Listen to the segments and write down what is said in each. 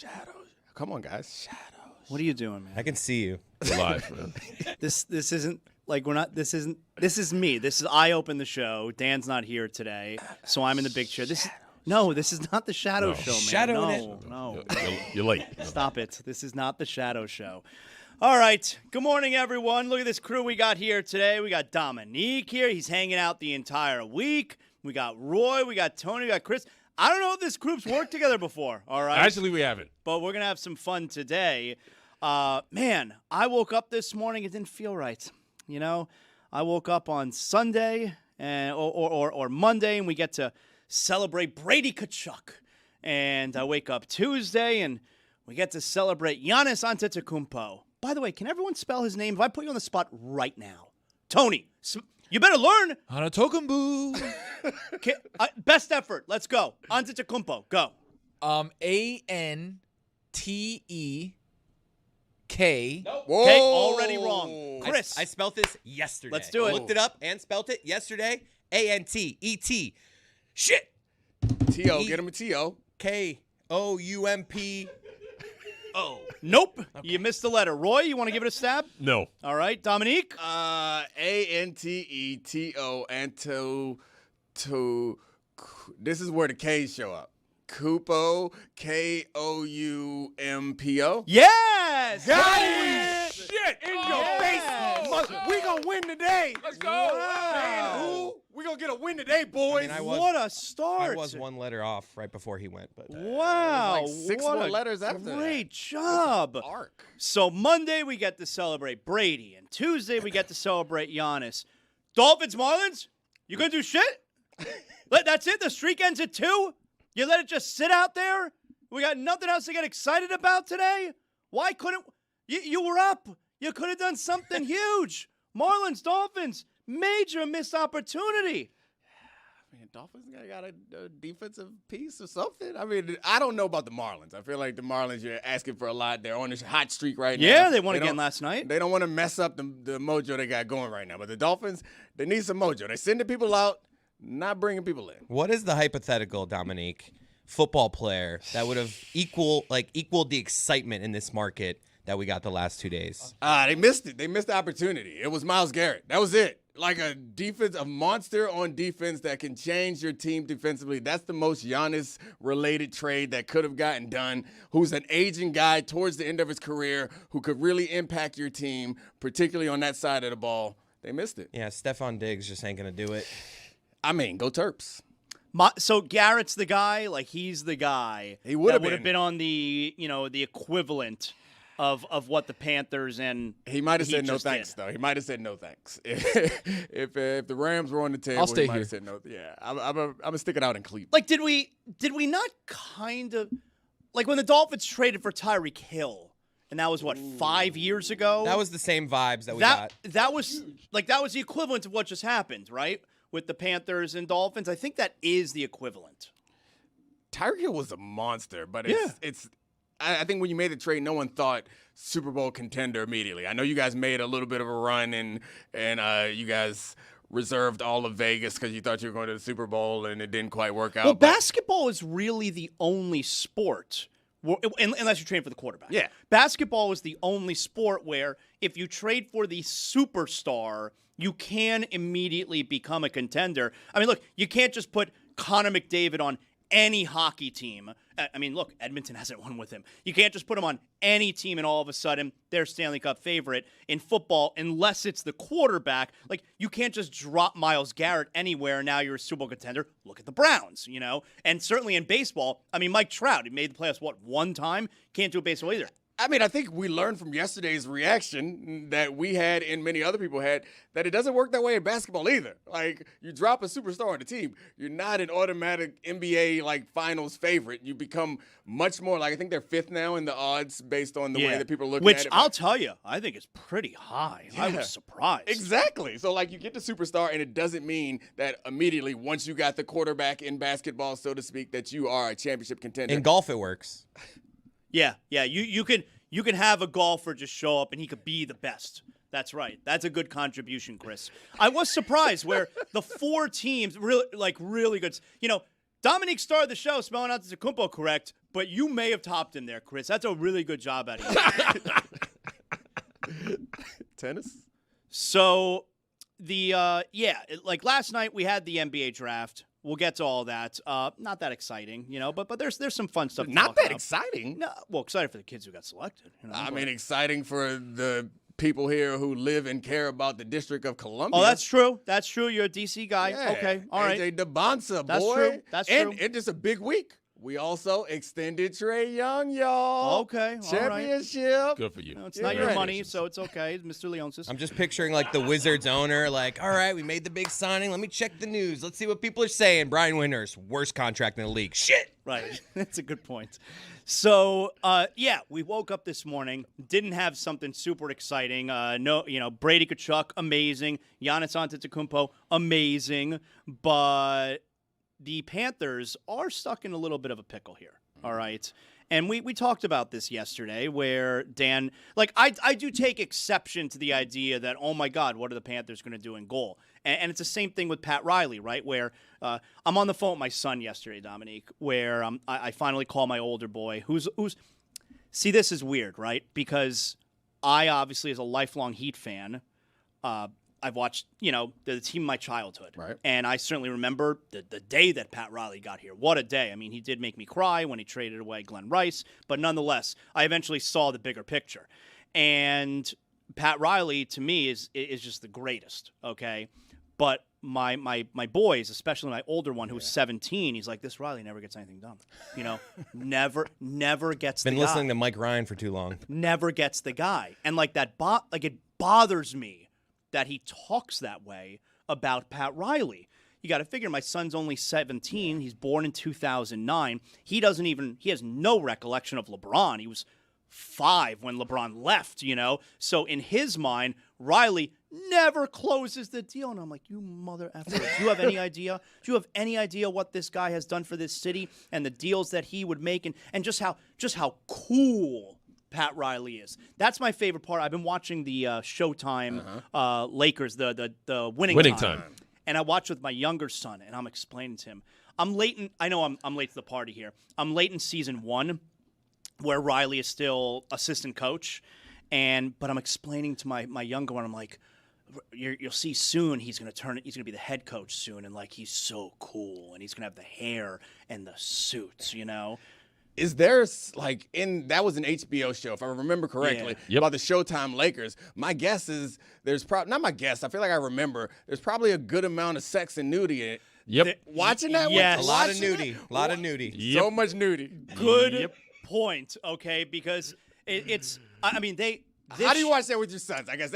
Shadows. Come on, guys. Shadows. What are you doing, man? I can see you. We're live, man. This isn't like we're not. This is me. I open the show. Dan's not here today, so I'm in the big chair. This is not the Shadow Show, man. Shadowing No. You're late. Stop it. This is not the Shadow Show. All right. Good morning, everyone. Look at this crew we got here today. We got Dominique here. He's hanging out the entire week. We got Roy. We got Tony. We got Chris. I don't know if this group's worked together before, all right? Actually, we haven't. But we're going to have some fun today. Man, I woke up this morning. It didn't feel right. You know, I woke up on Sunday or Monday, and we get to celebrate Brady Tkachuk. And I wake up Tuesday, and we get to celebrate Giannis Antetokounmpo. By the way, can everyone spell his name? If I put you on the spot right now. Tony, you better learn. Antetokounmpo. Best effort. Let's go. Antetokounmpo. Go. A-N-T-E-K. Nope. Okay, already wrong. Chris. I spelt this yesterday. Let's do it. Looked it up and spelt it yesterday. A-N-T-E-T. Shit. T-O. Get him a T-O. K-O-U-M-P. Oh. Nope. Okay. You missed the letter. Roy, you want to give it a stab? No. All right. Dominique? A-N-T-E-T-O. This is where the K's show up. Kupo. K-O-U-M-P-O. Yes! Holy shit! In your face! We gonna win today! Let's go! Wow. We gonna get a win today, boys! What a start! I was one letter off right before he went. But wow. Like 6 more letters after Great job. Arc. So Monday we get to celebrate Brady, and Tuesday we get to celebrate Giannis. Dolphins, Marlins? You gonna do shit? That's it? The streak ends at 2? You let it just sit out there? We got nothing else to get excited about today? Why couldn't you were up? You could have done something huge. Marlins, Dolphins, major missed opportunity. I mean, Dolphins got a defensive piece or something. I mean, I don't know about the Marlins. I feel like the Marlins, you're asking for a lot. They're on this hot streak right now. Yeah, they won again last night. They don't want to mess up the mojo they got going right now. But the Dolphins, they need some mojo. They're sending people out, not bringing people in. what is the hypothetical, Dominique, football player that would have equaled the excitement in this market that we got the last 2 days? They missed it. They missed the opportunity. It was Myles Garrett. That was it. Like a monster on defense that can change your team defensively. That's the most Giannis-related trade that could have gotten done. Who's an aging guy towards the end of his career who could really impact your team, particularly on that side of the ball. They missed it. Yeah, Stephon Diggs just ain't going to do it. I mean, go Terps. So Garrett's the guy, like he's the guy. He would have been on the the equivalent of what the Panthers and he might have said no just thanks did. though. He might have said no thanks if the Rams were on the table. I'll stay he might here. have said no. Yeah, I'm gonna stick it out in Cleveland. Like, did we not kind of like when the Dolphins traded for Tyreek Hill, and that was what 5 years ago. That was the same vibes that we got. That was the equivalent of what just happened, right? With the Panthers and Dolphins, I think that is the equivalent. Tyreek Hill was a monster, but Yeah. I think when you made the trade, no one thought Super Bowl contender immediately. I know you guys made a little bit of a run, and you guys reserved all of Vegas because you thought you were going to the Super Bowl, and it didn't quite work out. Well, basketball is really the only sport, unless you trade for the quarterback. Yeah. Basketball is the only sport where if you trade for the superstar, you can immediately become a contender. I mean, look, you can't just put Connor McDavid on any hockey team. I mean, look, Edmonton hasn't won with him. You can't just put him on any team and all of a sudden they're Stanley Cup favorite. In football, unless it's the quarterback, like you can't just drop Myles Garrett anywhere and now you're a Super Bowl contender. Look at the Browns, And certainly in baseball, I mean, Mike Trout, he made the playoffs, one time? Can't do it baseball either. I mean, I think we learned from yesterday's reaction that we had and many other people had that it doesn't work that way in basketball either. Like, you drop a superstar on the team, you're not an automatic NBA, finals favorite. You become much more I think they're 5th now in the odds based on the way that people are looking at it. Which I'll tell you, I think is pretty high. Yeah. I was surprised. Exactly. So, you get the superstar, and it doesn't mean that immediately, once you got the quarterback in basketball, so to speak, that you are a championship contender. In golf, it works. Yeah. You can have a golfer just show up and he could be the best. That's right. That's a good contribution, Chris. I was surprised where the 4 teams really good. Dominique started the show spelling out the Tecumpo correct, but you may have topped him there, Chris. That's a really good job out of you. Tennis? So, like last night we had the NBA draft. We'll get to all that. Not that exciting, but there's some fun stuff to Not talk that about. exciting. No, well, excited for the kids who got selected. I mean, exciting for the people here who live and care about the District of Columbia. Oh, that's true. That's true. You're a DC guy. Yeah. Okay, all right. AJ DeBonsa, That's boy. true. That's and true. it's just a big week. We also extended Trae Young, y'all. Okay, all right. Championship. Good for you. No, it's not your Right. money, so it's okay, Mr. Leonsis. I'm just picturing like the Wizards owner, like, all right, we made the big signing. Let me check the news. Let's see what people are saying. Brian Winters, worst contract in the league. Shit. Right. That's a good point. So, we woke up this morning, didn't have something super exciting. Brady Tkachuk, amazing. Giannis Antetokounmpo, amazing. But the Panthers are stuck in a little bit of a pickle here. All right. And we talked about this yesterday where Dan, I do take exception to the idea that, oh my God, what are the Panthers going to do in goal? And it's the same thing with Pat Riley, right? Where I'm on the phone with my son yesterday, Dominique, where I finally call my older boy who's see, this is weird, right? Because I obviously, as a lifelong Heat fan, I've watched, the team of my childhood. Right. And I certainly remember the day that Pat Riley got here. What a day. I mean, he did make me cry when he traded away Glenn Rice. But nonetheless, I eventually saw the bigger picture. And Pat Riley, to me, is just the greatest, okay? But my boys, especially my older one who's 17, he's like, this Riley never gets anything done. Never gets the guy. Been listening to Mike Ryan for too long. Never gets the guy. And it bothers me that he talks that way about Pat Riley. You got to figure my son's only 17. He's born in 2009. He has no recollection of LeBron. He was 5 when LeBron left, So in his mind, Riley never closes the deal. And I'm like, you mother effer. Do you have any idea? Do you have any idea what this guy has done for this city and the deals that he would make and just how cool Pat Riley is? That's my favorite part. I've been watching the Showtime Lakers, the winning time. And I watched with my younger son, and I'm explaining to him. I'm late to the party here. I'm late in season 1, where Riley is still assistant coach, but I'm explaining to my younger one. I'm like, you'll see soon he's going to be the head coach soon, and he's so cool, and he's going to have the hair and the suits, Is there that was an HBO show, if I remember correctly, about the Showtime Lakers. My guess is not my guess. I feel like I remember there's probably a good amount of sex and nudity in it. Yep. Watching that, yes. A lot of nudity. A lot of nudity. Yep. So much nudity. Good point. Okay, because it's. I mean, How do you watch that with your sons? I guess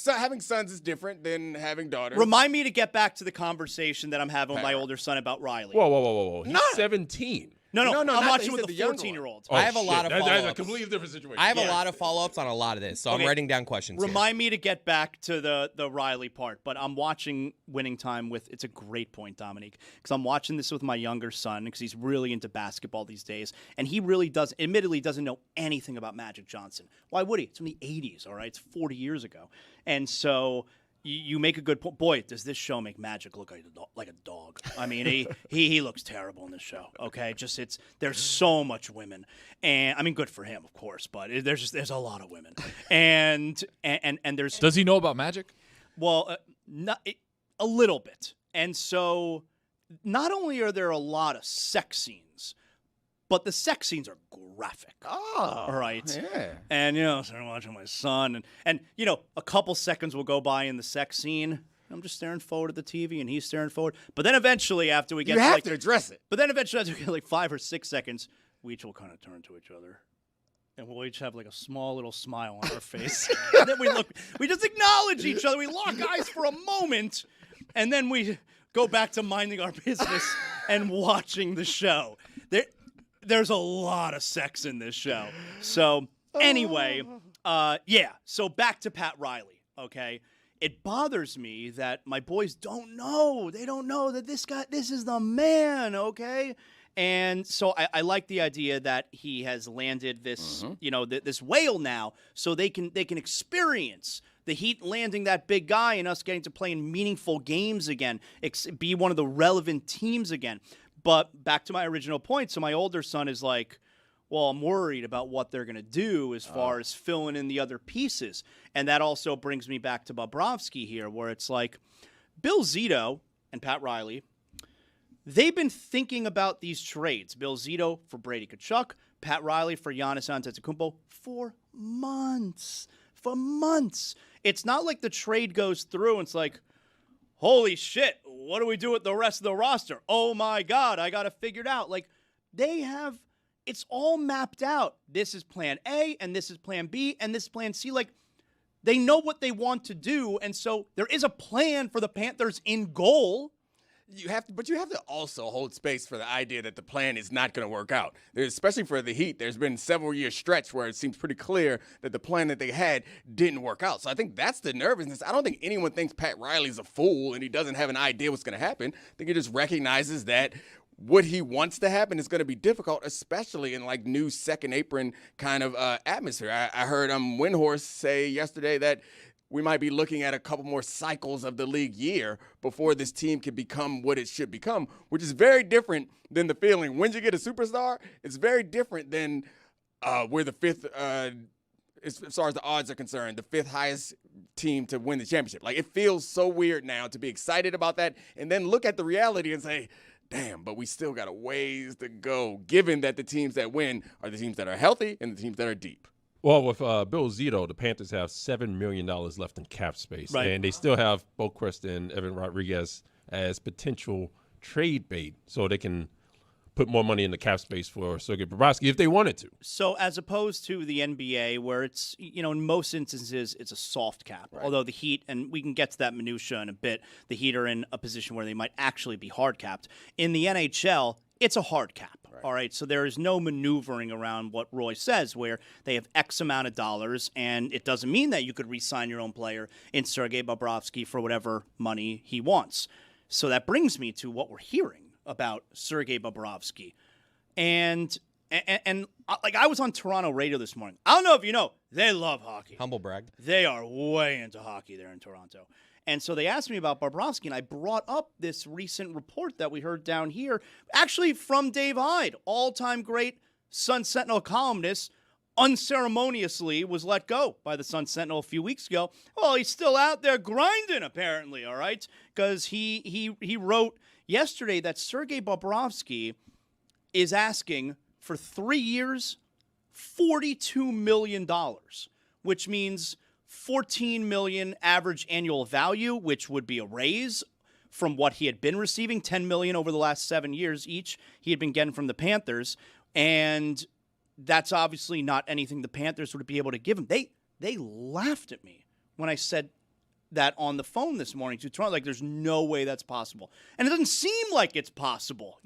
having sons is different than having daughters. Remind me to get back to the conversation that I'm having with my older son about Riley. Whoa. He's 17. No, No, I'm not watching that. with He the said the young 14-year-old. Oh, I have a shit. lot of That's a follow-ups. completely different situation. I have a lot of follow-ups on a lot of this, so Okay. I'm writing down questions here. Remind me to get back to the Riley part, but I'm watching Winning Time it's a great point, Dominique, because I'm watching this with my younger son because he's really into basketball these days, and he really admittedly doesn't know anything about Magic Johnson. Why would he? It's from the 80s, all right? It's 40 years ago. And so you make a good point. Boy, does this show make Magic look like a dog. I mean, he looks terrible in this show, okay? There's so much women. And I mean, good for him, of course, but there's a lot of women. And there's Does he know about Magic? well, a little bit. And so not only are there a lot of sex scenes, but the sex scenes are graphic. Oh, All right. Yeah. And, so I'm watching my son, and a couple seconds will go by in the sex scene. I'm just staring forward at the TV, and he's staring forward. But then eventually, after we get You have to address it. But then eventually, after we get 5 or 6 seconds, we each will kind of turn to each other. And we'll each have a small little smile on our face. And then we just acknowledge each other. We lock eyes for a moment. And then we go back to minding our business and watching the show. There's a lot of sex in this show. So anyway, so back to Pat Riley, okay? It bothers me that my boys don't know. They don't know that this is the man, okay? And so I like the idea that he has landed this, this whale now, so they can experience the Heat landing that big guy and us getting to play in meaningful games again, be one of the relevant teams again. But back to my original point. So my older son is like, well, I'm worried about what they're going to do as far as filling in the other pieces. And that also brings me back to Bobrovsky here, where it's like Bill Zito and Pat Riley, they've been thinking about these trades. Bill Zito for Brady Tkachuk, Pat Riley for Giannis Antetokounmpo for months. For months. It's not like the trade goes through and it's like, holy shit, what do we do with the rest of the roster? Oh my God, I got to figure it out. Like, they have, it's all mapped out. This is plan A, and this is plan B, and this is plan C. Like, they know what they want to do, and so there is a plan for the Panthers in goal. But you have to also hold space for the idea that the plan is not going to work out. Especially for the Heat, there's been several year stretch where it seems pretty clear that the plan that they had didn't work out. So I think that's the nervousness. I don't think anyone thinks Pat Riley's a fool and he doesn't have an idea what's going to happen. I think he just recognizes that what he wants to happen is going to be difficult, especially in like new second apron kind of atmosphere. I heard Windhorst say yesterday that we might be looking at a couple more cycles of the league year before this team can become what it should become, which is very different than the feeling. When you get a superstar, it's very different than we're the fifth, as far as the odds are concerned, the fifth highest team to win the championship. Like, it feels so weird now to be excited about that and then look at the reality and say, damn, but we still got a ways to go, given that the teams that win are the teams that are healthy and the teams that are deep. Well, with Bill Zito, the Panthers have $7 million left in cap space. Right. And they still have Boquist and Evan Rodriguez as potential trade bait so they can put more money in the cap space for Sergei Bobrovsky if they wanted to. So as opposed to the NBA, where it's, in most instances, it's a soft cap. Right. Although the Heat, and we can get to that minutia in a bit, the Heat are in a position where they might actually be hard capped. In the NHL, it's a hard cap. Right. All right, so there is no maneuvering around what Roy says, where they have X amount of dollars, and it doesn't mean that you could re-sign your own player in Sergei Bobrovsky for whatever money he wants. So that brings me to what we're hearing about Sergei Bobrovsky. And like, I was on Toronto radio this morning. I don't know if you know, they love hockey. Humble brag. They are way into hockey there in Toronto. And so they asked me about Bobrovsky, and I brought up this recent report that we heard down here, actually from Dave Hyde, all-time great Sun Sentinel columnist, unceremoniously was let go by the Sun Sentinel a few weeks ago. Well, he's still out there grinding, apparently, all right? Because he wrote yesterday that Sergei Bobrovsky is asking for 3 years, $42 million, which means $14 million average annual value, which would be a raise from what he had been receiving, $10 million over the last 7 years each he had been getting from the Panthers. And that's obviously not anything the Panthers would be able to give him. They laughed at me when I said that on the phone this morning to Toronto. Like, there's no way that's possible. And it doesn't seem like it's possible,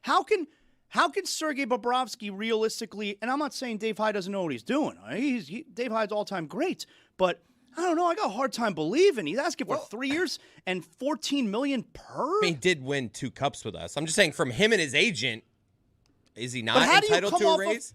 How can Sergei Bobrovsky realistically, and I'm not saying Dave Hyde doesn't know what he's doing. Dave Hyde's all-time great, but I don't know. I got a hard time believing. He's asking for 3 years and $14 million per. He did win 2 cups with us. I'm just saying, from him and his agent, is he not entitled to a raise?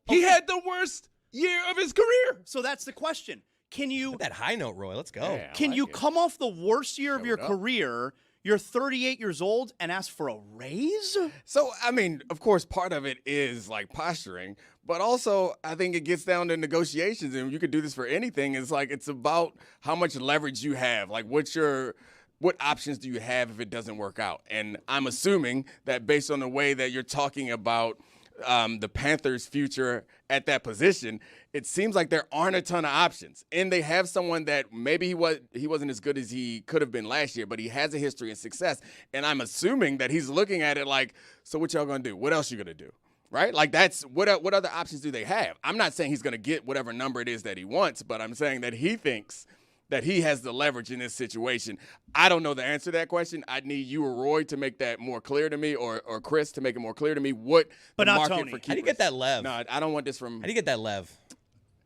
He had the worst year of his career. So that's the question. Can you? That high note, Roy. Let's go. Yeah, can you come off the worst year of your career? You're 38 years old and ask for a raise? So, I mean, of course, part of it is like posturing, but also I think it gets down to negotiations, and you could do this for anything. It's like, it's about how much leverage you have. Like, what options do you have if it doesn't work out? And I'm assuming that based on the way that you're talking about the Panthers' future at that position, it seems like there aren't a ton of options. And they have someone that maybe he wasn't as good as he could have been last year, but he has a history of success. And I'm assuming that he's looking at it like, so what y'all gonna do? What else you gonna do? Right? Like, that's what other options do they have? I'm not saying he's gonna get whatever number it is that he wants, but I'm saying that he thinks that he has the leverage in this situation. I don't know the answer to that question. I'd need you or Roy to make that more clear to me, or Chris to make it more clear to me what but the not market Tony. for keepers. How do you get that lev? No, I don't want this from. How do you get that lev?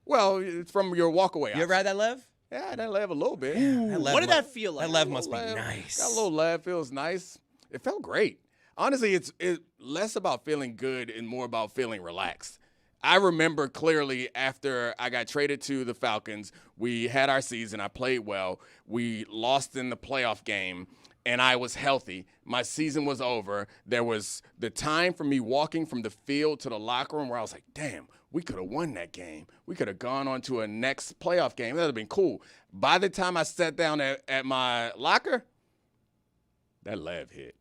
Well, it's from your walkaway. You ever had that lev? Yeah, that lev a little bit. What did that feel like? That lev must be Lev. nice. Got a little lev, feels nice. It felt great. Honestly, it's less about feeling good and more about feeling relaxed. I remember clearly after I got traded to the Falcons, we had our season. I played well. We lost in the playoff game. and I was healthy, my season was over, there was the time for me walking from the field to the locker room where I was like, damn, we could have won that game. We could have gone on to a next playoff game. That would have been cool. By the time I sat down at my locker, that Lev hit.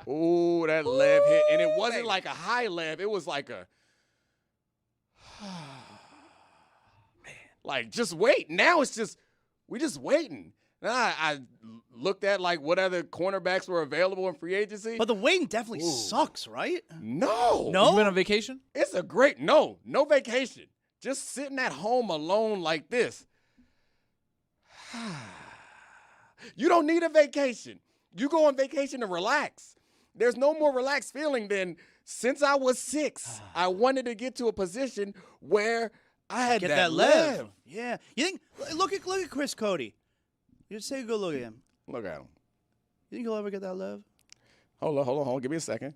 Ooh, that Lev hit. And it wasn't like a high Lev. It was like a, like, just wait. Now it's just, we just waiting. And I looked at, like, what other cornerbacks were available in free agency. But the waiting definitely sucks, right? No. No? You been on vacation? It's a great, no vacation. Just sitting at home alone like this. You don't need a vacation. You go on vacation to relax. There's no more relaxed feeling than since I was 6, I wanted to get to a position where I had Get that that Lev. Lev. Yeah. You think? Look at Chris Cody. You just take a good look at him. Look at him. You think he'll ever get that Lev? Hold on. Give me a second.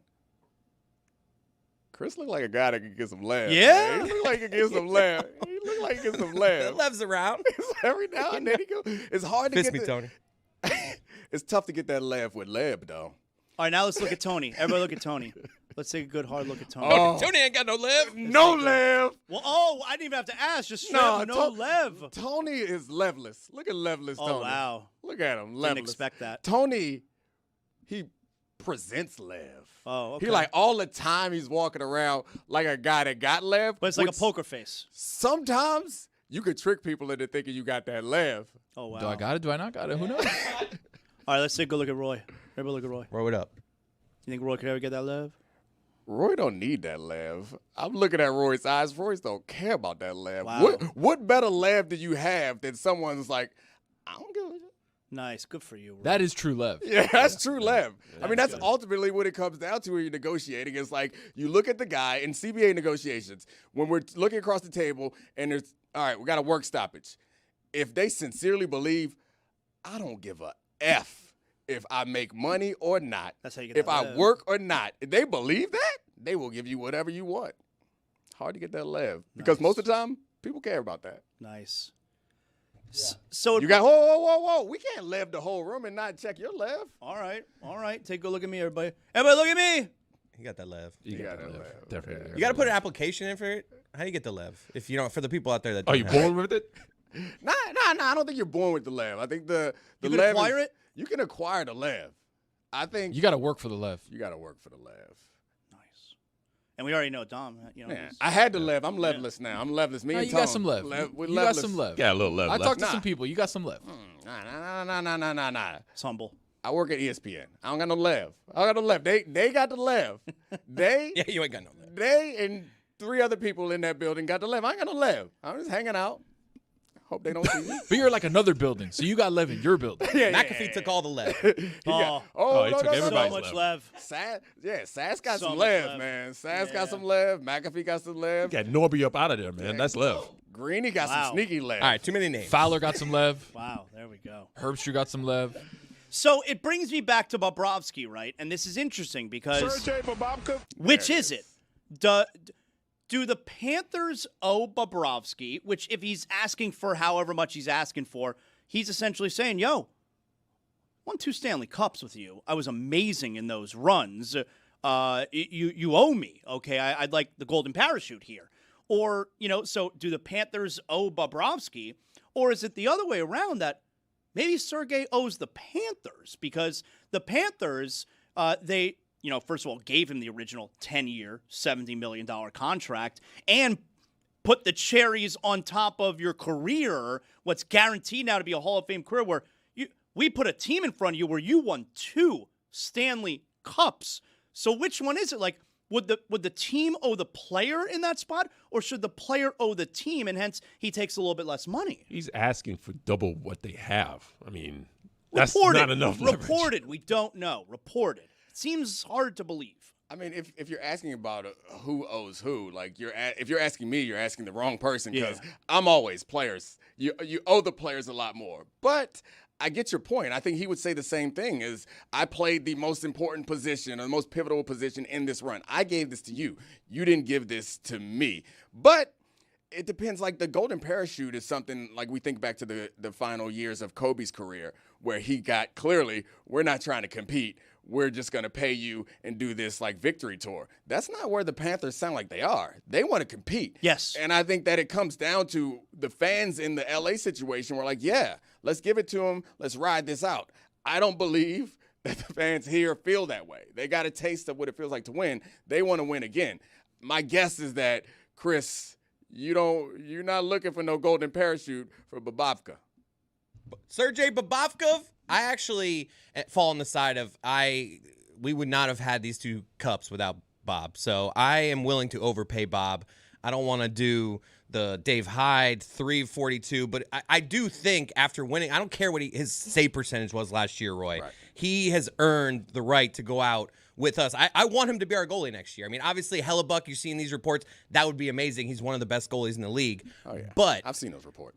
Chris look like a guy that could get some Lev. Yeah? Man. He look like he could get some Lev. He look like he can get some Lev. Lev's around. Every now and then he go. It's hard to Fist get me, Tony. It's tough to get that Lev with Lev, though. All right, now let's look at Tony. Everybody look at Tony. Let's take a good hard look at Tony. Oh. Tony ain't got no Lev. No Lev. Well, I didn't even have to ask. Just straight up, no Lev. Tony is Levless. Look at Levless Tony. Oh, wow. Look at him, Didn't Levless. expect that. Tony, he presents Lev. Oh, okay. He like all the time he's walking around like a guy that got Lev. But it's like a which poker face. Sometimes you could trick people into thinking you got that Lev. Oh, wow. Do I got it? Do I not got it? Who knows? All right, let's take a good look at Roy. Everybody look at Roy. Roll it up. You think Roy could ever get that Lev? Roy don't need that Lev. I'm looking at Roy's eyes. Roy don't care about that Lev. Wow. What better Lev do you have than someone's like, I don't give a shit. Nice. Good for you, Roy. That is true Lev. Yeah, that's true Lev. I mean, that's good. ultimately what it comes down to when you're negotiating. It's like you look at the guy in CBA negotiations, when we're looking across the table and there's, all right, we got a work stoppage. If they sincerely believe, I don't give a F if I make money or not, That's how you get if that I Lev. work or not, if they believe that, they will give you whatever you want. Hard to get that Lev. Because Nice. most of the time, people care about that. Nice. So You got, whoa. We can't Lev the whole room and not check your Lev. All right. Take a good look at me, everybody. Everybody look at me. He got that Lev. You got got that that Lev. Lev. Definitely. You got to put an application in for it. How do you get the Lev? If you don't, for the people out there that Are don't you have it. born with it? Nah. I don't think you're born with the Lev. I think the You can Lev acquire is- it? You can acquire the Lev. I think You got to work for the Lev. you got to work for the Lev. Nice. And we already know Dom. You know, Man, he's- I had the Lev. I'm Levless now. I'm Levless. Me No, and you Tone. got some Lev. We're You got Levless. some Lev. Got a little Lev I left. talked to Nah. some people. You got some Lev. Nah. it's humble. I work at ESPN. I don't got no Lev. I got no Lev. They got the Lev. They Yeah, you ain't got no Lev. they and 3 other people in that building got the Lev. I ain't got no Lev. I'm just hanging out. Hope they don't see me. But you're like another building, so you got Lev in your building. McAfee took all the Lev. He got- he took So everybody's much Lev. Lev. Sass got So some much Lev, Lev. man. Sass Yeah. got some Lev. McAfee got some Lev. Got Norby up out of there, man. That's Lev. Greeny got Wow. some sneaky Lev. All right, too many names. Fowler got some Lev. Wow, there we go. Herbstreit got some Lev. So it brings me back to Bobrovsky, right? And this is interesting because which is it? Do the Panthers owe Bobrovsky, which if he's asking for however much he's asking for, he's essentially saying, yo, won 2 Stanley Cups with you. I was amazing in those runs. You owe me, okay? I'd like the golden parachute here. Or, so do the Panthers owe Bobrovsky? Or is it the other way around that maybe Sergei owes the Panthers? Because the Panthers, they first of all, gave him the original 10-year, $70 million contract and put the cherries on top of your career, what's guaranteed now to be a Hall of Fame career, where we put a team in front of you where you won 2 Stanley Cups. So which one is it? Like, would the team owe the player in that spot, or should the player owe the team, and hence he takes a little bit less money? He's asking for double what they have. I mean, that's Reported. not enough leverage. Reported. We don't know. Reported. Seems hard to believe. I mean, if you're asking about who owes who, like if you're asking me, you're asking the wrong person because I'm always players. You owe the players a lot more. But I get your point. I think he would say the same thing is I played the most important position or the most pivotal position in this run. I gave this to you. You didn't give this to me. But it depends. Like the golden parachute is something like we think back to the final years of Kobe's career where he got clearly, we're not trying to compete. We're just going to pay you and do this like victory tour. That's not where the Panthers sound like they are. They want to compete. Yes. And I think that it comes down to the fans in the LA situation. We're like, yeah, let's give it to them. Let's ride this out. I don't believe that the fans here feel that way. They got a taste of what it feels like to win. They want to win again. My guess is that, Chris, you're not looking for no golden parachute for Bobrovka. Sergei Bobrovkov, I actually fall on the side of we would not have had these two cups without Bob. So I am willing to overpay Bob. I don't want to do the Dave Hyde 342, but I do think after winning, I don't care what his save percentage was last year, Roy. Right. He has earned the right to go out with us. I want him to be our goalie next year. I mean, obviously, Hellebuck, you've seen these reports. That would be amazing. He's one of the best goalies in the league. Oh, yeah. But I've seen those reports.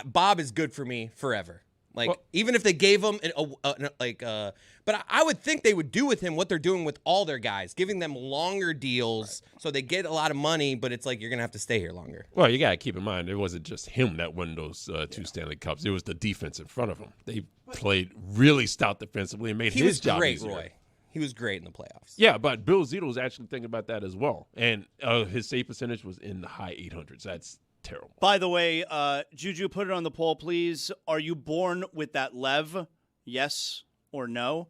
Bob is good for me forever. Like, even if they gave him, but I would think they would do with him what they're doing with all their guys, giving them longer deals so they get a lot of money, but it's like you're going to have to stay here longer. Well, you got to keep in mind, it wasn't just him that won those two Stanley Cups. It was the defense in front of him. They played really stout defensively and made his job great, easier. Roy. He was great in the playoffs. Yeah, but Bill Zito was actually thinking about that as well. And his save percentage was in the high 800s. That's terrible. By the way, Juju, put it on the poll, please. Are you born with that lev? Yes or no?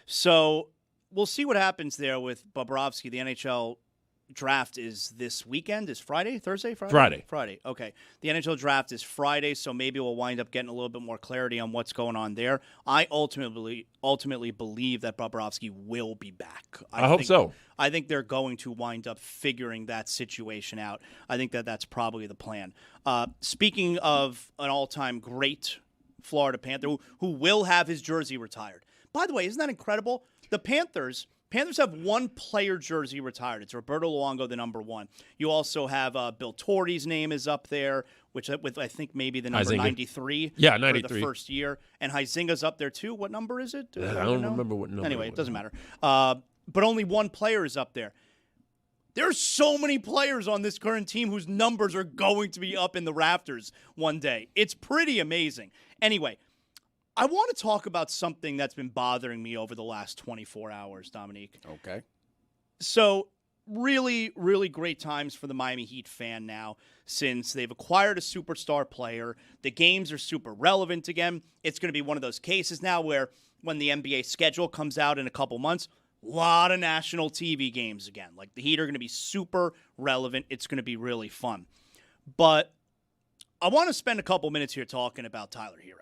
So we'll see what happens there with Bobrovsky. The NHL draft is this weekend. Is Friday? Thursday? Friday? Friday. Okay. The NHL draft is Friday, so maybe we'll wind up getting a little bit more clarity on what's going on there. I ultimately believe that Bobrovsky will be back. I hope so. I think they're going to wind up figuring that situation out. I think that that's probably the plan. Speaking of an all-time great Florida Panther who will have his jersey retired. By the way, isn't that incredible? The Panthers have one player jersey retired. It's Roberto Luongo, the number one. You also have Bill Torrey's name is up there, which with I think maybe the number 93. Yeah, for 93. the first year. And Huizinga's up there too. What number is it? I don't remember what number. Anyway, it doesn't matter. But only one player is up there. There's so many players on this current team whose numbers are going to be up in the rafters one day. It's pretty amazing. Anyway, I want to talk about something that's been bothering me over the last 24 hours, Dominique. Okay. So, really, really great times for the Miami Heat fan now since they've acquired a superstar player. The games are super relevant again. It's going to be one of those cases now where when the NBA schedule comes out in a couple months, a lot of national TV games again. Like the Heat are going to be super relevant. It's going to be really fun. But I want to spend a couple minutes here talking about Tyler Hero.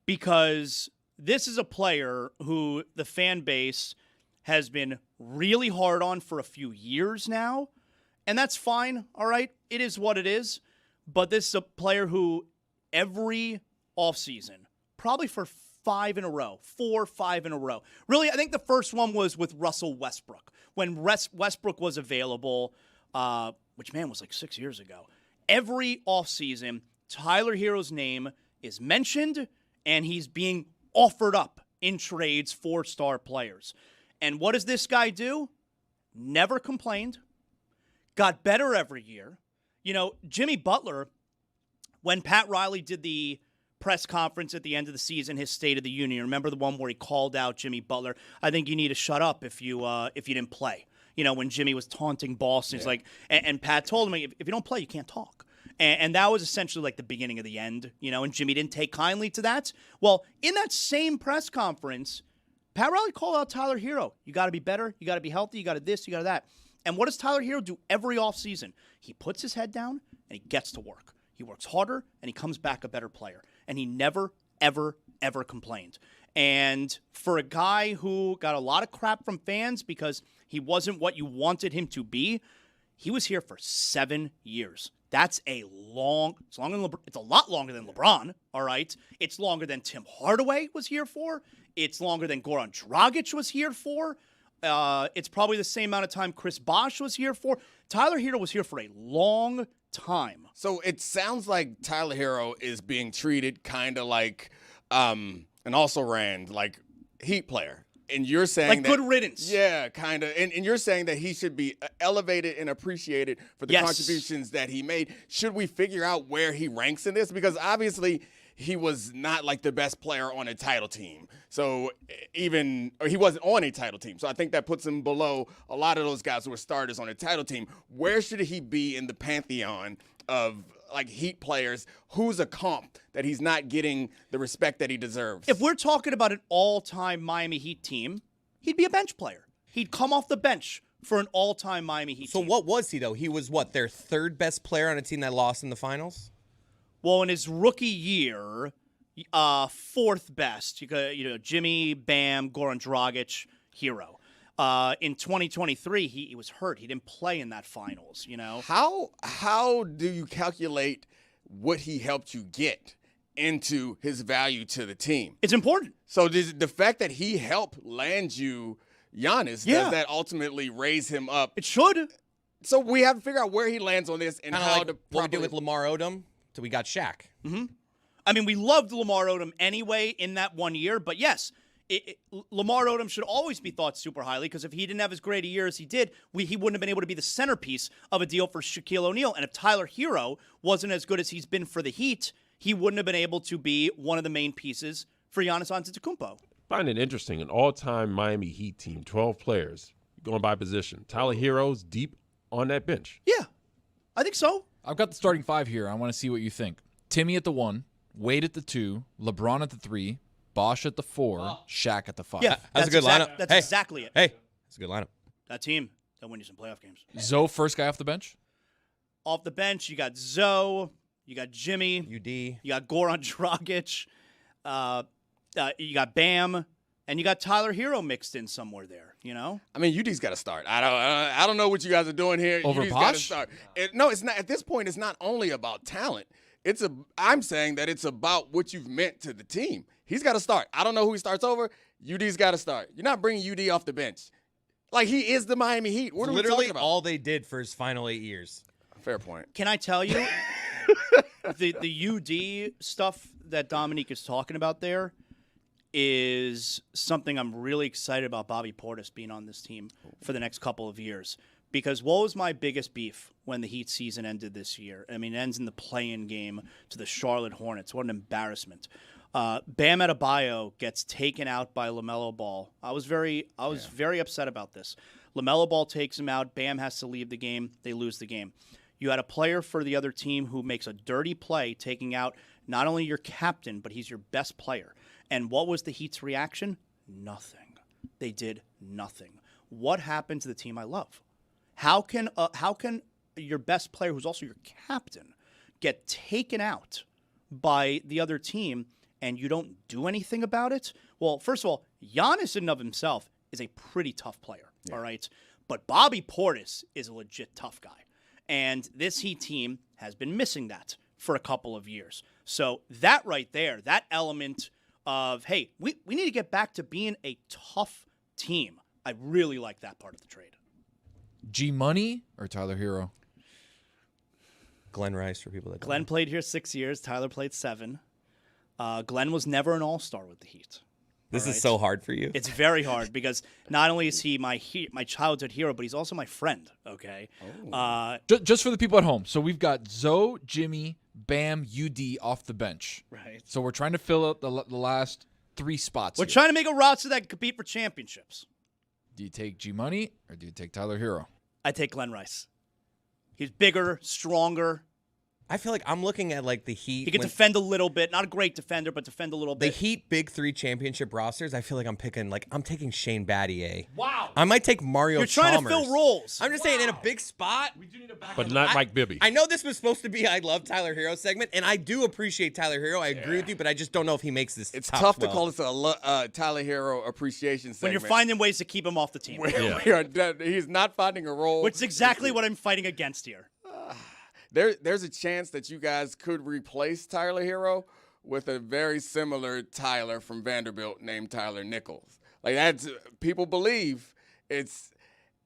Because this is a player who the fan base has been really hard on for a few years now. And that's fine, all right? It is what it is. But this is a player who every offseason, probably for 4 or 5 in a row. Really, I think the first one was with Russell Westbrook. When Westbrook was available, which, man, was like 6 years ago. Every offseason, Tyler Hero's name is mentioned, and he's being offered up in trades for star players. And what does this guy do? Never complained. Got better every year. You know, Jimmy Butler, when Pat Riley did the press conference at the end of the season, his State of the Union, remember the one where he called out Jimmy Butler? I think you need to shut up if you didn't play. You know, when Jimmy was taunting Boston, he's like, and Pat told him, if you don't play, you can't talk. And that was essentially like the beginning of the end, you know, and Jimmy didn't take kindly to that. Well, in that same press conference, Pat Riley called out Tyler Hero. You got to be better. You got to be healthy. You got to this. You got to that. And what does Tyler Hero do every offseason? He puts his head down and he gets to work. He works harder and he comes back a better player. And he never, ever, ever complained. And for a guy who got a lot of crap from fans because he wasn't what you wanted him to be, he was here for 7 years. That's it's a lot longer than LeBron, all right? It's longer than Tim Hardaway was here for. It's longer than Goran Dragic was here for. It's probably the same amount of time Chris Bosh was here for. Tyler Hero was here for a long time. So it sounds like Tyler Hero is being treated kind of like an also-ran, like, Heat player. And you're saying Like that, good riddance. Yeah, kind of. And you're saying that he should be elevated and appreciated for the Yes. contributions that he made. Should we figure out where he ranks in this? Because obviously he was not like the best player on a title team. So or he wasn't on a title team. So I think that puts him below a lot of those guys who were starters on a title team. Where should he be in the pantheon of like Heat players? Who's a comp that he's not getting the respect that he deserves? If we're talking about an all-time Miami Heat team, he'd be a bench player. He'd come off the bench for an all-time Miami Heat So team. what was he, though? He was, what, their third best player on a team that lost in the finals? Well, in his rookie year, fourth best. You got, Jimmy, Bam, Goran Dragic, Hero. In 2023, he was hurt. He didn't play in that finals, How do you calculate what he helped you get into his value to the team? It's important. So the fact that he helped land you Giannis, Yeah. does that ultimately raise him up? It should. So we have to figure out where he lands on this and Kind how of like to what we did properly- with Lamar Odom. So we got Shaq. I mean, we loved Lamar Odom anyway in that 1 year, but yes, Lamar Odom should always be thought super highly because if he didn't have as great a year as he did, he wouldn't have been able to be the centerpiece of a deal for Shaquille O'Neal. And if Tyler Hero wasn't as good as he's been for the Heat, he wouldn't have been able to be one of the main pieces for Giannis Antetokounmpo. Find it interesting. An all-time Miami Heat team, 12 players, going by position. Tyler Hero's deep on that bench. Yeah, I think so. I've got the starting five here. I want to see what you think. Timmy at the 1, Wade at the 2, LeBron at the 3, Bosh at the 4, Shaq at the 5. Yeah, That's a good lineup. That's Hey. exactly it. Hey, that's a good lineup. That team, they'll win you some playoff games. Zoe, first guy off the bench. Off the bench, you got Zoe, you got Jimmy, UD. you got Goran Dragic, you got Bam, and you got Tyler Hero mixed in somewhere there. I mean, UD's got to start. I don't know what you guys are doing here. Over UD's got to Bosh? start. No, it's not. At this point, it's not only about talent. I'm saying that it's about what you've meant to the team. He's got to start. I don't know who he starts over. UD's got to start. You're not bringing UD off the bench. Like, he is the Miami Heat. What are we Literally talking about? all they did for his final 8 years. Fair point. Can I tell you, the UD stuff that Dominique is talking about there is something I'm really excited about Bobby Portis being on this team for the next couple of years. Because what was my biggest beef when the Heat season ended this year? I mean, it ends in the play-in game to the Charlotte Hornets. What an embarrassment. Bam Adebayo gets taken out by LaMelo Ball. I was very upset about this. LaMelo Ball takes him out. Bam has to leave the game. They lose the game. You had a player for the other team who makes a dirty play, taking out not only your captain, but he's your best player. And what was the Heat's reaction? Nothing. They did nothing. What happened to the team I love? How can your best player, who's also your captain, get taken out by the other team and you don't do anything about it? Well, first of all, Giannis in and of himself is a pretty tough player, all right? But Bobby Portis is a legit tough guy. And this Heat team has been missing that for a couple of years. So that right there, that element of, hey, we need to get back to being a tough team. I really like that part of the trade. G Money or Tyler Hero? Glenn Rice for people that don't Glenn know. played here 6 years. Tyler played 7. Glenn was never an all-star with the Heat. This All is right. so hard for you. It's very hard because not only is he my childhood hero, but he's also my friend, okay? Just for the people at home. So we've got Zoe, Jimmy, Bam, UD off the bench. Right. So we're trying to fill up the last 3 spots. We're here. trying to make a roster that can compete for championships. Do you take G Money or do you take Tyler Hero? I take Glenn Rice. He's bigger, stronger. I feel like I'm looking at like the Heat. He can defend a little bit. Not a great defender, but defend a little The bit. Heat Big 3 championship rosters. I feel like I'm taking Shane Battier. Wow. I might take Mario You're trying Chalmers. to fill roles. I'm just saying in a big spot. But not Mike Bibby. I know this was supposed to be I love Tyler Hero segment, and I do appreciate Tyler Hero. I agree with you, but I just don't know if he makes this. It's top tough to 12. call this a Tyler Hero appreciation when segment. you're finding ways to keep him off the team. He's not finding a role. Which is exactly what I'm fighting against here. There's a chance that you guys could replace Tyler Hero with a very similar Tyler from Vanderbilt named Tyler Nichols. Like, that's, people believe it's,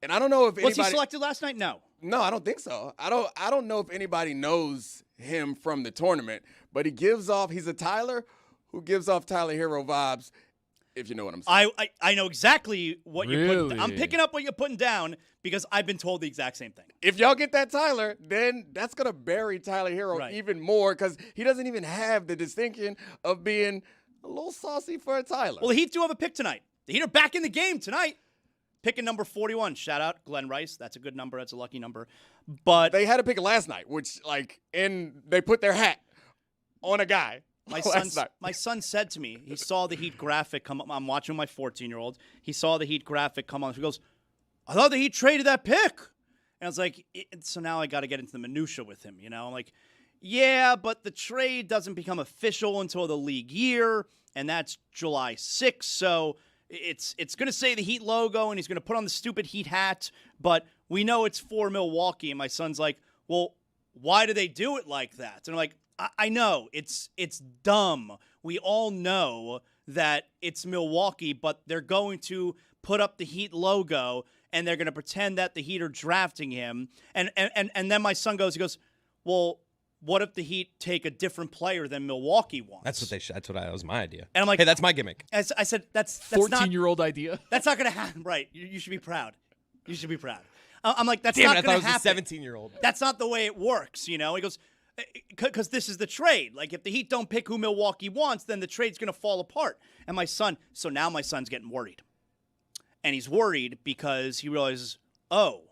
and I don't know if Was anybody. he selected last night? No. No, I don't think so. I don't know if anybody knows him from the tournament, but he's a Tyler who gives off Tyler Hero vibes. if you know what I'm saying. I know exactly what you're putting Really? I'm picking up what you're putting down because I've been told the exact same thing. If y'all get that Tyler, then that's going to bury Tyler Hero Right. even more because he doesn't even have the distinction of being a little saucy for a Tyler. Well, the Heat do have a pick tonight. The Heat are back in the game tonight. Picking number 41. Shout out Glenn Rice. That's a good number. That's a lucky number. But they had a pick last night, which, they put their hat on a guy. my last night. son said to me, he saw the Heat graphic come up. I'm watching my 14-year-old. He saw the Heat graphic come on. He goes, I thought the Heat traded that pick. And I was like, so now I got to get into the minutia with him. I'm like, yeah, but the trade doesn't become official until the league year, and that's July 6th. So it's going to say the Heat logo, and he's going to put on the stupid Heat hat, but we know it's for Milwaukee. And my son's like, well, why do they do it like that? And I'm like, I know. It's dumb. We all know that it's Milwaukee, but they're going to put up the Heat logo, and they're going to pretend that the Heat are drafting him. And then my son he goes, well, what if the Heat take a different player than Milwaukee wants? That's what they. That was my idea. And I'm like, hey, that's my gimmick. I said, that's not 14-year-old idea. That's not going to happen. Right. You should be proud. You should be proud. I'm like, that's Damn not it! I going thought to it was happen. a 17-year-old. That's not the way it works. He goes, because this is the trade. Like, if the Heat don't pick who Milwaukee wants, then the trade's going to fall apart. And now my son's getting worried. And he's worried because he realizes, oh,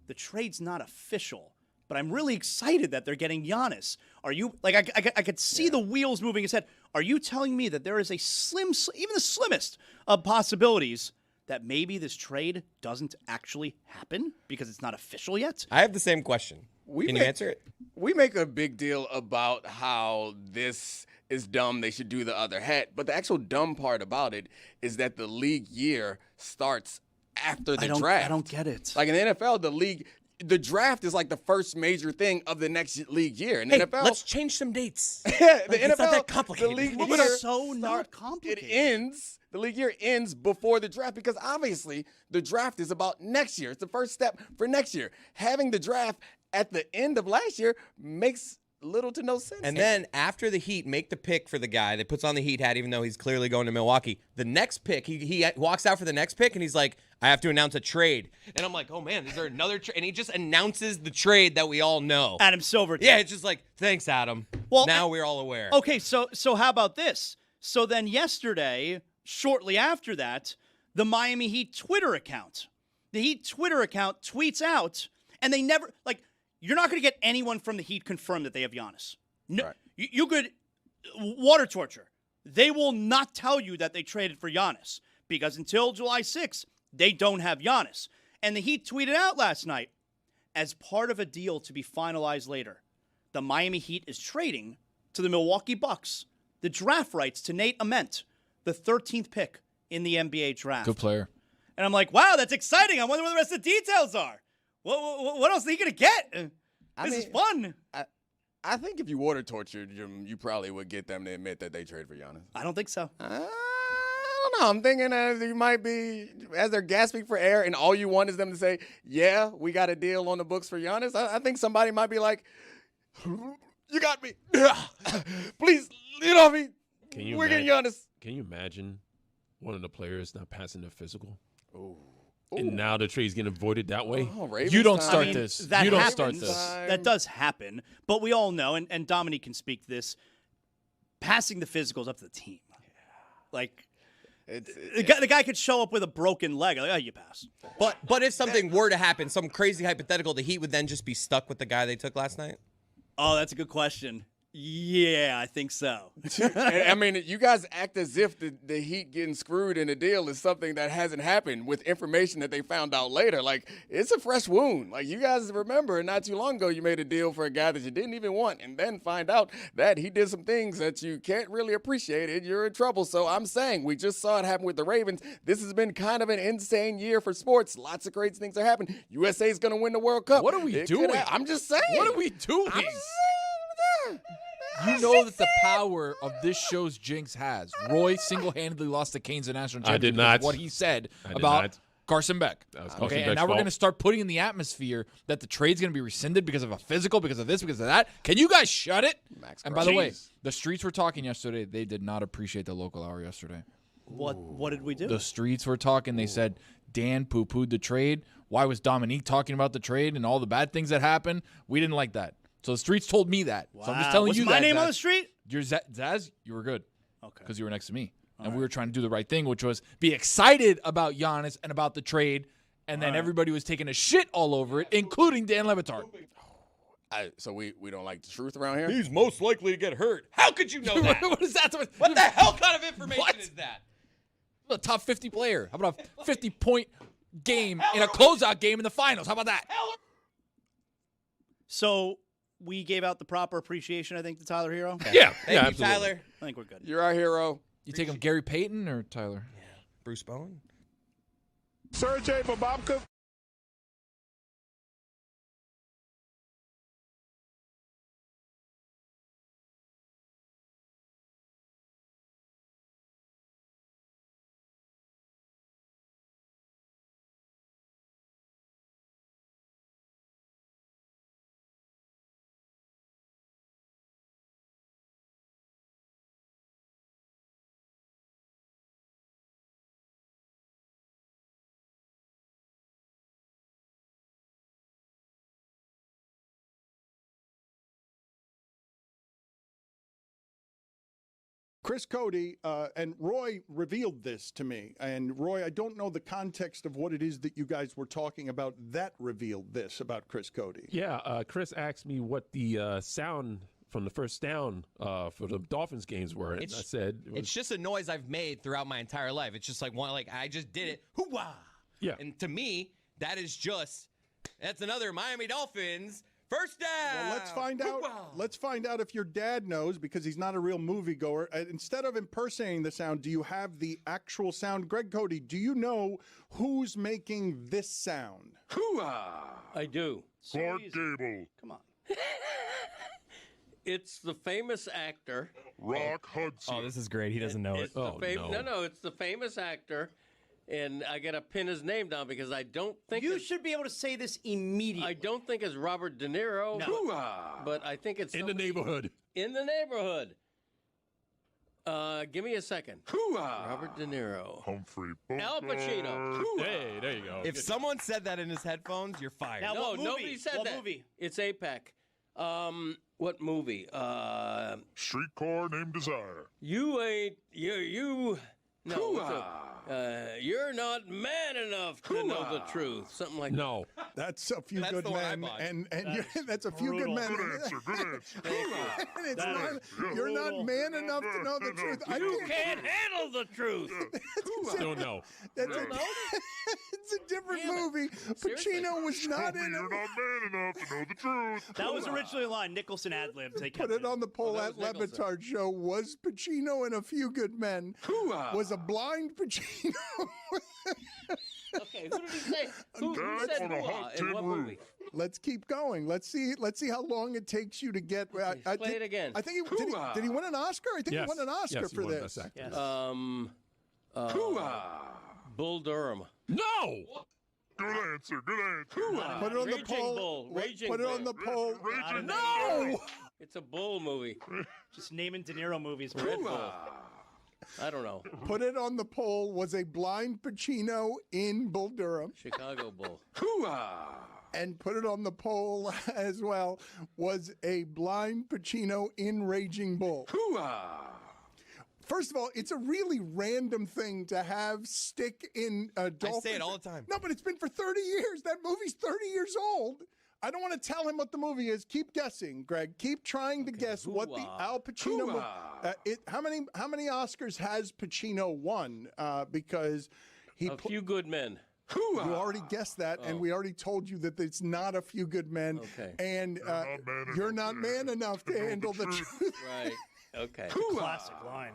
the trade's not official. But I'm really excited that they're getting Giannis. Are you, like, I could see the wheels moving his head. Are you telling me that there is a even the slimmest of possibilities that maybe this trade doesn't actually happen because it's not official yet? I have the same question. Can you answer it? We make a big deal about how this is dumb. They should do the other hat. But the actual dumb part about it is that the league year starts after the draft. I don't get it. Like in the NFL, the draft is like the first major thing of the next league year. In the Hey, NFL, let's change some dates. the it's NFL, not that complicated. The league It's year so not complicated. It ends. The league year ends before the draft because obviously the draft is about next year. It's the first step for next year. Having the draft at the end of last year makes little to no sense. And then after the Heat make the pick for the guy that puts on the Heat hat, even though he's clearly going to Milwaukee, the next pick, he walks out for the next pick, and he's like, I have to announce a trade. And I'm like, oh, man, is there another trade? And he just announces the trade that we all know. Adam Silver. Yeah, it's just like, thanks, Adam. Well, now we're all aware. Okay, so how about this? So then yesterday, shortly after that, the Miami Heat Twitter account tweets out, and they never, you're not going to get anyone from the Heat confirm that they have Giannis. No, Right. you could water torture. They will not tell you that they traded for Giannis because until July 6th, they don't have Giannis. And the Heat tweeted out last night, as part of a deal to be finalized later, the Miami Heat is trading to the Milwaukee Bucks the draft rights to Nate Ament, the 13th pick in the NBA draft. Good player. And I'm like, wow, that's exciting. I wonder what the rest of the details are. What else are you going to get? This is fun. I think if you water tortured them, you probably would get them to admit that they traded for Giannis. I don't think so. I don't know. I'm thinking you might be, as they're gasping for air, and all you want is them to say, yeah, we got a deal on the books for Giannis. I think somebody might be like, you got me. Please, get off me. We're getting Giannis. Can you imagine one of the players not passing the physical? Ooh. And now the trade's getting avoided that way? Oh, Ravens You don't time. start this. That You don't happens. start this. That does happen. But we all know, and Dominique can speak to this, passing the physicals up to the team. Like, the guy could show up with a broken leg. Like, oh, you pass. But if something were to happen, some crazy hypothetical, the Heat would then just be stuck with the guy they took last night? Oh, that's a good question. Yeah, I think so. I mean, you guys act as if the Heat getting screwed in a deal is something that hasn't happened with information that they found out later. Like, it's a fresh wound. Like, you guys remember not too long ago you made a deal for a guy that you didn't even want and then find out that he did some things that you can't really appreciate and you're in trouble. So I'm saying we just saw it happen with the Ravens. This has been kind of an insane year for sports. Lots of crazy things are happening. USA is going to win the World Cup. What are we doing? I'm just saying. What are we doing? I'm just saying. You know that the power of this show's jinx has. Roy single-handedly lost the Canes a national championship. I did because of not. what he said I did about not. Carson Beck. That was Carson Okay, and Beck's now we're fault. going to start putting in the atmosphere that the trade's going to be rescinded because of a physical, because of this, because of that. Can you guys shut it? Max And by the way, Crosby. the streets were talking yesterday. They did not appreciate the local hour yesterday. What did we do? The streets were talking. They said Dan poo-pooed the trade. Why was Dominique talking about the trade and all the bad things that happened? We didn't like that. So the streets told me that. Wow. So I'm just telling What's you my that. name on Zaz. the street? You're Zaz, you were good. Okay. Because you were next to me. And we were trying to do the right thing, which was be excited about Giannis and about the trade. And then everybody was taking a shit all over it, including Dan Le Batard. So we don't like the truth around here? He's most likely to get hurt. How could you know that? What is that? What the hell kind of information What? is that? A top 50 player. How about a 50-point game in a closeout game in the finals? How about that? So we gave out the proper appreciation, I think, to Tyler Hero. Yeah, Thank yeah, you, absolutely. Tyler. I think we're good. You're our hero. You take him Gary Payton or Tyler? Bruce Bowen. Sergey Babakov. Chris Cody and Roy revealed this to me. And Roy, I don't know the context of what it is that you guys were talking about that revealed this about Chris Cody. Yeah, Chris asked me what the sound from the first down for the Dolphins games were. And I said It's just a noise I've made throughout my entire life. It's just like I just did it. Hoo-wah! Yeah. And to me, that's another Miami Dolphins first down. Well, let's find out. Hoo-wah! Let's find out if your dad knows, because he's not a real moviegoer. Instead of impersonating the sound, do you have the actual sound? Greg Cody, do you know who's making this sound? I do. Clark Gable. Come on. It's the famous actor. Rock Hudson. Oh, this is great. He doesn't know it. It's the No, it's the famous actor. And I got to pin his name down because I don't think You should be able to say this immediately. I don't think it's Robert De Niro. No. But I think it's in the somebody neighborhood. In the neighborhood. Give me a second. Robert De Niro. Humphrey Al Pacino. Hey, there you go. If someone said that in his headphones, you're fired. Now, No, what movie? nobody said What that. movie? It's APEC. What movie? Streetcar Named Desire. You ain't you. No, you're not man enough to know the truth. Something like No. That's a few That's good the one I men, bought. and that's a few brutal. good men. Good answer. And it's That not, is you're not brutal. man enough to know the truth. I You can't handle the truth. Don't know. That's Don't know? it's a different Damn it. movie. Seriously? Pacino was not in it. man enough to know the truth. That was originally a line. Nicholson ad-libbed. They Put kept it on the poll that at was Le Nicholson. Batard Show. Was Pacino in A Few Good Men? Was a blind Pacino? Okay, who did he say? Who said hoo-ah in what movie? Let's keep going. Let's see how long it takes you to get. Play it again. I think did he win an Oscar? I think Yes. he won an Oscar Yes, he for won this. Best Actor. Yes. Bull Durham. No. Good answer. Put it on the Raging poll. Bull. Raging Put it on the Bull. poll. No! It's a bull movie. Just naming De Niro movies. Red Bull. I don't know. Put it on the poll. Was a blind Pacino in Bull Durham? Chicago Bull. And put it on the poll as well. Was a blind Pacino in Raging Bull? First of all, it's a really random thing to have stick in Dolphins. I say it all the time. No, but it's been for 30 years. That movie's 30 years old. I don't want to tell him what the movie is. Keep guessing, Greg. Keep trying to guess what the Al Pacino movie. How many Oscars has Pacino won? Because he A Few Good Men. you already guessed that, and we already told you that it's not A Few Good Men. Okay. And you're not man enough to handle the truth. Right. Okay. Classic line.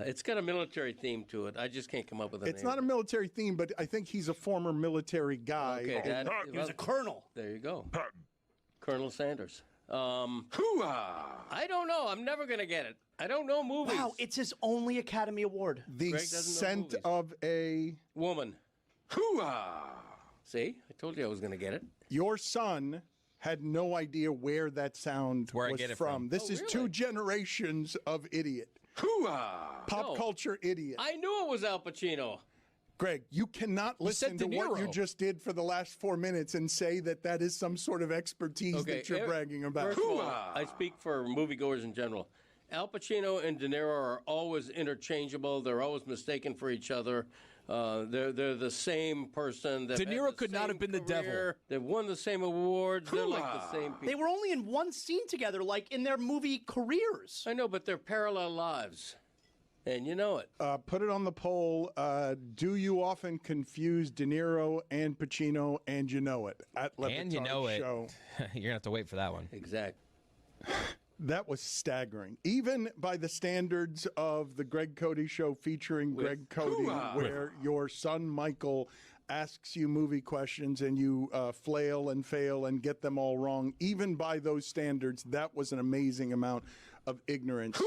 It's got a military theme to it. I just can't come up with a It's name. not a military theme, but I think he's a former military guy. Okay, that, He was a colonel. there you go. Colonel Sanders. I don't know. I'm never going to get it. I don't know movies. Wow, it's his only Academy Award. The Greg doesn't know scent movies. of a Woman. See? I told you I was going to get it. your son had no idea where that sound Where I was get it from. from. This is two really? generations of idiot. Pop culture idiot. I knew it was Al Pacino. Greg, you cannot listen to said De what you Niro. just did for the last 4 minutes and say that is some sort of expertise that you're bragging about. First of all, I speak for moviegoers in general. Al Pacino and De Niro are always interchangeable. They're always mistaken for each other. They're the same person. De Niro could not have been the devil. They've won the same awards. They're like the same people. They were only in one scene together, like in their movie careers. I know, but they're parallel lives. And you know it. Put it on the poll. Do you often confuse De Niro and Pacino, and you know it? At Le And you Batard know it. Show. You're going to have to wait for that one. Exactly. That was staggering. Even by the standards of the Greg Cody Show featuring Greg Cody, where your son Michael asks you movie questions and you flail and fail and get them all wrong. Even by those standards, that was an amazing amount of ignorance.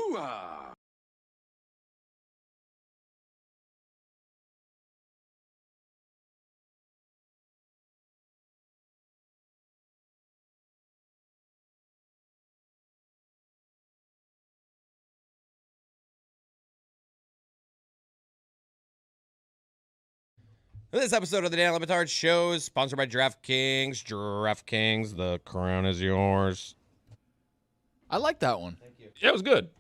This episode of the Dan Le Batard Show is sponsored by DraftKings. DraftKings, the crown is yours. I like that one. Yeah, it was good.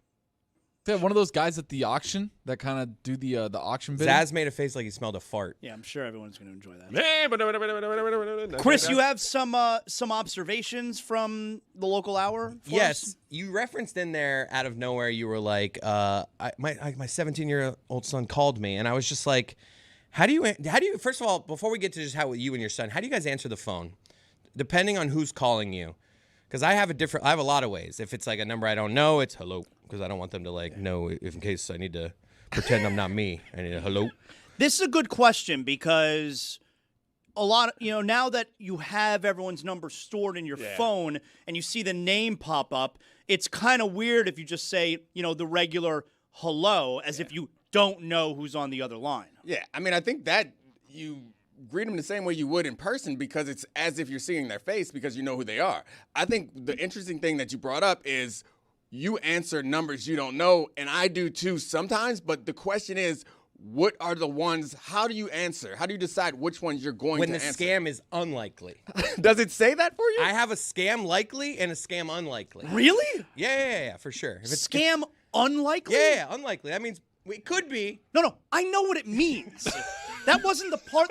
Yeah, one of those guys at the auction that kind of do the auction bidding. Zaz made a face like he smelled a fart. Yeah, I'm sure everyone's going to enjoy that. Chris, Chris, you have some observations from the local hour? For Yes, us? you referenced in there out of nowhere. You were like, my 17-year-old son called me, and I was just like, how do you? First of all, before we get to just how you and your son, how do you guys answer the phone, depending on who's calling you? Because I have a lot of ways. If it's like a number I don't know, it's hello, because I don't want them to like know if in case I need to pretend I'm not me. I need a hello. This is a good question because a lot of, now that you have everyone's number stored in your phone and you see the name pop up, it's kind of weird if you just say, the regular hello as if you don't know who's on the other line. Yeah, I mean, I think that you greet them the same way you would in person because it's as if you're seeing their face because you know who they are. I think the interesting thing that you brought up is you answer numbers you don't know, and I do too sometimes, but the question is, what are the ones, how do you answer? How do you decide which ones you're going When to the answer? scam is unlikely. Does it say that for you? I have a scam likely and a scam unlikely. Really? Yeah, for sure. If it's Scam unlikely? yeah, unlikely. That means it could be. No, I know what it means. That wasn't the part.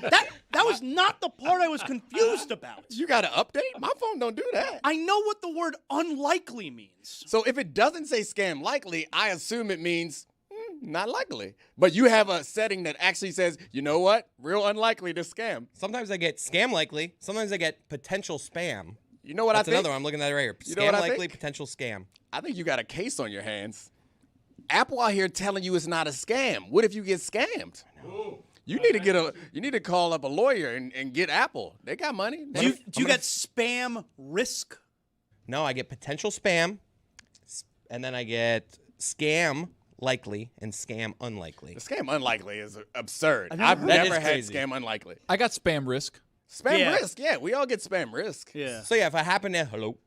That was not the part I was confused about. You got to update? My phone don't do that. I know what the word unlikely means. So if it doesn't say scam likely, I assume it means not likely. But you have a setting that actually says, you know what? Real unlikely to scam. Sometimes I get scam likely. Sometimes I get potential spam. You know what That's I think? another one. I'm looking at it right here. You know Scam what I likely, think? potential scam. I think you got a case on your hands. Apple out here telling you it's not a scam. What if you get scammed? You need to call up a lawyer and get Apple. They got money. Do you get spam risk? No, I get potential spam, and then I get scam likely and scam unlikely. The scam unlikely is absurd. I've I've never heard never that. had Is crazy. scam unlikely. I got spam risk. Spam Yeah. risk, yeah. We all get spam risk. Yeah. So yeah, if I happen to hello,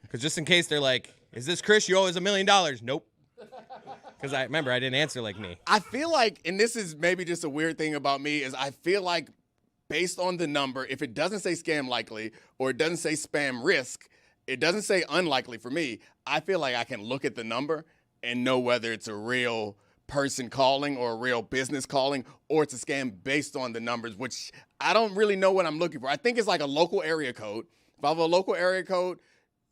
because just in case they're like, "Is this Chris? You owe us $1 million?" Nope. Because I remember I didn't answer like me. I feel like, and this is maybe just a weird thing about me, is I feel like based on the number, if it doesn't say scam likely or it doesn't say spam risk, it doesn't say unlikely for me, I feel like I can look at the number and know whether it's a real person calling or a real business calling or it's a scam based on the numbers, which I don't really know what I'm looking for. I think it's like a local area code. If I have a local area code,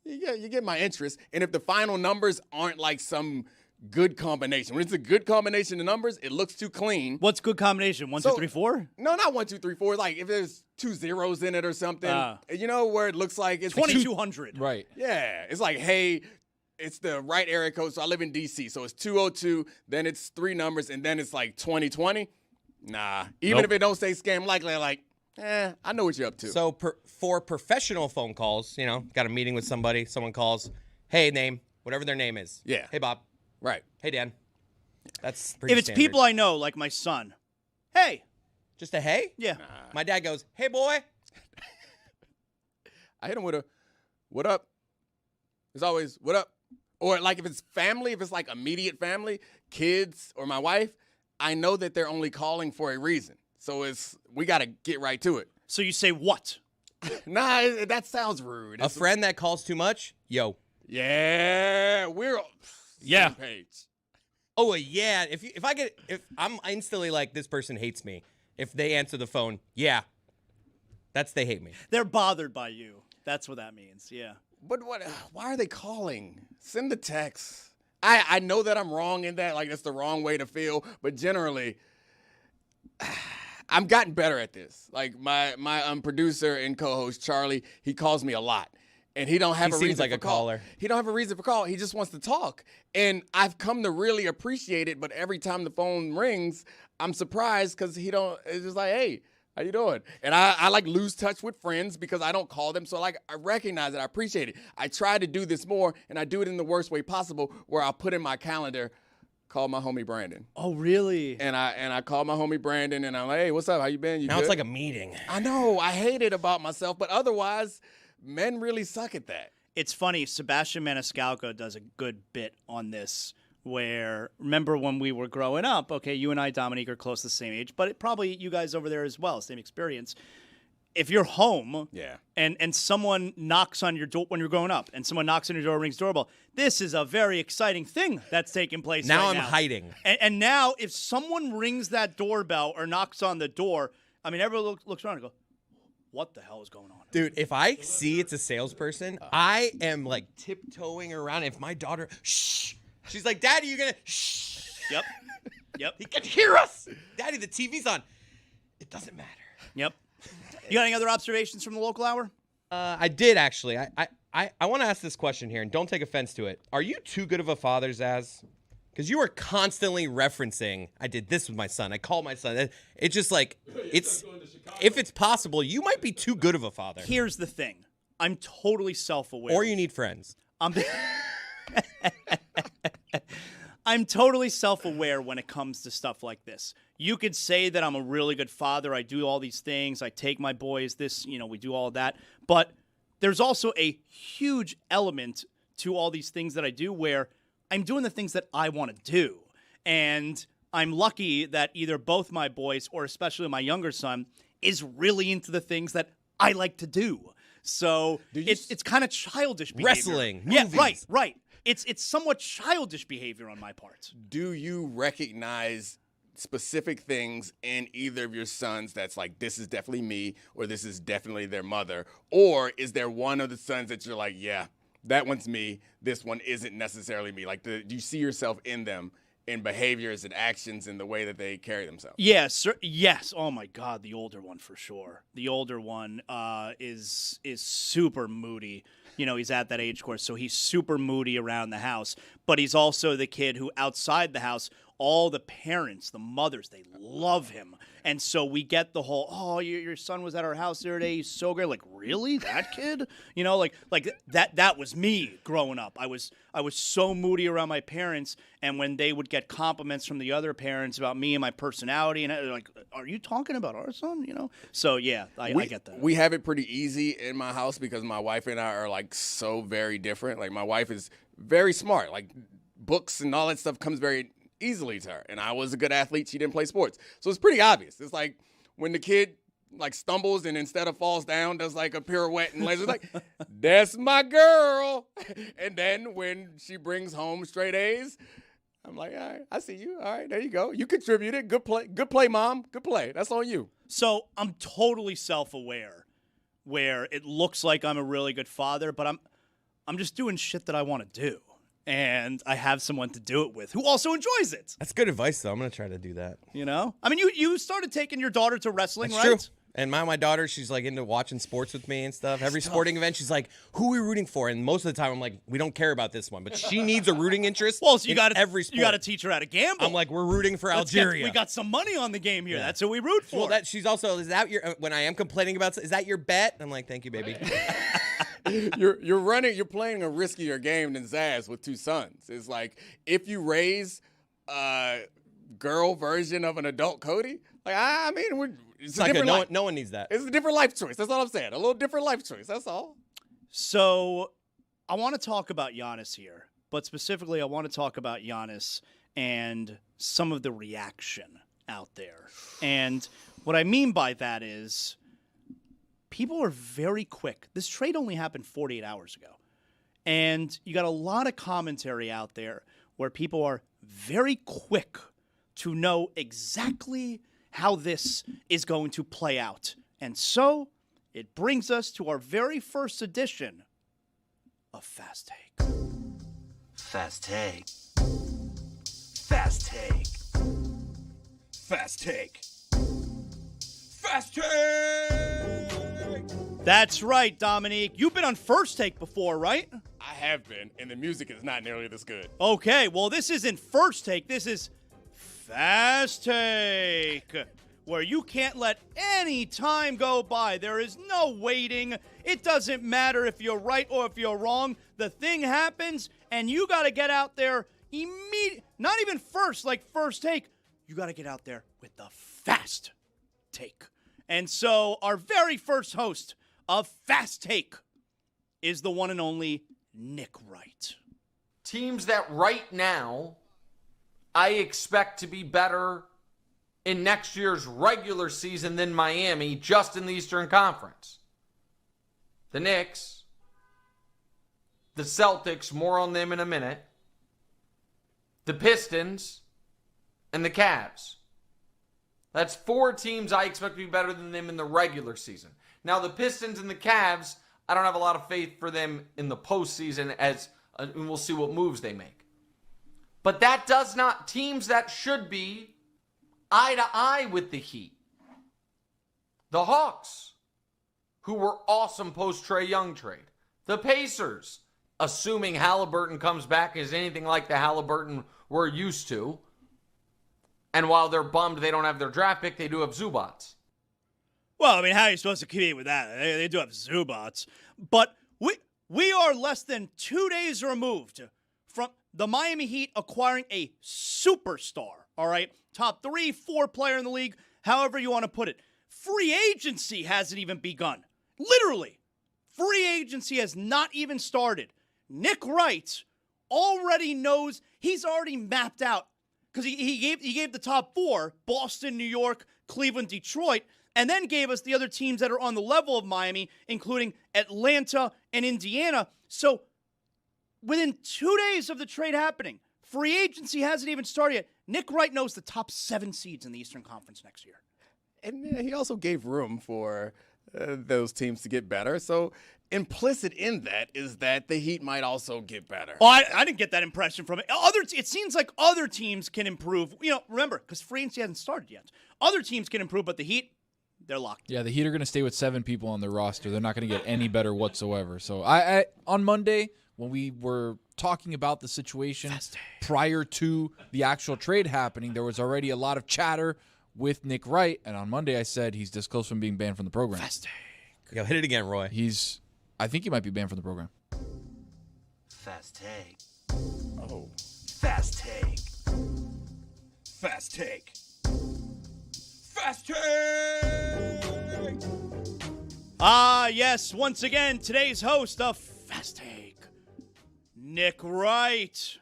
you get my interest. And if the final numbers aren't like some good combination. When it's a good combination of numbers, it looks too clean. What's good combination? 1, 2, 3, 4? No, not 1, 2, 3, 4. Like if there's 2 zeros in it or something, where it looks like it's 2200. Right. Yeah, it's like, hey, it's the right area code. So I live in DC, so it's 202. Then it's 3 numbers, and then it's like 2020. Nah, even if it don't say scam likely, I'm like, I know what you're up to. So for professional phone calls, got a meeting with somebody, someone calls, hey, name, whatever their name is. Yeah. Hey, Bob. Right. Hey, Dan. That's pretty If it's standard. people I know, like my son, hey. Just a hey? Yeah. My dad goes, hey, boy. I hit him with a, what up? It's always, what up? Or like if it's family, if it's like immediate family, kids or my wife, I know that they're only calling for a reason. So we got to get right to it. So you say what? Nah, that sounds rude. A friend that calls too much, yo. Yeah, we're on the same page. Oh yeah. If I'm instantly like, this person hates me. If they answer the phone, yeah, they hate me. They're bothered by you. That's what that means. Yeah. But why are they calling? Send the text. I know that I'm wrong in that, like that's the wrong way to feel, but generally, I'm gotten better at this. Like my producer and co-host Charlie, he calls me a lot, and he don't have He a seems reason like for a call. caller. He don't have a reason for call. He just wants to talk, and I've come to really appreciate it. But every time the phone rings, I'm surprised because he don't. It's just like, hey, how you doing? And I like lose touch with friends because I don't call them. So like I recognize it. I appreciate it. I try to do this more, and I do it in the worst way possible, where I'll put in my calendar, call my homie Brandon. Oh, really? And I call my homie Brandon, and I'm like, hey, what's up? How you been? You Now good? it's like a meeting. I know. I hate it about myself, but otherwise, men really suck at that. It's funny. Sebastian Maniscalco does a good bit on this. Where remember when we were growing up? Okay, you and I, Dominique, are close to the same age, but probably you guys over there as well, same experience. If you're home, and someone knocks on your door when you're growing up, and someone knocks on your door, rings doorbell, this is a very exciting thing that's taking place. Now right I'm now. hiding. And now, if someone rings that doorbell or knocks on the door, I mean, everyone looks around and go, "What the hell is going on?" Dude, if I see it's a salesperson, I am like tiptoeing around. If my daughter, shh, she's like, Daddy, you're gonna, shh. Yep. He can hear us. Daddy, the TV's on. It doesn't matter. Yep. You got any other observations from the local hour? I did actually. I want to ask this question here, and don't take offense to it. Are you too good of a father, Zaz? Because you are constantly referencing, I did this with my son. I called my son. It's just like, if it's possible, you might be too good of a father. Here's the thing. I'm totally self-aware. Or you need friends. I'm totally self-aware when it comes to stuff like this. You could say that I'm a really good father. I do all these things. I take my boys this, we do all of that. But there's also a huge element to all these things that I do where I'm doing the things that I want to do. And I'm lucky that either both my boys or especially my younger son is really into the things that I like to do. So it's kind of childish behavior. Wrestling, Yeah, movies. right. It's somewhat childish behavior on my part. Do you recognize specific things in either of your sons that's like, this is definitely me, or this is definitely their mother? Or is there one of the sons that you're like, yeah, that one's me, this one isn't necessarily me? Like, do you see yourself in them, in behaviors and actions and the way that they carry themselves? Yes. Oh my God, the older one for sure. The older one is super moody. He's at that age course, so he's super moody around the house. But he's also the kid who, outside the house, all the parents, the mothers, they love him. And so we get the whole, oh, your son was at our house the other day. He's so great. Like, really? That kid? Like that was me growing up. I was so moody around my parents. And when they would get compliments from the other parents about me and my personality, and they're like, are you talking about our son? So yeah, I get that. We have it pretty easy in my house because my wife and I are like so very different. Like my wife is very smart. Like books and all that stuff comes very easily to her. And I was a good athlete. She didn't play sports. So it's pretty obvious. It's like when the kid like stumbles and instead of falls down, does like a pirouette and lays like, that's my girl. And then when she brings home straight A's, I'm like, all right, I see you. All right, there you go. You contributed. Good play, Mom. Good play. That's on you. So I'm totally self-aware where it looks like I'm a really good father, but I'm just doing shit that I want to do. And I have someone to do it with who also enjoys it. That's good advice, though. I'm going to try to do that. I mean, you started taking your daughter to wrestling, That's right? true. And my daughter, she's like into watching sports with me and stuff. Every sporting event, she's like, who are we rooting for? And most of the time, I'm like, we don't care about this one. But she needs a rooting interest Well, so you got every sport. You got to teach her how to gamble. I'm like, we're rooting for Algeria. We got some money on the game here. Yeah. That's who we root for. Well, she's also, is that your, when I am complaining about, is that your bet? I'm like, thank you, baby. You're playing a riskier game than Zaz with two sons. It's like if you raise a girl version of an adult Cody, like I mean, it's a different life. No one needs that. It's a different life choice. That's all I'm saying. A little different life choice. That's all. So I want to talk about Giannis here but specifically I want to talk about Giannis and some of the reaction out there. And what I mean by that is people are very quick. This trade only happened 48 hours ago. And you got a lot of commentary out there where people are very quick to know exactly how this is going to play out. And so it brings us to our very first edition of Fast Take. Fast Take. Fast Take. Fast Take. Fast Take! That's right, Dominique. You've been on First Take before, right? I have been, and the music is not nearly this good. Okay, well, this isn't First Take. This is Fast Take, where you can't let any time go by. There is no waiting. It doesn't matter if you're right or if you're wrong. The thing happens, and you got to get out there immediately. Not even first, like First Take. You got to get out there with the Fast Take. And so our very first host of Fast Take is the one and only Nick Wright. Teams that right now I expect to be better in next year's regular season than Miami just in the Eastern Conference. The Knicks, the Celtics, more on them in a minute, the Pistons, and the Cavs. That's 4 teams I expect to be better than them in the regular season. Now, the Pistons and the Cavs, I don't have a lot of faith for them in the postseason, and we'll see what moves they make. But that does not, teams that should be eye to eye with the Heat. The Hawks, who were awesome post-Trae Young trade. The Pacers, assuming Halliburton comes back, is anything like the Halliburton we're used to. And while they're bummed they don't have their draft pick, they do have Zubats. Well, I mean, how are you supposed to compete with that? They do have Zubats. But we are less than 2 days removed from the Miami Heat acquiring a superstar, all right? Top 3, 4 player in the league, however you want to put it. Free agency hasn't even begun. Literally. Free agency has not even started. Nick Wright already knows, he's already mapped out, because he gave the top 4, Boston, New York, Cleveland, Detroit, and then gave us the other teams that are on the level of Miami, including Atlanta and Indiana. So within 2 days of the trade happening, free agency hasn't even started yet. Nick Wright knows the top 7 seeds in the Eastern Conference next year. And he also gave room for those teams to get better. So implicit in that is that the Heat might also get better. Oh, I didn't get that impression from it. It seems like other teams can improve. You know, remember, because free agency hasn't started yet. Other teams can improve, but the Heat, they're locked. Yeah, the Heat are going to stay with 7 people on their roster. They're not going to get any better whatsoever. So I on Monday, when we were talking about the situation prior to the actual trade happening, there was already a lot of chatter with Nick Wright. And on Monday, I said he's this close from being banned from the program. Go hit it again, Roy. I think he might be banned from the program. Fast Take. Oh. Fast Take. Fast Take. Fast Take! Ah, yes, once again, today's host of Fast Take, Nick Wright.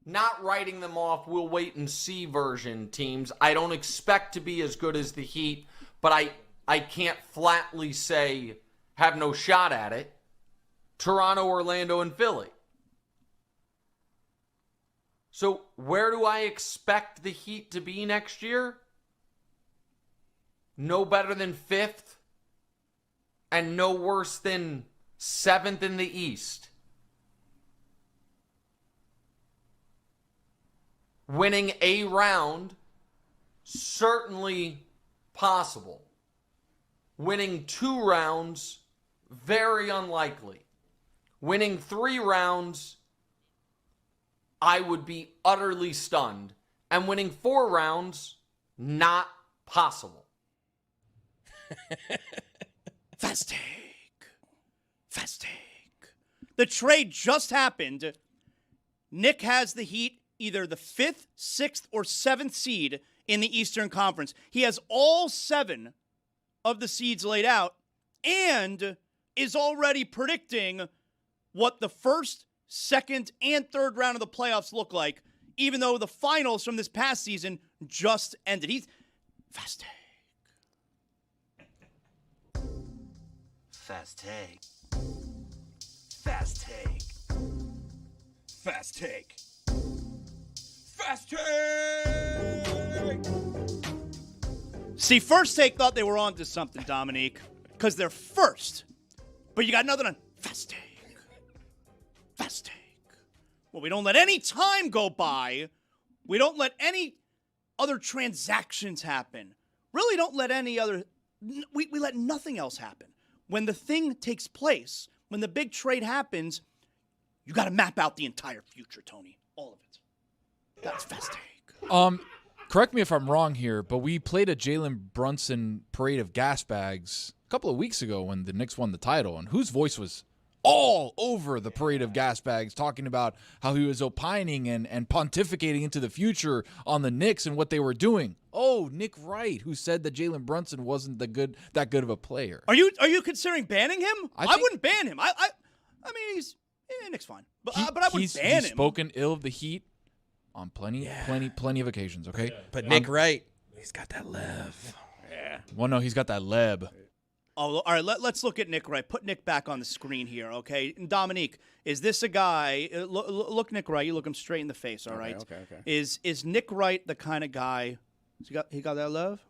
Not writing them off, we'll wait and see version teams. I don't expect to be as good as the Heat, but I can't flatly say have no shot at it. Toronto, Orlando, and Philly. So where do I expect the Heat to be next year? No better than 5th and no worse than 7th in the East. Winning a round, certainly possible. Winning 2 rounds, very unlikely. Winning 3 rounds, I would be utterly stunned. And winning 4 rounds, not possible. Fast Take. Fast Take. The trade just happened. Nick has the Heat either the 5th, 6th, or 7th seed in the Eastern Conference. He has all 7 of the seeds laid out and is already predicting what the 1st, second and third round of the playoffs look like, even though the finals from this past season just ended. He's fast take. Fast take. Fast take. Fast take. Fast take. See, First Take thought they were on to something, Dominique, because they're first. But you got nothing on Fast Take. Fast Take. Well, we don't let any time go by. We don't let any other transactions happen. Really don't let any other... We let nothing else happen. When the thing takes place, when the big trade happens, you got to map out the entire future, Tony. All of it. That's Fast Take. Correct me if I'm wrong here, but we played a Jalen Brunson parade of gas bags a couple of weeks ago when the Knicks won the title, and whose voice was all over the parade of gas bags, talking about how he was opining and pontificating into the future on the Knicks and what they were doing. Oh, Nick Wright, who said that Jalen Brunson wasn't that good of a player. Are you considering banning him? I wouldn't ban him. I mean, Nick's fine, but I wouldn't ban him. He's spoken ill of the Heat on plenty of occasions. Okay, But Nick Wright, he's got that lev. Yeah. Well, no, he's got that leb. Oh, all right. Let's look at Nick Wright. Put Nick back on the screen here, okay? And Dominique, is this a guy? Look Nick Wright. You look him straight in the face. All right. Okay. Is Nick Wright the kind of guy? He got that love?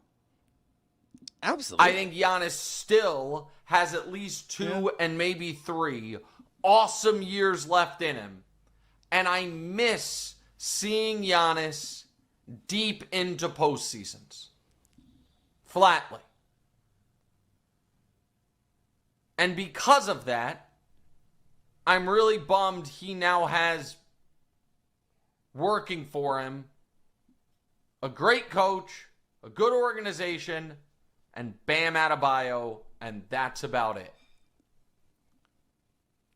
Absolutely. I think Giannis still has at least 2 and maybe 3 awesome years left in him. And I miss seeing Giannis deep into postseasons. Flatly. And because of that, I'm really bummed he now has working for him a great coach, a good organization, and Bam Adebayo, and that's about it.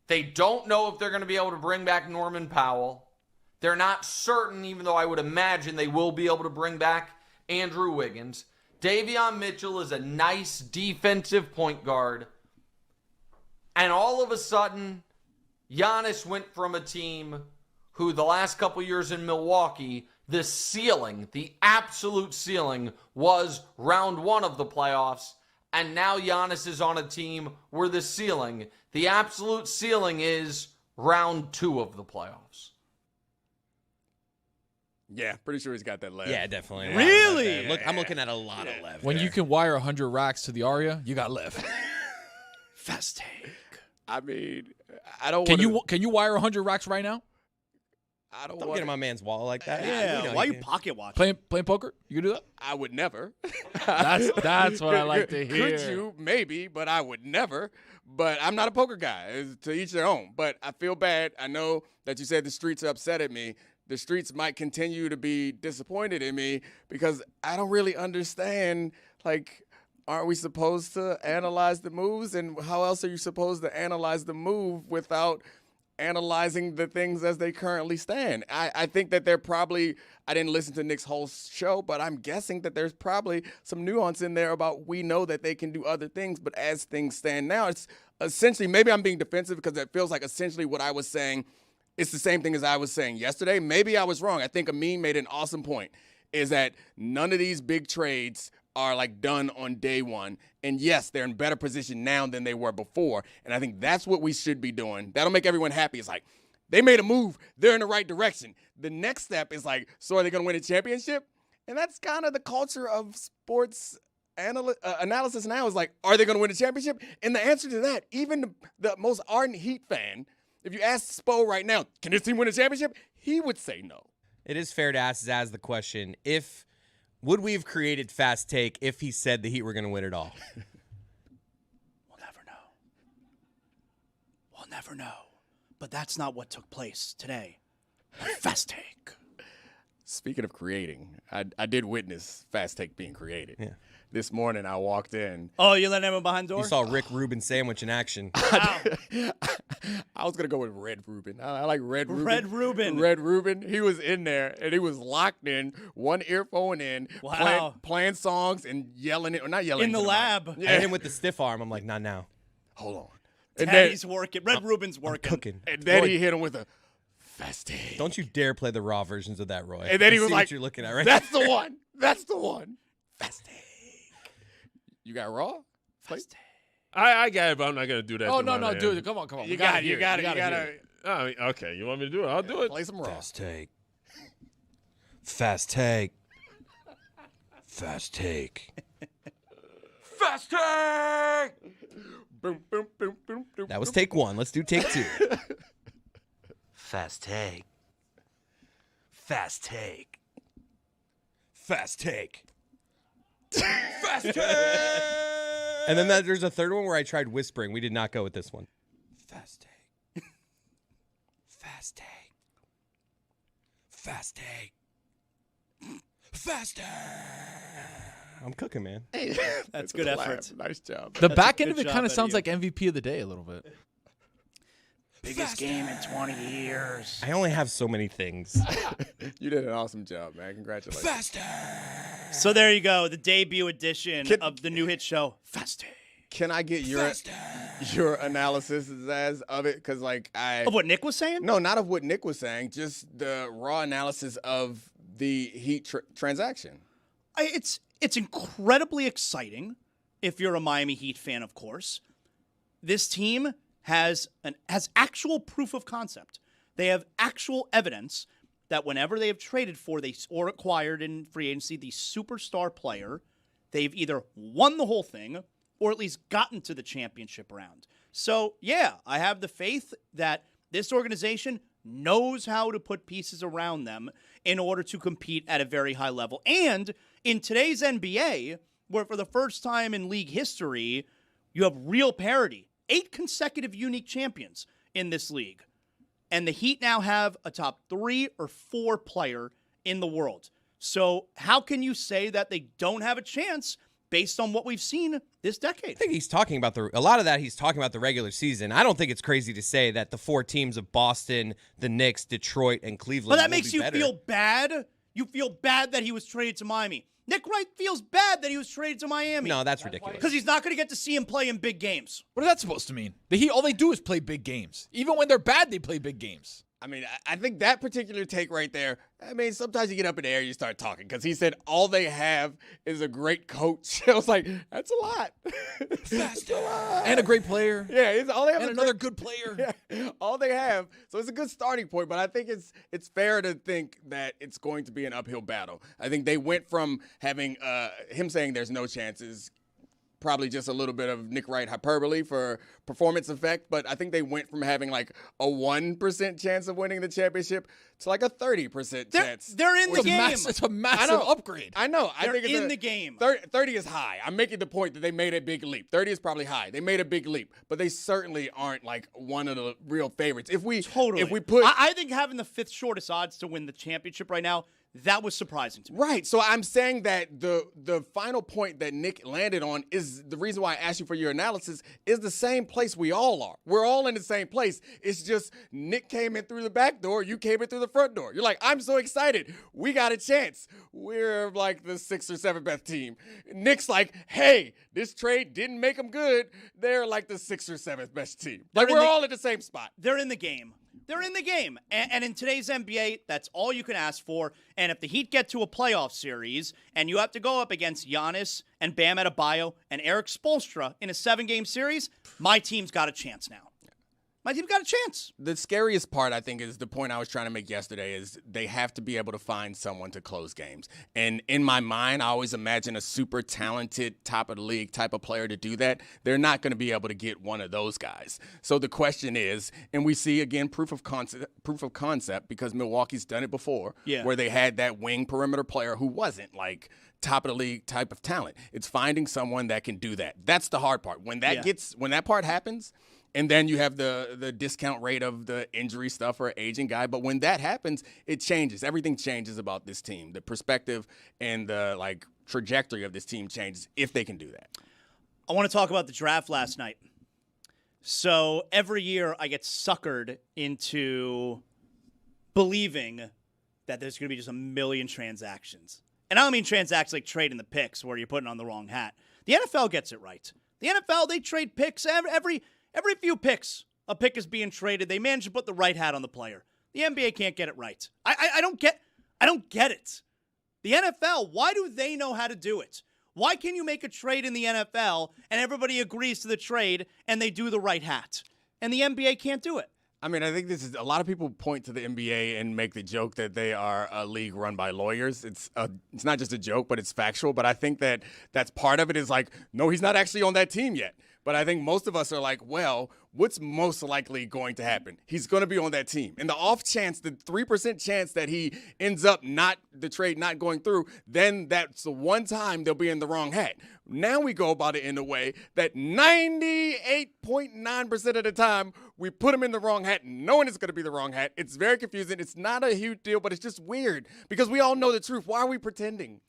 They don't know if they're going to be able to bring back Norman Powell. They're not certain, even though I would imagine they will be able to bring back Andrew Wiggins. Davion Mitchell is a nice defensive point guard. And all of a sudden, Giannis went from a team who the last couple years in Milwaukee, the ceiling, the absolute ceiling, was round 1 of the playoffs. And now Giannis is on a team where the ceiling, the absolute ceiling, is round 2 of the playoffs. Yeah, pretty sure he's got that left. Yeah, definitely. Really? Look, I'm looking at a lot of lev. When you can wire 100 racks to the Aria, you got left. Fast take. I mean, I don't. Can you wire 100 racks right now? I don't Don't want get in my man's wall like that. Yeah. You know Why you you can. pocket watching? Playing poker? You can do that? I would never. That's what I like to hear. Could you? Maybe, but I would never. But I'm not a poker guy. It's to each their own. But I feel bad. I know that you said the streets are upset at me. The streets might continue to be disappointed in me because I don't really understand, like, aren't we supposed to analyze the moves? And how else are you supposed to analyze the move without analyzing the things as they currently stand? I think that they're probably, I didn't listen to Nick's whole show, but I'm guessing that there's probably some nuance in there about we know that they can do other things, but as things stand now, it's essentially, maybe I'm being defensive because it feels like essentially what I was saying, it's the same thing as I was saying yesterday. Maybe I was wrong. I think Amin made an awesome point, is that none of these big trades are like done on day one. And yes, they're in better position now than they were before. And I think that's what we should be doing. That'll make everyone happy. It's like, they made a move. They're in the right direction. The next step is like, so are they going to win a championship? And that's kind of the culture of sports analysis now, is like, are they going to win a championship? And the answer to that, even the most ardent Heat fan, if you ask Spo right now, can this team win a championship? He would say no. It is fair to ask Zaz the question, would we have created Fast Take if he said the Heat were going to win it all? We'll never know. We'll never know. But that's not what took place today. Fast Take. Speaking of creating, I did witness Fast Take being created. Yeah. This morning I walked in. Oh, you let him behind the door? You saw Rick Rubin sandwich in action. Wow. I was going to go with Red Rubin. I like Red Rubin. Red Rubin. Red Rubin. He was in there, and he was locked in, one earphone in, Wow. playing songs and yelling it, or not yelling. In the into lab. mic. I Yeah. hit him with the stiff arm. I'm like, not now. Hold on. Daddy's working. Red Rubin's I'm working. cooking. And then he hit him with a, Fast take. Don't you dare play the raw versions of that, Roy. And then I he was see like, what you're looking at right That's the one. That's the one. Fast take. You got raw? Fast take. I got it, but I'm not gonna do that. Oh to no, my no, man. dude, come on. You got it. I mean, okay, you want me to do it? I'll do it. Play some raw. Fast take. Fast take. Fast take. Fast take! Boom, boom, boom, boom, boom. That was take 1. Let's do take 2. Fast take. Fast take. Fast take. Fast take. And then there's a third one where I tried whispering. We did not go with this one. Fast take. Fast take. Fast take. Fast take. I'm cooking, man. That's good effort. Nice job. The back end good of it job kind out of of sounds you. like MVP of the day a little bit. Biggest game in 20 years. I only have so many things. You did an awesome job, man. Congratulations. Fast take. So there you go, the debut edition of the new hit show, Fast Take. Can I get your analysis, Zaz, of it? Because Of what Nick was saying? No, not of what Nick was saying. Just the raw analysis of the Heat transaction. It's incredibly exciting if you're a Miami Heat fan, of course. This team has actual proof of concept. They have actual evidence that whenever they have traded for or acquired in free agency the superstar player, they've either won the whole thing or at least gotten to the championship round. So, yeah, I have the faith that this organization knows how to put pieces around them in order to compete at a very high level. And in today's NBA, where for the first time in league history, you have real parity, 8 consecutive unique champions in this league. And the Heat now have a top 3 or 4 player in the world. So how can you say that they don't have a chance based on what we've seen this decade? I think he's talking about a lot of that he's talking about the regular season. I don't think it's crazy to say that the 4 teams of Boston, the Knicks, Detroit, and Cleveland But that will makes be you better. feel bad. You feel bad that he was traded to Miami. Nick Wright feels bad that he was traded to Miami. No, that's ridiculous. Because he's not going to get to see him play in big games. What is that supposed to mean? The Heat, all they do is play big games. Even when they're bad, they play big games. I mean, I think that particular take right there, I mean, sometimes you get up in the air and you start talking because he said all they have is a great coach. I was like, that's a lot. That's a lot. And a great player. Yeah, it's all they have. And is another great- good player. Yeah, all they have. So it's a good starting point, but I think it's fair to think that it's going to be an uphill battle. I think they went from having him saying there's no chances, probably just a little bit of Nick Wright hyperbole for performance effect, but I think they went from having like a 1% chance of winning the championship to like a 30% chance. They're in the game. It's a massive upgrade. I know. They're I think it's in the game. 30 is high. I'm making the point that they made a big leap. 30 is probably high. They made a big leap, but they certainly aren't like one of the real favorites. If we put I think having the 5th shortest odds to win the championship right now, that was surprising to me. Right. So I'm saying that the final point that Nick landed on is the reason why I asked you for your analysis is the same place we all are. We're all in the same place. It's just Nick came in through the back door. You came in through the front door. You're like, I'm so excited. We got a chance. We're like the 6th or 7th best team. Nick's like, hey, this trade didn't make them good. They're like the 6th or 7th best team. Like we're all in the same spot. They're in the game. They're in the game. And in today's NBA, that's all you can ask for. And if the Heat get to a playoff series and you have to go up against Giannis and Bam Adebayo and Eric Spoelstra in a 7-game series, my team's got a chance now. My team's got a chance. The scariest part, I think, is the point I was trying to make yesterday is they have to be able to find someone to close games. And in my mind, I always imagine a super talented, top-of-the-league type of player to do that. They're not going to be able to get one of those guys. So the question is, and we see, again, proof of concept because Milwaukee's done it before, where they had that wing perimeter player who wasn't like top-of-the-league type of talent. It's finding someone that can do that. That's the hard part. When that part happens, and then you have the discount rate of the injury stuff or aging guy. But when that happens, it changes. Everything changes about this team. The perspective and the trajectory of this team changes if they can do that. I want to talk about the draft last night. So every year I get suckered into believing that there's going to be just a million transactions. And I don't mean transactions like trading the picks where you're putting on the wrong hat. The NFL gets it right. The NFL, they trade picks every few picks. A pick is being traded. They manage to put the right hat on the player. The NBA can't get it right. I don't get it. The NFL, why do they know how to do it? Why can you make a trade in the NFL and everybody agrees to the trade and they do the right hat? And the NBA can't do it. I mean, I think this is a lot of people point to the NBA and make the joke that they are a league run by lawyers. It's not just a joke, but it's factual. But I think that's part of it is like, no, he's not actually on that team yet. But I think most of us are like, well, what's most likely going to happen? He's going to be on that team. And the off chance, the 3% chance that he ends up the trade not going through, then that's the one time they'll be in the wrong hat. Now we go about it in a way that 98.9% of the time we put him in the wrong hat, knowing it's going to be the wrong hat. It's very confusing. It's not a huge deal, but it's just weird because we all know the truth. Why are we pretending?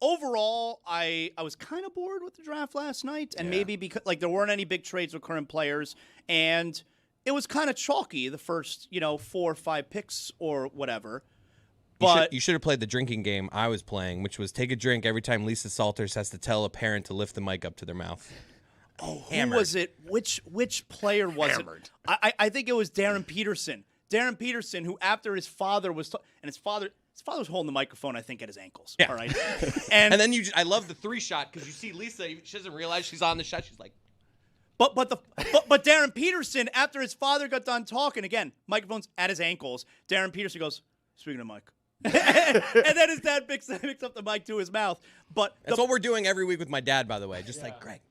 Overall, I was kind of bored with the draft last night, and maybe because there weren't any big trades with current players, and it was kind of chalky the first 4 or 5 picks or whatever. But you should have played the drinking game I was playing, which was take a drink every time Lisa Salters has to tell a parent to lift the mic up to their mouth. Oh, who was it? Which player was Hammered. it? I think it was Darren Peterson. Darren Peterson, who after his father was and his father was holding the microphone, I think, at his ankles. Yeah. All right. And then I love the 3-shot because you see Lisa, she doesn't realize she's on the shot. She's like, But Darren Peterson, after his father got done talking, again, microphone's at his ankles. Darren Peterson goes, speaking of Mike. And then his dad picks up the mic to his mouth. But that's what we're doing every week with my dad, by the way. Just like Greg.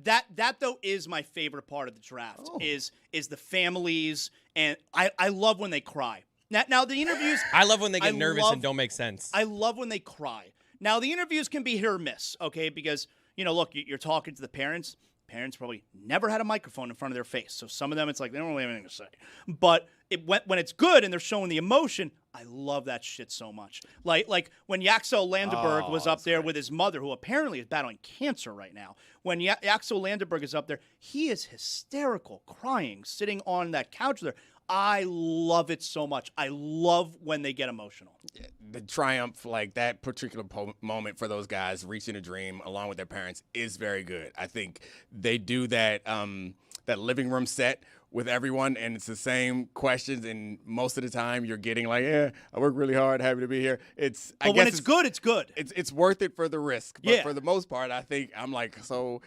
That though is my favorite part of the draft is the families, and I love when they cry. Now the interviews. I love when they get nervous and don't make sense. I love when they cry. Now the interviews can be hit or miss, okay? Because look, you're talking to the parents. Parents probably never had a microphone in front of their face, so some of them it's like they don't really have anything to say. But when it's good and they're showing the emotion, I love that shit so much. Like when Yaxel Landenberg was up there with his mother, who apparently is battling cancer right now. When Yaxel Landenberg is up there, he is hysterical, crying, sitting on that couch there. I love it so much. I love when they get emotional. The triumph, like that particular moment for those guys reaching a dream along with their parents is very good. I think they do that that living room set with everyone, and it's the same questions, and most of the time you're getting like, I work really hard, happy to be here. But when it's good, it's good. It's worth it for the risk. But for the most part, I think I'm like, so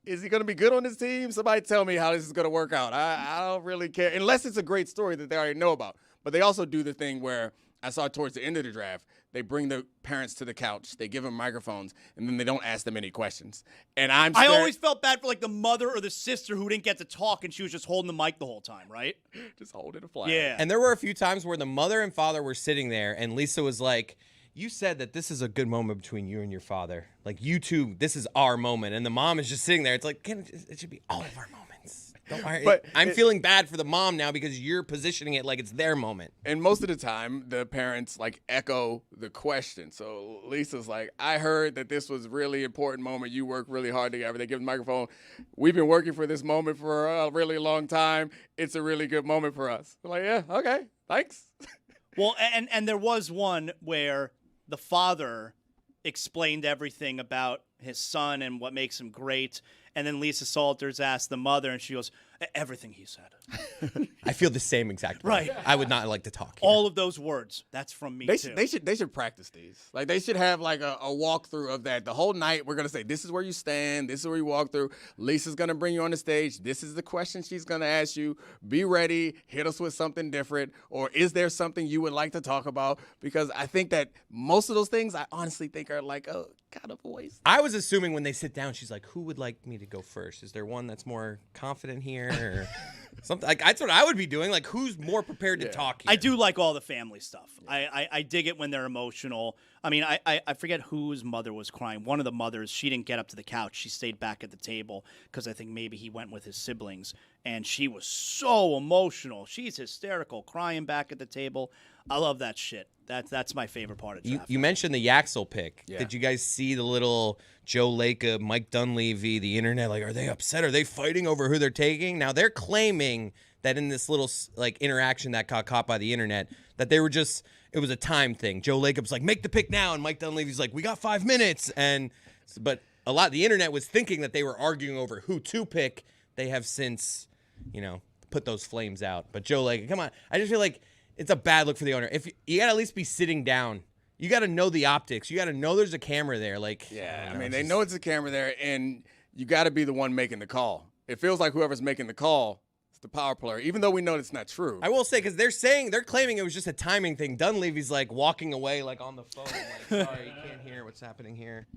is he going to be good on this team? Somebody tell me how this is going to work out. I don't really care, unless it's a great story that they already know about. But they also do the thing where I saw towards the end of the draft, they bring the parents to the couch, they give them microphones, and then they don't ask them any questions. And I always felt bad for like the mother or the sister who didn't get to talk, and she was just holding the mic the whole time, right? Just holding a flag. Yeah. And there were a few times where the mother and father were sitting there, and Lisa was like, you said that this is a good moment between you and your father. Like, you two, this is our moment. And the mom is just sitting there. It's like, it should be all of our moments. Don't worry. But I'm feeling bad for the mom now because you're positioning it like it's their moment. And most of the time, the parents, like, echo the question. So Lisa's like, I heard that this was a really important moment. You work really hard together. They give the microphone. We've been working for this moment for a really long time. It's a really good moment for us. I'm like, yeah, okay, thanks. Well, and there was one where the father explained everything about his son and what makes him great. And then Lisa Salters asked the mother, and she goes, everything he said. I feel the same exact way. Right. I would not like to talk here. All of those words. That's from me, too. They should practice these. Like, they should have, like, a walkthrough of that. The whole night, we're going to say, this is where you stand. This is where you walk through. Lisa's going to bring you on the stage. This is the question she's going to ask you. Be ready. Hit us with something different. Or is there something you would like to talk about? Because I think that most of those things, I honestly think are, like, a kind of voice. I was assuming when they sit down, she's like, who would like me to go first? Is there one that's more confident here? Or something like that's what I would be doing. Like, who's more prepared to talk here? I do like all the family stuff. I dig it when they're emotional. I mean, I forget whose mother was crying. One of the mothers, she didn't get up to the couch. She stayed back at the table because I think maybe he went with his siblings. And she was so emotional. She's hysterical, crying back at the table. I love that shit. That's my favorite part of draft. You mentioned the Yaxel pick. Yeah. Did you guys see the little Joe Lacob, Mike Dunleavy, the internet? Like, are they upset? Are they fighting over who they're taking? Now, they're claiming that in this little, like, interaction that got caught by the internet, that they were just, it was a time thing. Joe Lacob's like, make the pick now. And Mike Dunleavy's like, we got 5 minutes. But the internet was thinking that they were arguing over who to pick. They have since, put those flames out. But Joe Lacob, come on. I just feel like it's a bad look for the owner. If you got to at least be sitting down. You got to know the optics. You got to know there's a camera there. Like, yeah, I mean, they know it's a camera there, and you got to be the one making the call. It feels like whoever's making the call is the power player, even though we know it's not true. I will say, because they're claiming it was just a timing thing. Dunleavy's like walking away, like on the phone, like, sorry, you can't hear what's happening here.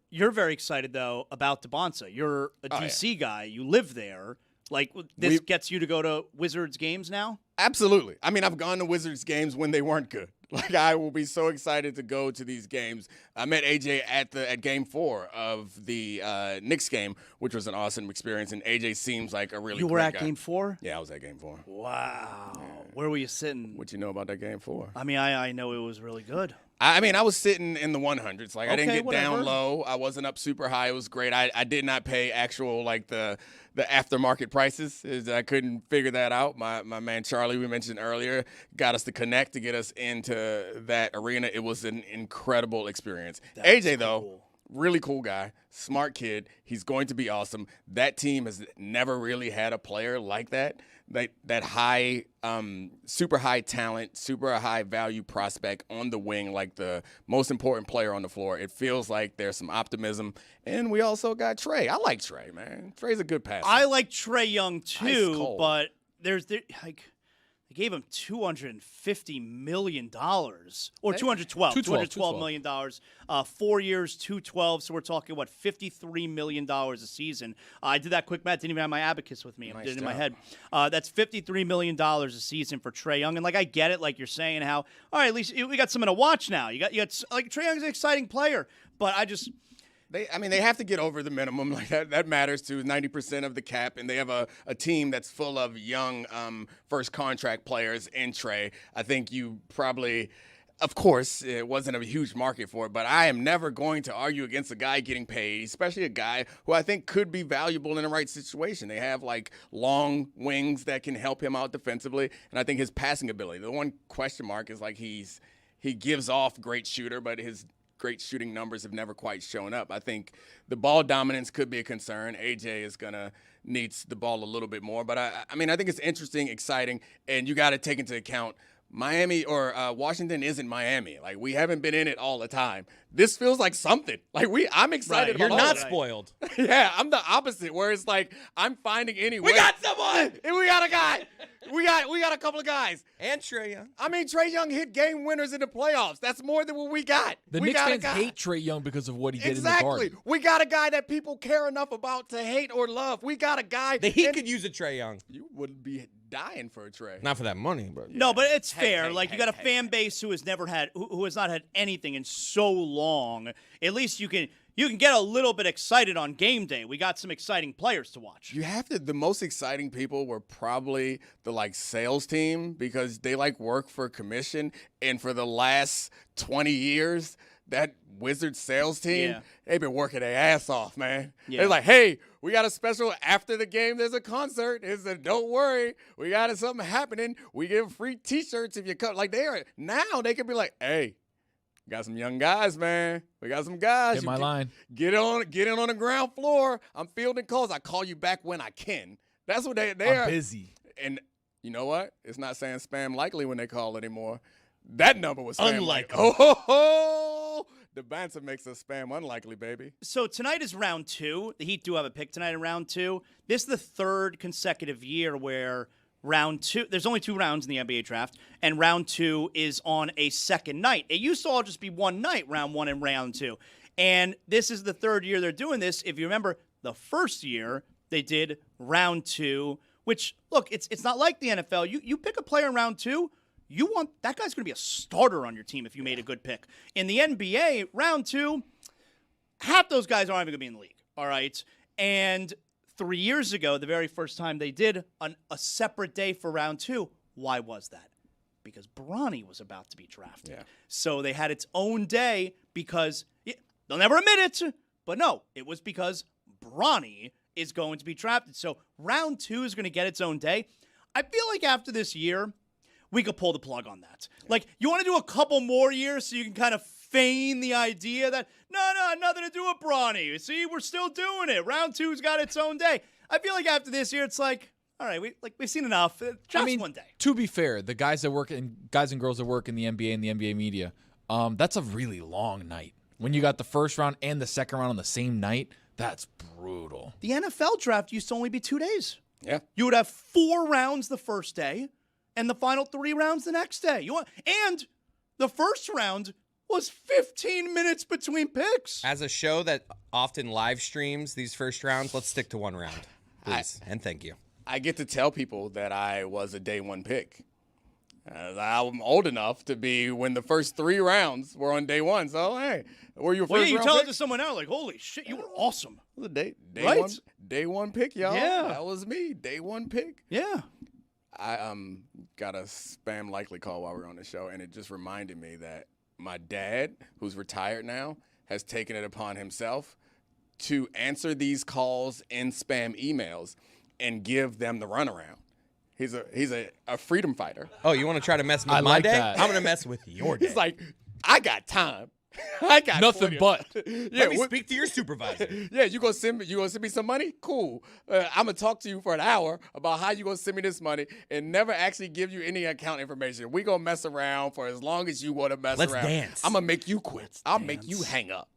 You're very excited though about DeBonsa. You're a DC guy. You live there. Like this gets you to go to Wizards games now? Absolutely. I mean, I've gone to Wizards games when they weren't good. Like, I will be so excited to go to these games. I met AJ at Game 4 of the Knicks game, which was an awesome experience, and AJ seems like a really You were great at guy. Game 4? Yeah, I was at Game 4. Wow. Yeah. Where were you sitting? What you know about that Game 4? I mean, I know it was really good. I mean, I was sitting in the 100s. Like, I didn't get whatever. down low. I wasn't up super high. It was great. I did not pay actual, like, the aftermarket prices. I couldn't figure that out. My man Charlie, we mentioned earlier, got us to connect to get us into that arena. It was an incredible experience. AJ, though, really cool guy, smart kid. He's going to be awesome. That team has never really had a player like that. That high, super high talent, super high value prospect on the wing, like the most important player on the floor. It feels like there's some optimism. And we also got Trey. I like Trey, man. Trey's a good passer. I like Trey Young too, Ice but they gave him $250 million or $212 million. 4 years, $212. So we're talking $53 million a season. I did that quick math. Didn't even have my abacus with me. I did it in my head. That's $53 million a season for Trey Young. And like, I get it. Like you're saying, how all right, at least we got someone to watch now. You got like Trey Young's an exciting player, but They have to get over the minimum. Like that matters to 90% of the cap, and they have a team that's full of young first contract players in Trey. I think you probably, of course, it wasn't a huge market for it, but I am never going to argue against a guy getting paid, especially a guy who I think could be valuable in the right situation. They have like long wings that can help him out defensively, and I think his passing ability. The one question mark is like he gives off great shooter, but his great shooting numbers have never quite shown up. I think the ball dominance could be a concern. AJ is going to need the ball a little bit more. But, I mean, I think it's interesting, exciting, and you got to take into account Miami or Washington isn't Miami. Like, we haven't been in it all the time. This feels like something. Like, I'm excited You're about not it. spoiled. Yeah, I'm the opposite, where it's like I'm finding any way. We got someone! And we got a guy. We got a couple of guys. And Trey Young. I mean, Trey Young hit game winners in the playoffs. That's more than what we got. The Knicks fans hate Trey Young because of what he did in the Garden. We got a guy that people care enough about to hate or love. We got a guy. The Heat could use a Trey Young. You would be dying for a Trey. Not for that money, but no, but it's fair. You got a fan base who has never had, who has not had anything in so long. At least you can get a little bit excited on game day. We got some exciting players to watch. You have to. The most exciting people were probably the sales team because they work for commission, and for the last 20 years, that Wizards sales team, they've been working their ass off, man. Yeah. They're like, hey, we got a special after the game. There's a concert. Don't worry, we got something happening. We give free T-shirts if you come. Now they can be like, hey. Got some young guys, man. We got some guys. Hit my line. Get in on the ground floor. I'm fielding calls. I call you back when I can. That's what they're I'm busy. And you know what? It's not saying spam likely when they call anymore. That number was spam unlikely. Oh, the banter makes us spam unlikely, baby. So tonight is round 2. The Heat do have a pick tonight in round 2. This is the third consecutive year where round 2, there's only 2 rounds in the NBA draft, and round 2 is on a second night. It used to all just be one night, round 1 and round 2. And this is the third year they're doing this. If you remember, the first year they did round 2, which, look, it's not like the NFL. You pick a player in round 2, you want that guy's going to be a starter on your team if you made a good pick. In the NBA, round 2, half those guys aren't even going to be in the league, all right? And 3 years ago, the very first time they did a separate day for round 2. Why was that? Because Bronny was about to be drafted. Yeah. So they had its own day because they'll never admit it, but no, it was because Bronny is going to be drafted. So round 2 is going to get its own day. I feel like after this year, we could pull the plug on that. Yeah. You want to do a couple more years so you can kind of feign the idea that, no, nothing to do with Bronny. See, we're still doing it. Round 2's got its own day. I feel like after this year, it's like, all right, we've seen enough. Just one day. To be fair, the guys and girls that work in the NBA and the NBA media, that's a really long night. When you got the first round and the second round on the same night, that's brutal. The NFL draft used to only be 2 days. Yeah. You would have 4 rounds the first day and the final 3 rounds the next day. And the first round was 15 minutes between picks. As a show that often live streams these first rounds, let's stick to 1 round, please. And thank you. I get to tell people that I was a day 1 pick. I'm old enough to be when the first 3 rounds were on day 1. So, hey, were you a first you round tell pick? it to someone else, like, holy shit, you were awesome. It was a Right? day 1 pick, y'all. Yeah. That was me, day 1 pick. Yeah. I got a spam likely call while we were on the show, and it just reminded me that my dad, who's retired now, has taken it upon himself to answer these calls in spam emails and give them the runaround. He's a freedom fighter. Oh, you want to try to mess with I my like day? that. I'm going to mess with your day. He's like, I got time. I got Nothing 40 but. Let me speak to your supervisor. Yeah, you gonna send me some money? Cool. I'm gonna talk to you for an hour about how you gonna send me this money and never actually give you any account information. We gonna mess around for as long as you want to mess Let's around. dance. I'm gonna make you quit. I'll make you hang up.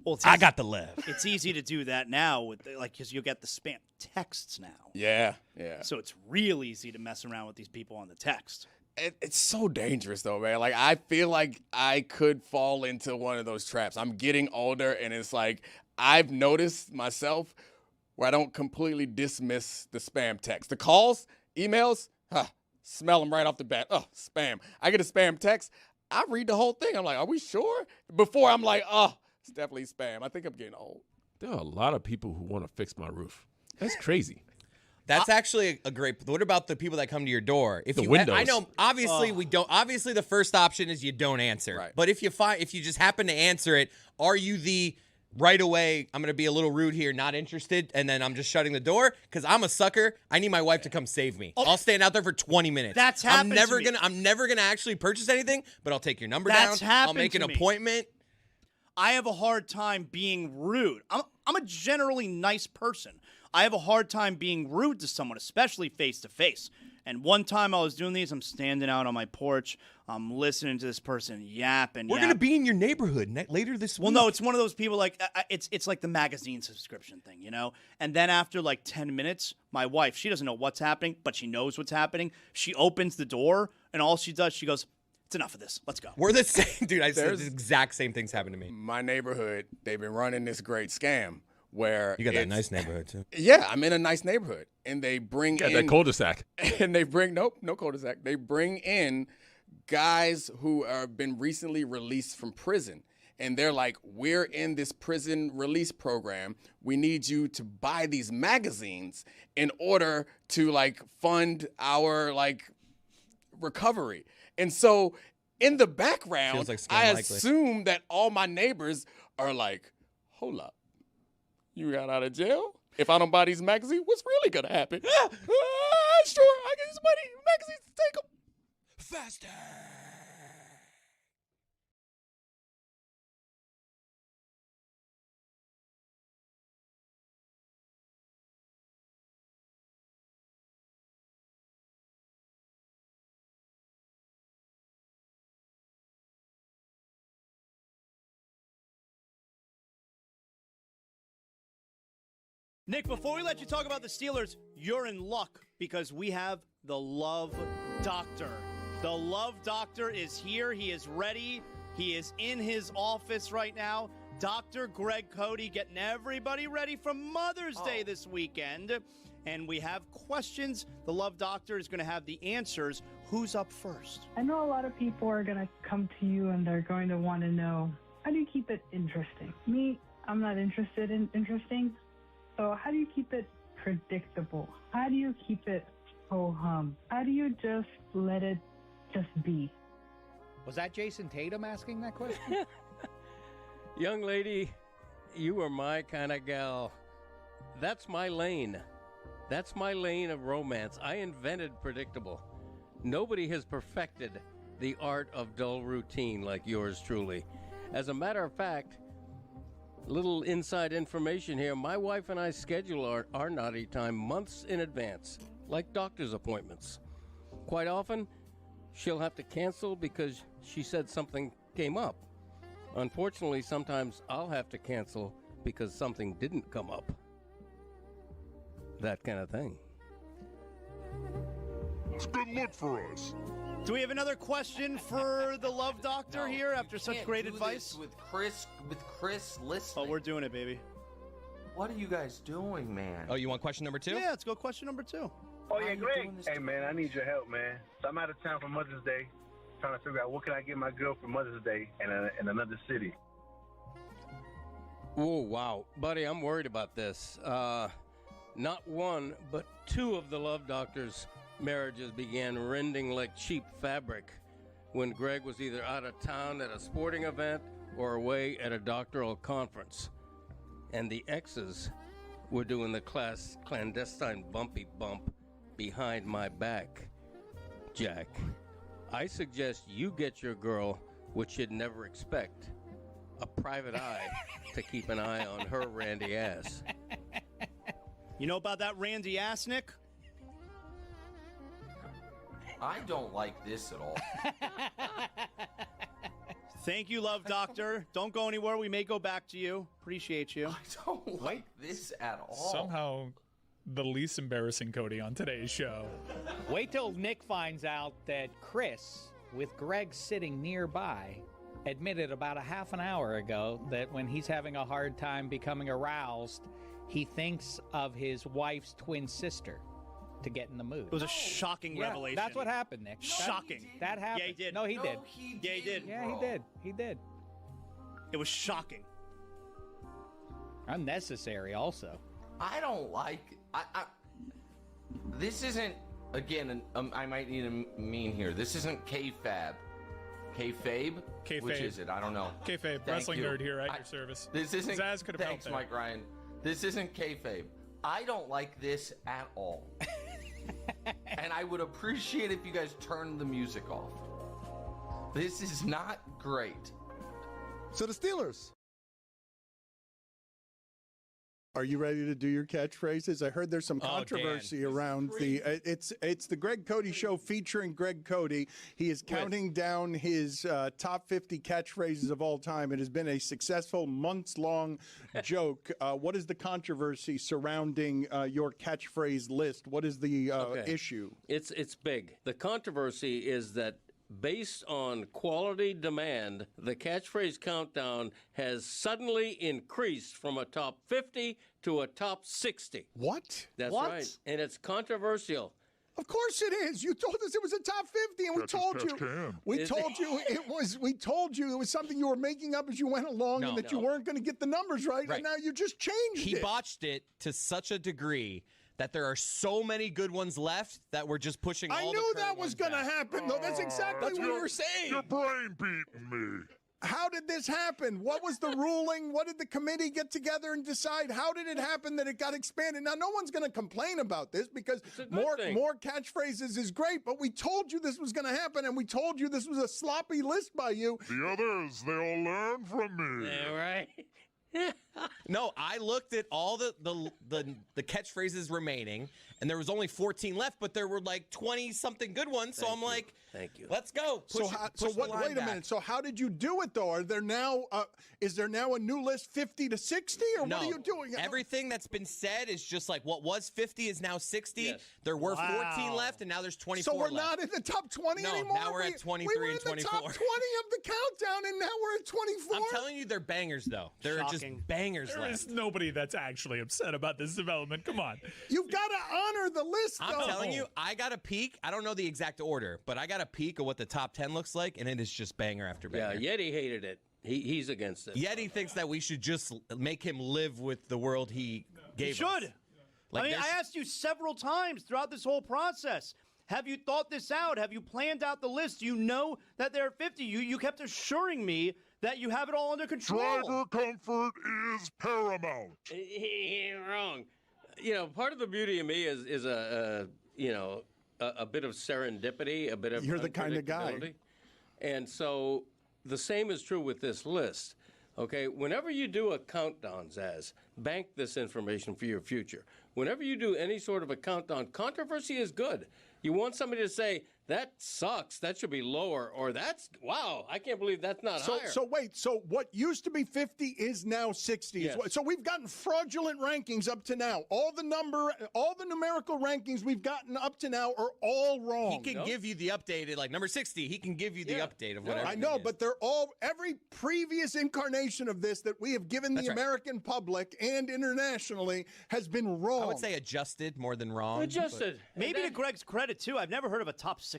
Well, I got the lev. It's easy to do that now with because you'll get the spam texts now. Yeah. So it's real easy to mess around with these people on the text. It's so dangerous though, man. Like I feel like I could fall into one of those traps. I'm getting older, and it's like I've noticed myself where I don't completely dismiss the spam text. The calls, emails, smell them right off the bat. Oh, spam. I get a spam text. I read the whole thing. I'm like, are we sure? Before I'm like, oh, it's definitely spam. I think I'm getting old. There are a lot of people who want to fix my roof. That's crazy. That's actually a great. What about the people that come to your door? If The you, windows. I know. Obviously, we don't. Obviously, the first option is you don't answer. Right. But if you just happen to answer it, are you the right away? I'm going to be a little rude here, not interested, and then I'm just shutting the door because I'm a sucker. I need my wife to come save me. I'll stand out there for 20 minutes. That's happened to me. I'm never gonna actually purchase anything, but I'll take your number That's down. happened I'll make an to me. appointment. I have a hard time being rude. I'm a generally nice person. I have a hard time being rude to someone, especially face to face. And one time I was doing these, I'm standing out on my porch, I'm listening to this person yap and We're yap. gonna be in your neighborhood later this week. Well, no, it's one of those people like it's like the magazine subscription thing, you know. And then after like 10 minutes, my wife, she doesn't know what's happening, but she knows what's happening. She opens the door, and all she does, she goes, "It's enough of this. Let's go." We're the same, dude. I said the exact same things happen to me. My neighborhood, they've been running this great scam where You got that it's- nice neighborhood too. Yeah, I'm in a nice neighborhood, and they bring Got in that cul-de-sac. and they bring no cul-de-sac. They bring in guys who have been recently released from prison, and they're like, "We're in this prison release program. We need you to buy these magazines in order to like fund our like recovery." And so, in the background, Feels like Scam I Likely. assume that all my neighbors are like, "Hold up. You got out of jail? If I don't buy these magazines, what's really gonna happen?" Sure, I get this money. Magazines, take them. Faster. Nick, before we let you talk about the Steelers, you're in luck because we have the Love Doctor. The Love Doctor is here. He is ready. He is in his office right now. Dr. Greg Cody getting everybody ready for Mother's Day this weekend. And we have questions. The Love Doctor is going to have the answers. Who's up first? I know a lot of people are going to come to you and they're going to want to know, how do you keep it interesting? Me, I'm not interested in interesting. So how do you keep it predictable? How do you keep it ho-hum? How do you just let it just be? Was that Jason Tatum asking that question? Young lady, you are my kind of gal. That's my lane. That's my lane of romance. I invented predictable. Nobody has perfected the art of dull routine like yours truly. As a matter of fact, Little inside information here. My wife and I schedule our naughty time months in advance, like doctor's appointments. Quite often, she'll have to cancel because she said something came up. Unfortunately, sometimes I'll have to cancel because something didn't come up. That kind of thing. It's a good look for us. Do we have another question for the Love Doctor here after such Can't great do advice? this with Chris listening. Oh, we're doing it, baby. What are you guys doing, man? Oh, you want question number 2? Yeah, let's go question number 2. Oh, yeah, Greg. Hey, man, I need your help, man. So I'm out of town for Mother's Day, trying to figure out what can I get my girl for Mother's Day in another city. Oh, wow. Buddy, I'm worried about this. Not one, but 2 of the Love Doctor's marriages began rending like cheap fabric when Greg was either out of town at a sporting event or away at a doctoral conference. And the exes were doing the clandestine bumpy bump behind my back. Jack, I suggest you get your girl what you'd never expect, a private eye to keep an eye on her randy ass. You know about that randy ass, Nick? I don't like this at all. Thank you, Love Doctor. Don't go anywhere. We may go back to you. Appreciate you. I don't like this at all. Somehow the least embarrassing Cody on today's show. Wait till Nick finds out that Chris, with Greg sitting nearby, admitted about a half an hour ago that when he's having a hard time becoming aroused, he thinks of his wife's twin sister to get in the mood. It was a shocking revelation. That's what happened, Nick. Shocking. That happened. Yeah, he did. No, he did. Yeah, he did. Yeah, he did. He did. It was shocking. Unnecessary, also. I don't like. This isn't. Again, I might need a mean here. This isn't kayfabe. Kayfabe? Kayfabe. Which is it? I don't know. Kayfabe, Thank wrestling you. nerd here at your service. This isn't. Zaz could have Thanks, helped there. Mike Ryan. This isn't kayfabe. I don't like this at all. And I would appreciate if you guys turned the music off. This is not great. So the Steelers. Are you ready to do your catchphrases? I heard there's some controversy around the. It's the Greg Cody Show featuring Greg Cody. He is counting down his top 50 catchphrases of all time. It has been a successful months-long joke. What is the controversy surrounding your catchphrase list? What is the issue? It's big. The controversy is that based on quality demand, the catchphrase countdown has suddenly increased from a top 50 to a top 60. What? That's What? right. And it's controversial. Of course it is. You told us it was a top 50, and we told you. We told you it was. We told you it was something you were making up as you went along, and that you weren't going to get the numbers right. And now you just changed it. He botched it to such a degree that there are so many good ones left that we're just pushing all the current knew that was going to happen, though. That's exactly what we were saying. Your brain beating me. How did this happen? What was the ruling? What did the committee get together and decide? How did it happen that it got expanded? Now, no one's going to complain about this because more catchphrases is great, but we told you this was going to happen, and we told you this was a sloppy list by you. The others, they all learn from me. Yeah, right. No, I looked at all the catchphrases remaining, and there was only 14 left, but there were like 20-something good ones. So I'm like, thank you. Let's go. Wait a minute. So how did you do it, though? Are there now? Is there now a new list, 50 to 60, or No, what are you doing? everything that's been said is just like what was 50 is now 60. Yes. There were 14 left, and now there's 24 So we're left. not in the top 20 No, anymore? now we're at 23 we were and in the top 20 of the countdown, and now we're at 24? I'm telling you, they're bangers, though. They're just bangers There left. is nobody that's actually upset about this development. Come on. You've got to honor the list, though. I'm telling you, I got a peek. I don't know the exact order, but I got a peek of what the top 10 looks like, and it is just banger after banger. Yeah, Yeti hated it. He's against it. Yeti thinks that we should just make him live with the world he gave us. Should. Like, I asked you several times throughout this whole process. Have you thought this out? Have you planned out the list? You know that there are 50. You kept assuring me that you have it all under control. Driver comfort is paramount. He ain't wrong. You know, part of the beauty of me is a bit of serendipity, a bit of You're the kind of guy. unpredictability. And so the same is true with this list. Okay, whenever you do a countdown, Zaz, bank this information for your future. Whenever you do any sort of a countdown, controversy is good. You want somebody to say, that sucks, that should be lower, or that's, wow, I can't believe that's not higher. So wait, so what used to be 50 is now 60. Yes. So we've gotten fraudulent rankings up to now. All the numerical rankings we've gotten up to now are all wrong. He can give you the updated, like number 60, he can give you the update of whatever. I know, but they're every previous incarnation of this that we have given the American public and internationally has been wrong. I would say adjusted more than wrong. Adjusted. Maybe to Greg's credit, too, I've never heard of a top 60.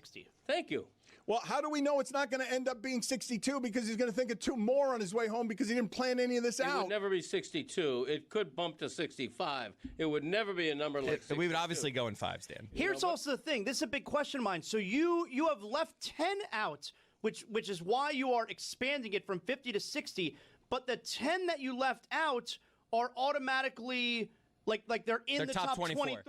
Thank you. Well, how do we know it's not going to end up being 62 because he's going to think of 2 more on his way home because he didn't plan any of this It out? would never be 62. It could bump to 65. It would never be a number like 62. We would obviously go in 5s, Dan. Here's also the thing. This is a big question of mine. So you have left 10 out, which is why you are expanding it from 50 to 60. But the 10 that you left out are automatically like they're in the top 23.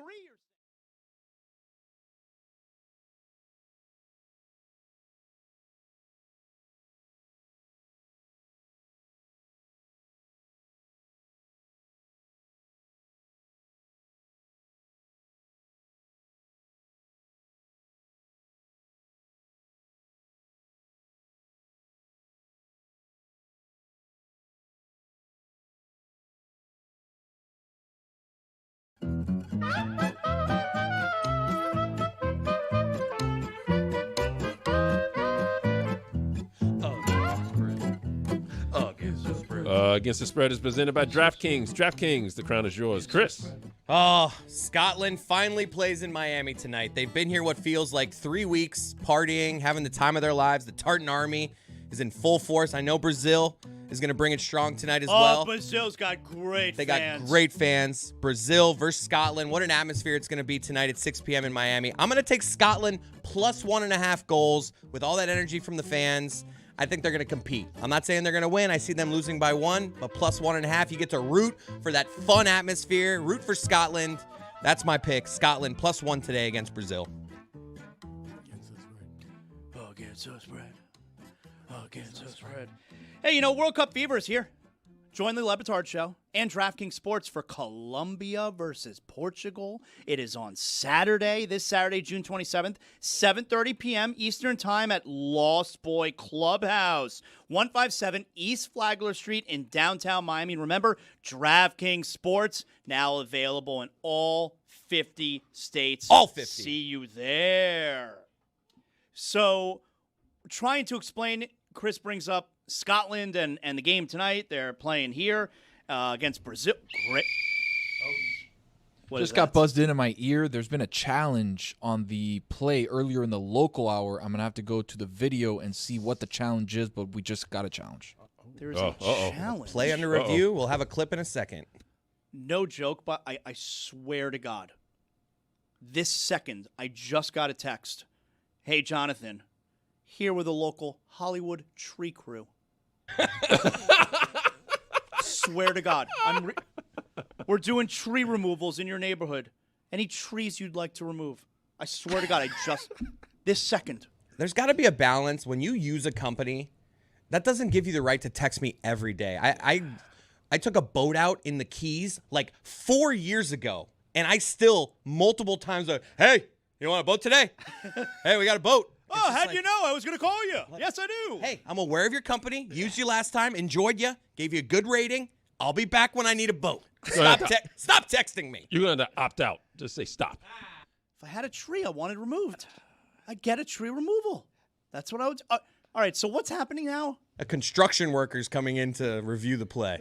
Against the Spread is presented by DraftKings. DraftKings, the crown is yours. Chris. Oh, Scotland finally plays in Miami tonight. They've been here what feels like 3 weeks, partying, having the time of their lives. The Tartan Army is in full force. I know Brazil is going to bring it strong tonight as well. Oh, Brazil's got great They fans. got great fans. Brazil versus Scotland. What an atmosphere it's going to be tonight at 6 p.m. in Miami. I'm going to take Scotland plus 1.5 goals with all that energy from the fans. I think they're going to compete. I'm not saying they're going to win. I see them losing by 1, but plus 1.5. You get to root for that fun atmosphere. Root for Scotland. That's my pick. Scotland plus 1 today against Brazil. Against the spread. Against the spread. Hey, World Cup fever is here. Join the Le Batard Show and DraftKings Sports for Colombia versus Portugal. It is on Saturday, this Saturday, June 27th, 7:30 p.m. Eastern Time at Lost Boy Clubhouse, 157 East Flagler Street in downtown Miami. And remember, DraftKings Sports now available in all 50 states. All 50. See you there. So, trying to explain, Chris brings up Scotland and the game tonight. They're playing here against Brazil. Great. Just got buzzed into my ear. There's been a challenge on the play earlier in the local hour. I'm going to have to go to the video and see what the challenge is, but we just got a challenge. There's a challenge. Play under review. We'll have a clip in a second. No joke, but I swear to God, this second, I just got a text. Hey, Jonathan, here with the local Hollywood tree crew. Swear to God. We're doing tree removals in your neighborhood. Any trees you'd like to remove? I swear to God, this second. There's got to be a balance. When you use a company, that doesn't give you the right to text me every day. I took a boat out in the Keys like 4 years ago, and I still multiple times hey, you want a boat today? Hey, we got a boat. Oh, how'd you know? I was going to call you. Yes, I do. Hey, I'm aware of your company. Used you last time. Enjoyed you. Gave you a good rating. I'll be back when I need a boat. Stop texting me. You're going to opt out. Just say stop. If I had a tree I wanted removed, I'd get a tree removal. That's what I would. All right, so what's happening now? A construction worker's coming in to review the play.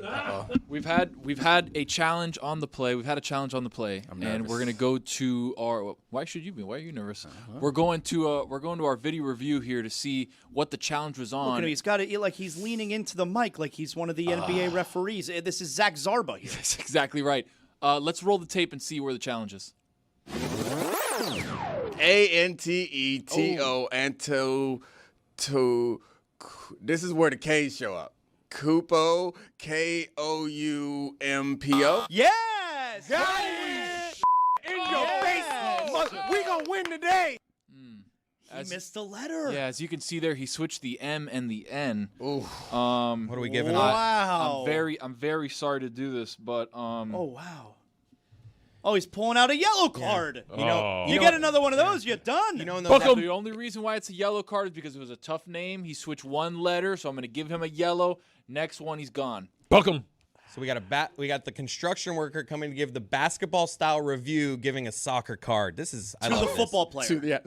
We've had a challenge on the play. We've had a challenge on the play, and we're gonna go to our. Why should you be? Why are you nervous? We're going to our video review here to see what the challenge was on. Look at him. He's got it like he's leaning into the mic, like he's one of the NBA referees. This is Zach Zarba here. That's exactly right. Let's roll the tape and see where the challenge is. ANTETO Anto to. This is where the K's show up. Kupo, KOUMPO. Yes! Got it! In your face! We gonna win today! He missed a letter. Yeah, as you can see there, he switched the M and the N. Ooh. What are we giving? Wow. I'm very sorry to do this, but Oh wow. Oh, he's pulling out a yellow card. Oh. You get another one of those, you're done. the only reason why it's a yellow card is because it was a tough name. He switched one letter, so I'm going to give him a yellow. Next one, he's gone. Buck him. So we got the construction worker coming to give the basketball style review, giving a soccer card. This is To the football player. Yeah.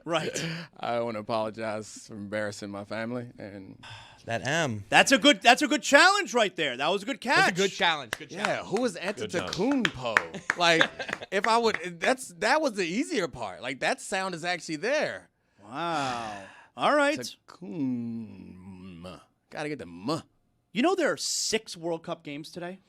Right. I want to apologize for embarrassing my family and that M. That's a good challenge right there. That was a good catch. That's a good challenge. Good challenge. yeah, who was Antetokounmpo? Like, if I would, that was the easier part. Like, that sound is actually there. Wow. All right. Takoum. Gotta get the muh. You know there are 6 World Cup games today?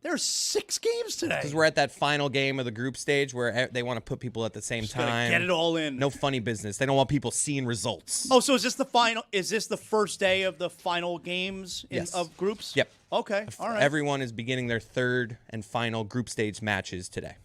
There are 6 games today. Because we're at that final game of the group stage where they want to put people at the same Just gotta time. get it all in. No funny business. They don't want people seeing results. Oh, so is this the final? Is this the first day of the final games of groups? Yep. Okay. All right. Everyone is beginning their third and final group stage matches today.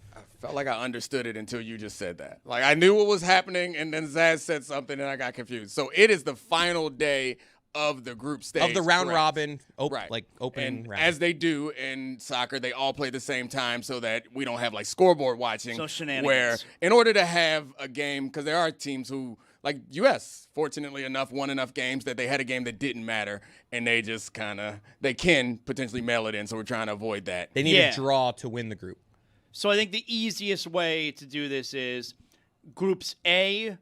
Felt like I understood it until you just said that. Like, I knew what was happening, and then Zaz said something, and I got confused. So it is the final day of the group stage. Of the round correct? robin, Right. like opening And round. as they do in soccer, they all play the same time so that we don't have like scoreboard watching. So shenanigans. Where in order to have a game, because there are teams who, like U.S., fortunately enough, won enough games that they had a game that didn't matter, and they just they can potentially mail it in. So we're trying to avoid that. They need a draw to win the group. So I think the easiest way to do this is groups A,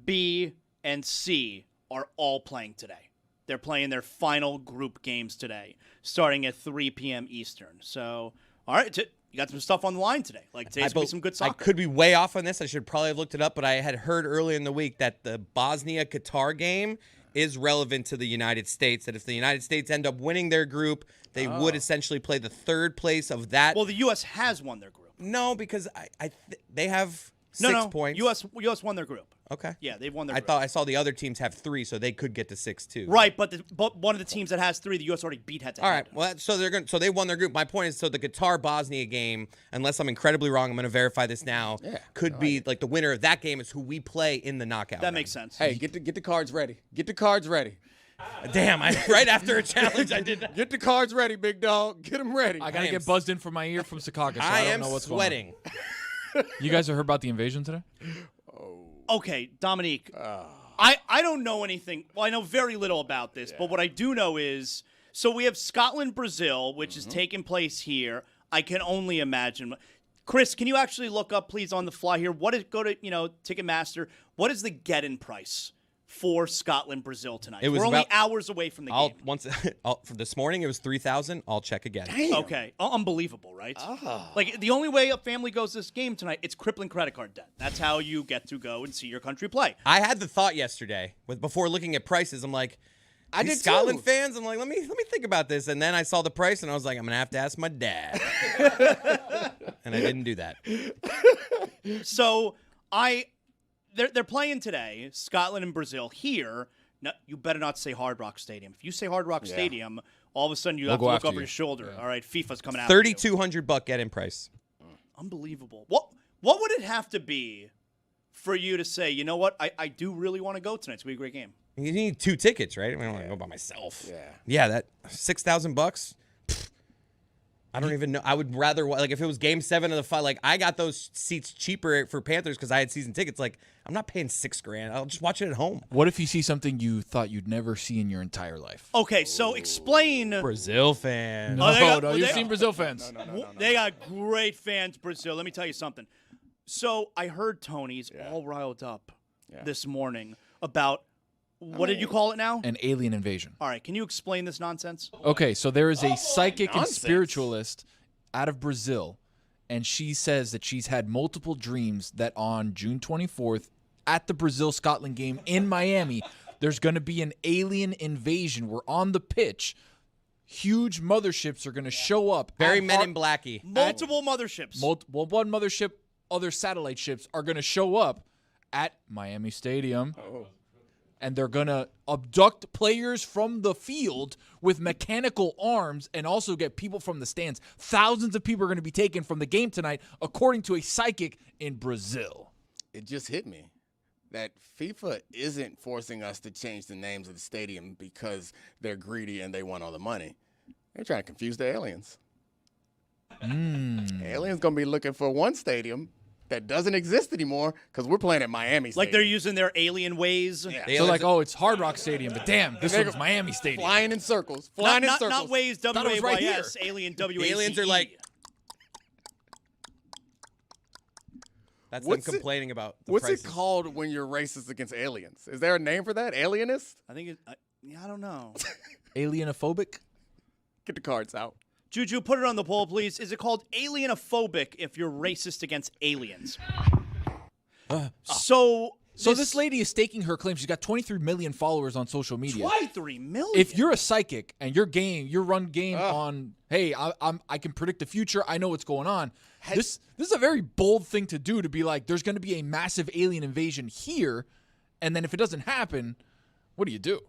B, and C are all playing today. They're playing their final group games today, starting at 3 p.m. Eastern. So, all right, you got some stuff on the line today. Like, today's going to be some good soccer. I could be way off on this. I should probably have looked it up, but I had heard earlier in the week that the Bosnia-Qatar game is relevant to the United States, that if the United States end up winning their group, they would essentially play the third place of that. Well, the U.S. has won their group. No, because they have 6 points. U.S. won their group. Okay. Yeah, they've won their group. I saw the other teams have 3, so they could get to 6 too. Right, but one of the teams that has 3, the U.S. already beat head-to-head. All right. Well, so they won their group. My point is, so the Qatar Bosnia game, unless I'm incredibly wrong, I'm going to verify this now. Could be like the winner of that game is who we play in the knockout. That makes sense. Hey, get the cards ready. Get the cards ready. Damn! Right after a challenge, I did that. Get the cards ready, big dog. Get them ready. I gotta get buzzed in from my ear from Secaucus. So I don't know what's sweating. going on. You guys have heard about the invasion today? Okay, Dominique. I don't know anything. Well, I know very little about this, but what I do know is, so we have Scotland, Brazil, which is taking place here. I can only imagine. Chris, can you actually look up, please, on the fly here? Go to Ticketmaster. What is the get-in price for Scotland, Brazil tonight? We're only hours away from the game. For this morning, it was 3,000. I'll check again. Damn. Okay, unbelievable, right? Like, the only way a family goes to this game tonight, it's crippling credit card debt. That's how you get to go and see your country play. I had the thought yesterday, before looking at prices, I'm like, I did Scotland too. fans. I'm like, let me think about this. And then I saw the price, and I was like, I'm gonna have to ask my dad. And I didn't do that. So they're playing today, Scotland and Brazil here. No, you better not say Hard Rock Stadium. If you say Hard Rock Stadium, all of a sudden you have to look over your shoulder. All right, FIFA's coming out. $3,200 get-in price. Unbelievable. What would it have to be for you to say, you know what, I do really want to go tonight? It's gonna be a great game. You need 2 tickets, right? I don't want to go by myself. Yeah, that $6,000. I don't even know. I would rather, like, if it was Game 7 of the fight, like, I got those seats cheaper for Panthers because I had season tickets. Like, I'm not paying $6,000. I'll just watch it at home. What if you see something you thought you'd never see in your entire life? Okay, so explain. Brazil fans. You've seen Brazil fans. No. They got great fans, Brazil. Let me tell you something. So I heard Tony's all riled up this morning about, what did you call it now? An alien invasion. All right, can you explain this nonsense? Okay, so there is a psychic and spiritualist out of Brazil, and she says that she's had multiple dreams that on June 24th at the Brazil-Scotland game in Miami, there's going to be an alien invasion. We're on the pitch. Huge motherships are going to show up. Very Men in Blacky. Multiple motherships. One mothership, other satellite ships are going to show up at Miami Stadium. And they're going to abduct players from the field with mechanical arms and also get people from the stands. Thousands of people are going to be taken from the game tonight, according to a psychic in Brazil. It just hit me. that FIFA isn't forcing us to change the names of the stadium because they're greedy and they want all the money. They're trying to confuse the aliens. Aliens going to be looking for one stadium that doesn't exist anymore because we're playing at Miami Stadium. Like they're using their alien ways. Yeah. So like, oh, it's Hard Rock Stadium, but damn, this one's Miami Stadium. Flying in circles. Flying in circles. Not Waze, Thought it was right here. WAYS, Alien, WACE. Aliens are like, that's them complaining about the What's prices. it called when you're racist against aliens? Is there a name for that? Alienist? I think I don't know. Alienophobic? Get the cards out. Juju, put it on the poll, please. Is it called alienophobic if you're racist against aliens? So this lady is staking her claim. She's got 23 million followers on social media. 23 million? If you're a psychic and your run game on, hey, I can predict the future. I know what's going on. This is a very bold thing to do, to be like, there's going to be a massive alien invasion here, and then if it doesn't happen, what do?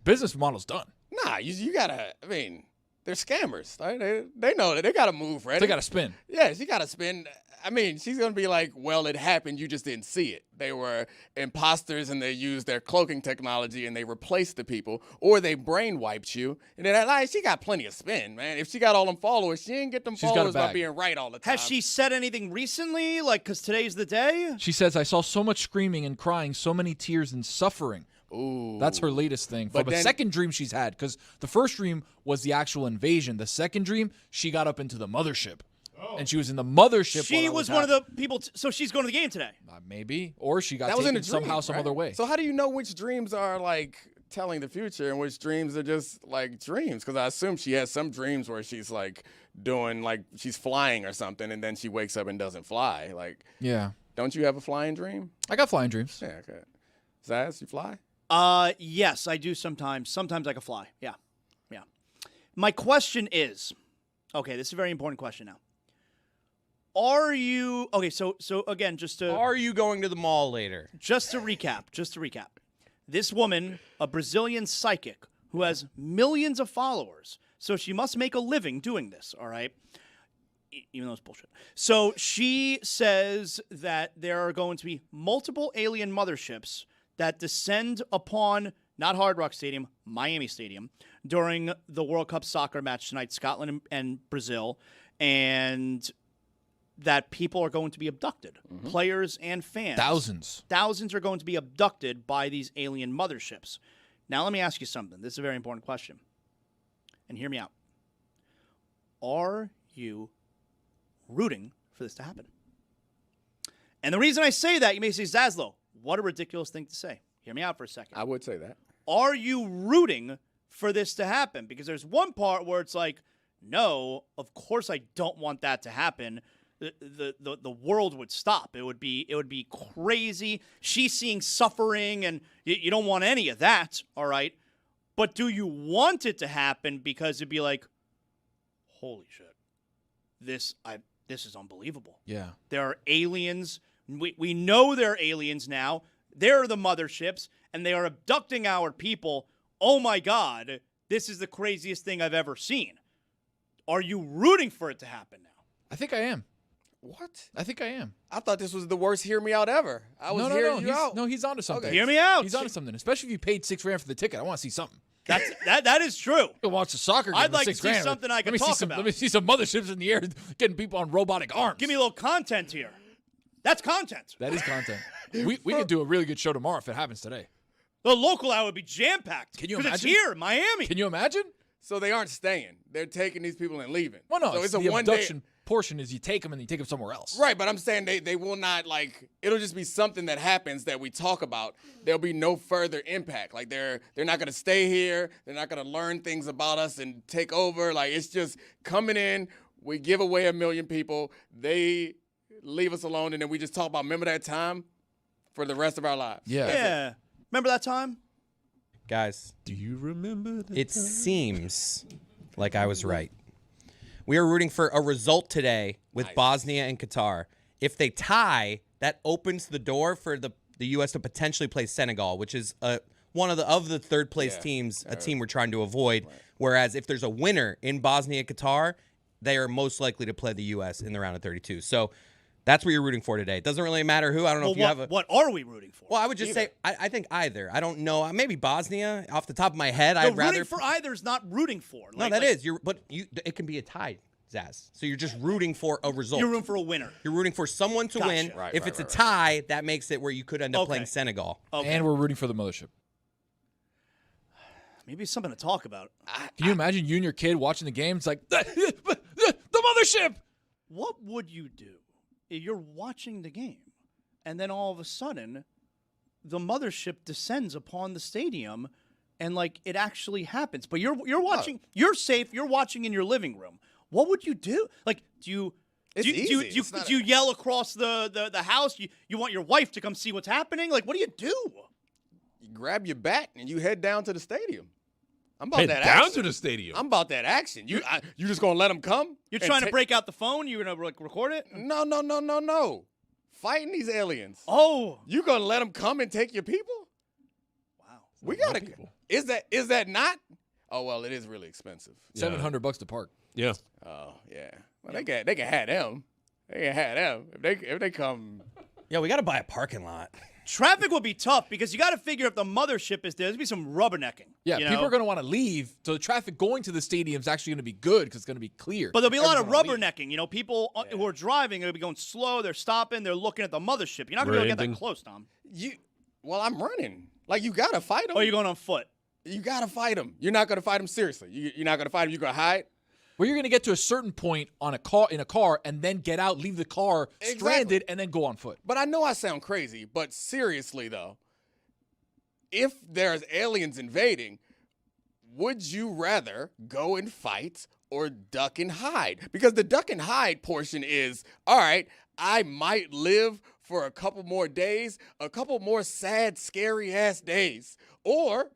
Business model's done. Nah, you gotta. I mean, they're scammers. They know that they gotta move, right? They gotta spin. Yeah, she gotta spin. I mean, she's gonna be like, well, it happened. You just didn't see it. They were imposters, and they used their cloaking technology, and they replaced the people, or they brain wiped you. And then she got plenty of spin, man. If she got all them followers, she ain't get them followers by being right all the time. Has she said anything recently? Like, because today's the day? She says, I saw so much screaming and crying, so many tears and suffering. Ooh. That's her latest thing. But the second dream she's had, because the first dream was the actual invasion. The second dream, she got up into the mothership. And she was in the mothership. She was one of the people. So she's going to the game today. Maybe. Or she got that was in taken a dream, somehow, some right? other way. So how do you know which dreams are like telling the future and which dreams are just like dreams? Because I assume she has some dreams where she's like doing, like she's flying or something, and then she wakes up and doesn't fly. Like, yeah. Don't you have a flying dream? I got flying dreams. Yeah, okay. Zaz, you fly? Yes, I do sometimes. Sometimes I can fly. Yeah. Yeah. My question is, okay, this is a very important question now. Are you okay? So again, are you going to the mall later? Just to recap. This woman, a Brazilian psychic who has millions of followers, so she must make a living doing this. All right, even though it's bullshit. So she says that there are going to be multiple alien motherships that descend upon not Hard Rock Stadium, Miami Stadium, during the World Cup soccer match tonight, Scotland and Brazil, and that people are going to be abducted, players and fans. Thousands are going to be abducted by these alien motherships. Now, let me ask you something. This is a very important question. And hear me out. Are you rooting for this to happen? And the reason I say that, you may say, Zaslow, what a ridiculous thing to say. Hear me out for a second. I would say that. Are you rooting for this to happen? Because there's one part where it's like, no, of course I don't want that to happen. The world would stop. It would be crazy. She's seeing suffering, and you don't want any of that, all right? But do you want it to happen because it'd be like, holy shit, this is unbelievable. Yeah. There are aliens. We know there are aliens now. They're the motherships, and they are abducting our people. Oh my God, this is the craziest thing I've ever seen. Are you rooting for it to happen now? I think I am. What? I think I am. I thought this was the worst hear me out ever. I was hearing you out. No, he's onto something. Okay. Hear me out. He's onto something. Especially if you paid $6,000 for the ticket. I want to see something. That is true. Go watch the soccer game. I'd like to $6,000. see something I can talk about. Let me see some motherships in the air getting people on robotic arms. Give me a little content here. That's content. That is content. we could do a really good show tomorrow if it happens today. The local hour would be jam-packed. Can you imagine? imagine? It's here, Miami. Can you imagine? So they aren't staying. They're taking these people and leaving. Well, no, so it's a the one-day abduction portion is you take them and you take them somewhere else. Right, but I'm saying they will not, like, it'll just be something that happens that we talk about. There'll be no further impact. Like, they're not going to stay here. They're not going to learn things about us and take over. Like, it's just coming in. We give away 1 million people. They leave us alone, and then we just talk about, remember that time for the rest of our lives. Yeah. Remember that time? Guys, do you remember that it seems like I was right. We are rooting for a result today with Bosnia and Qatar. If they tie, that opens the door for the U.S. to potentially play Senegal, which is one of the third place teams, a team we're trying to avoid. Right. Whereas if there's a winner in Bosnia and Qatar, they are most likely to play the U.S. in the round of 32. So That's what you're rooting for today. It doesn't really matter who. I don't know if you have a. What are we rooting for? Well, I would just say I think either. I don't know. Maybe Bosnia off the top of my head. No, I'd rather rooting for either is not rooting for. No, that is. It can be a tie, Zaz. So you're just rooting for a result. You're rooting for a winner. You're rooting for someone to win. Right, if it's a tie, that makes it where you could end up playing Senegal. Okay. And we're rooting for the mothership. Maybe it's something to talk about. Can you imagine you and your kid watching the game? It's like, the mothership! What would you do if you're watching the game and then all of a sudden the mothership descends upon the stadium and like it actually happens? But you're watching, you're safe, you're watching in your living room. What would you do? Like, do you yell across the house? You want your wife to come see what's happening? Like, what do? You grab your bat and you head down to the stadium. I'm about Head that down action. to the stadium. I'm about that action. You just gonna let them come? You're trying to break out the phone? You're gonna record it? No. Fighting these aliens. Oh, you gonna let them come and take your people? Wow. We gotta. Is that not? Oh well, it is really expensive. $700 to park. Yeah. Oh yeah. Well, they can have them. They can have them if they come. Yeah, we got to buy a parking lot. Traffic will be tough because you got to figure if the mothership is there, there's going to be some rubbernecking. Yeah, you people know? are going to want to leave, so the traffic going to the stadium is actually going to be good because it's going to be clear. But there'll be a lot of Everyone's gonna rubbernecking. You know, people who are driving are going to be going slow. They're stopping. They're looking at the mothership. You're not going to get that close, Tom. Well, I'm running. Like, you got to fight them. Oh, you're going on foot. You got to fight them. You're not going to fight them seriously. You're not going to fight them. You're going to hide. Well, you're going to get to a certain point in a car, and then get out, leave the car stranded, and then go on foot. But I know I sound crazy, but seriously, though, if there's aliens invading, would you rather go and fight or duck and hide? Because the duck and hide portion is, all right, I might live for a couple more days, a couple more sad, scary-ass days, or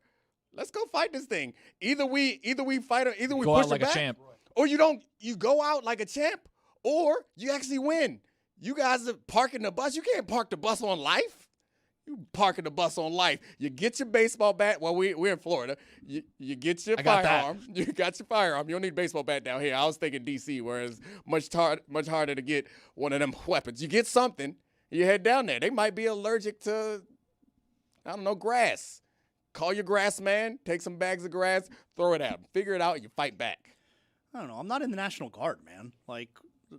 let's go fight this thing. Either we fight, or either we go push out like it back, a champ. or you don't. You go out like a champ, or you actually win. You guys are parking the bus. You can't park the bus on life. You parking the bus on life. You get your baseball bat. Well, we're in Florida. You get your firearm. You got your firearm. You don't need a baseball bat down here. I was thinking D.C., where it's much harder to get one of them weapons. You get something. You head down there. They might be allergic to, I don't know, grass. Call your grass man. Take some bags of grass. Throw it out. Figure it out. And you fight back. I don't know. I'm not in the National Guard, man. Like,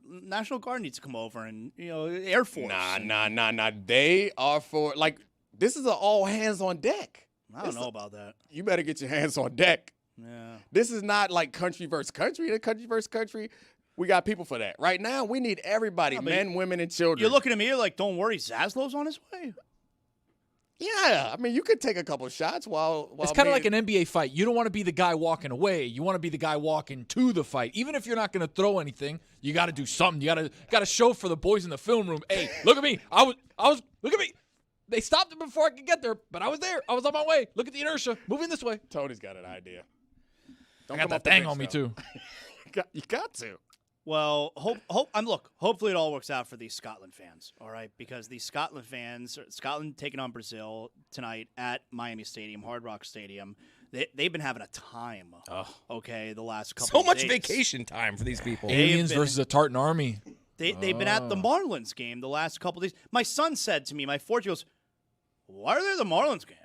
National Guard needs to come over and, Air Force. Nah. They are for, like, this is an all hands on deck. I don't know about that. You better get your hands on deck. Yeah. This is not like country versus country. The country versus country, we got people for that. Right now, we need everybody, men, women, and children. You're looking at me like, don't worry, Zaslow's on his way. Yeah, I mean, you could take a couple shots while it's kind of like an NBA fight. You don't want to be the guy walking away. You want to be the guy walking to the fight. Even if you're not going to throw anything, you got to do something. You got to show for the boys in the film room. Hey, look at me. I was look at me. They stopped it before I could get there, but I was there. I was on my way. Look at the inertia. Moving this way. Tony's got an idea. I got that thing on me too. You got to. Well, hopefully it all works out for these Scotland fans, all right? Because these Scotland fans, Scotland taking on Brazil tonight at Miami Stadium, Hard Rock Stadium, they've been having a time, okay, the last couple So of much days. vacation time for these people. Aliens versus a Tartan army. They've been at the Marlins game the last couple of days. My son said to me, my 4-year-old goes, why are they at the Marlins game?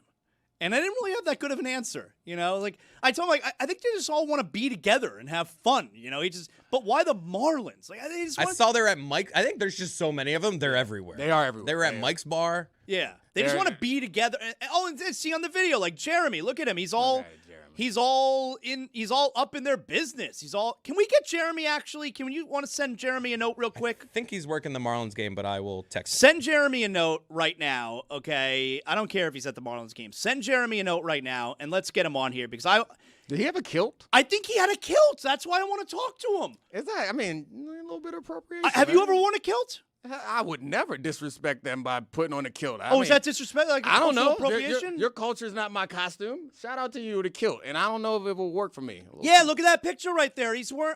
And I didn't really have that good of an answer, Like, I told him, like, I think they just all want to be together and have fun, But why the Marlins? Like, I saw they're at Mike. I think there's just so many of them. They're everywhere. They are everywhere. They're at Mike's bar. Yeah, they just want to be together. And see on the video, like Jeremy, look at him. He's all up in their business. Can we get Jeremy actually? Can you want to send Jeremy a note real quick? I think he's working the Marlins game, but I will text him. Send Jeremy a note right now, okay? I don't care if he's at the Marlins game. Send Jeremy a note right now, and let's get him on here because Did he have a kilt? I think he had a kilt. That's why I want to talk to him. Is that? I mean, a little bit of appropriation. Have you ever worn a kilt? I would never disrespect them by putting on a kilt. Is that disrespect? Like I don't know. Appropriation? Your culture is not my costume. Shout out to you with a kilt, and I don't know if it will work for me. Yeah, look at that picture right there. He's wearing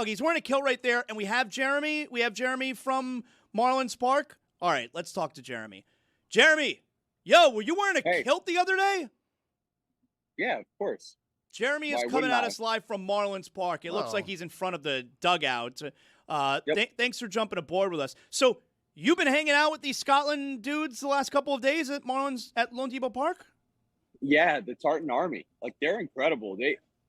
he's wearing a kilt right there, and we have Jeremy. We have Jeremy from Marlins Park. All right, let's talk to Jeremy. Jeremy, were you wearing a kilt the other day? Yeah, of course. Jeremy is coming at us live from Marlins Park. It looks like he's in front of the dugout. Thanks for jumping aboard with us. So you've been hanging out with these Scotland dudes the last couple of days at Marlins at Lone Depot Park? Yeah, the Tartan Army. Like, they're incredible.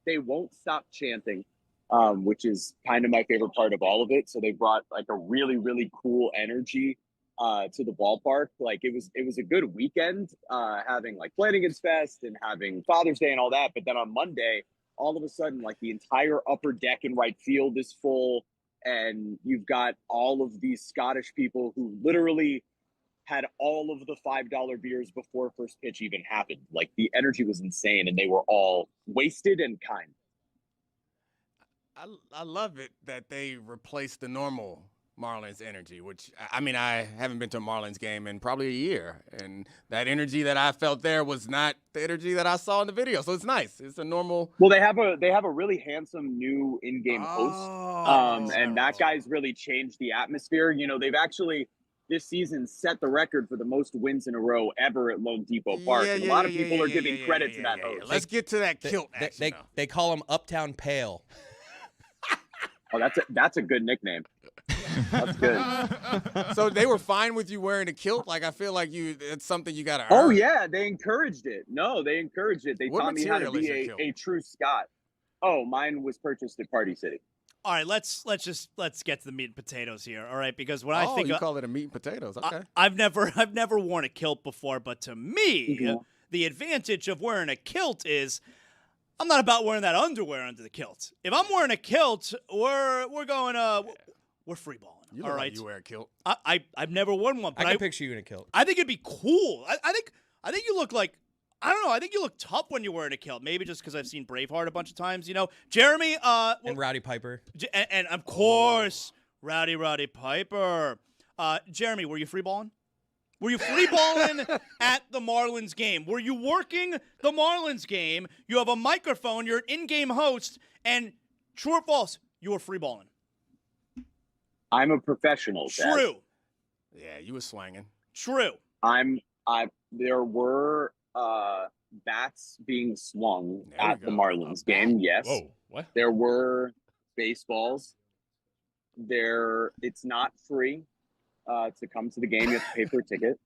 They won't stop chanting, which is kind of my favorite part of all of it. So they brought like a really, really cool energy to the ballpark. Like, it was a good weekend, having like Flanagan's Fest and having Father's Day and all that. But then on Monday, all of a sudden, like, the entire upper deck in right field is full, and you've got all of these Scottish people who literally had all of the $5 beers before first pitch even happened. Like, the energy was insane, and they were all wasted and kind. I love it that they replaced the normal Marlins energy, which, I mean, I haven't been to a Marlins game in probably a year, and that energy that I felt there was not the energy that I saw in the video. So it's nice. It's a normal. Well, they have a really handsome new in-game host, and that guy's really changed the atmosphere. You know, they've actually this season set the record for the most wins in a row ever at Lone Depot Park. And a lot of people are giving credit to that host. Let's get to that kilt action. They call him Uptown Pale. Oh, that's a good nickname. That's good. So they were fine with you wearing a kilt? Like, I feel like it's something you got to earn. Oh, yeah, they encouraged it. No, they encouraged it. They What taught me how to material is your be kilt? a true Scot. Oh, mine was purchased at Party City. All right, let's get to the meat and potatoes here. All right, because when I think you call it a meat and potatoes. Okay. I've never worn a kilt before, but to me, the advantage of wearing a kilt is I'm not about wearing that underwear under the kilt. If I'm wearing a kilt, we're free balling. You all look right, like you wear a kilt. I've never worn one, but I can picture you in a kilt. I think it'd be cool. I think you look like, I don't know. I think you look tough when you're wearing a kilt. Maybe just because I've seen Braveheart a bunch of times. You know, Jeremy. And Rowdy Piper. And of course, Rowdy Piper. Jeremy, were you free balling? Were you free balling at the Marlins game? Were you working the Marlins game? You have a microphone. You're an in-game host, and true or false, you were free balling. I'm a professional. Dad. True. Yeah, you were swanging. True. There were bats being swung at the Marlins game. Yes. Whoa, what? There were baseballs. It's not free to come to the game. You have to pay for a ticket.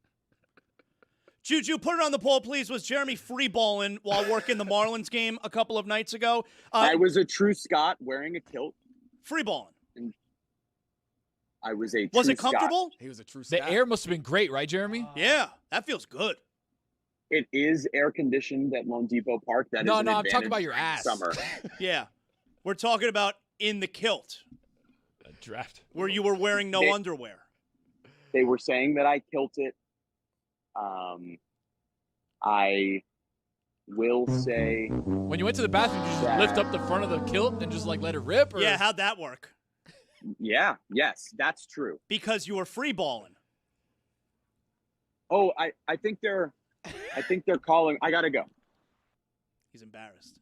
Juju, put it on the poll, please. Was Jeremy free balling while working the Marlins game a couple of nights ago? I was a true Scot wearing a kilt. Free balling. I was a. Was true it comfortable? He was a true Scot. The air must have been great, right, Jeremy? Yeah, that feels good. It is air conditioned at Lone Depot Park. That No, is an I'm talking advantage about your during ass. Summer. Yeah, we're talking about in the kilt A draft. where you were wearing no underwear. They were saying that I kilt it. I will say. When you went to the bathroom, did you just lift up the front of the kilt and just like let it rip? Or? Yeah, how'd that work? Yeah. Yes, that's true. Because you were free balling. Oh, I think they're calling. I gotta go. He's embarrassed.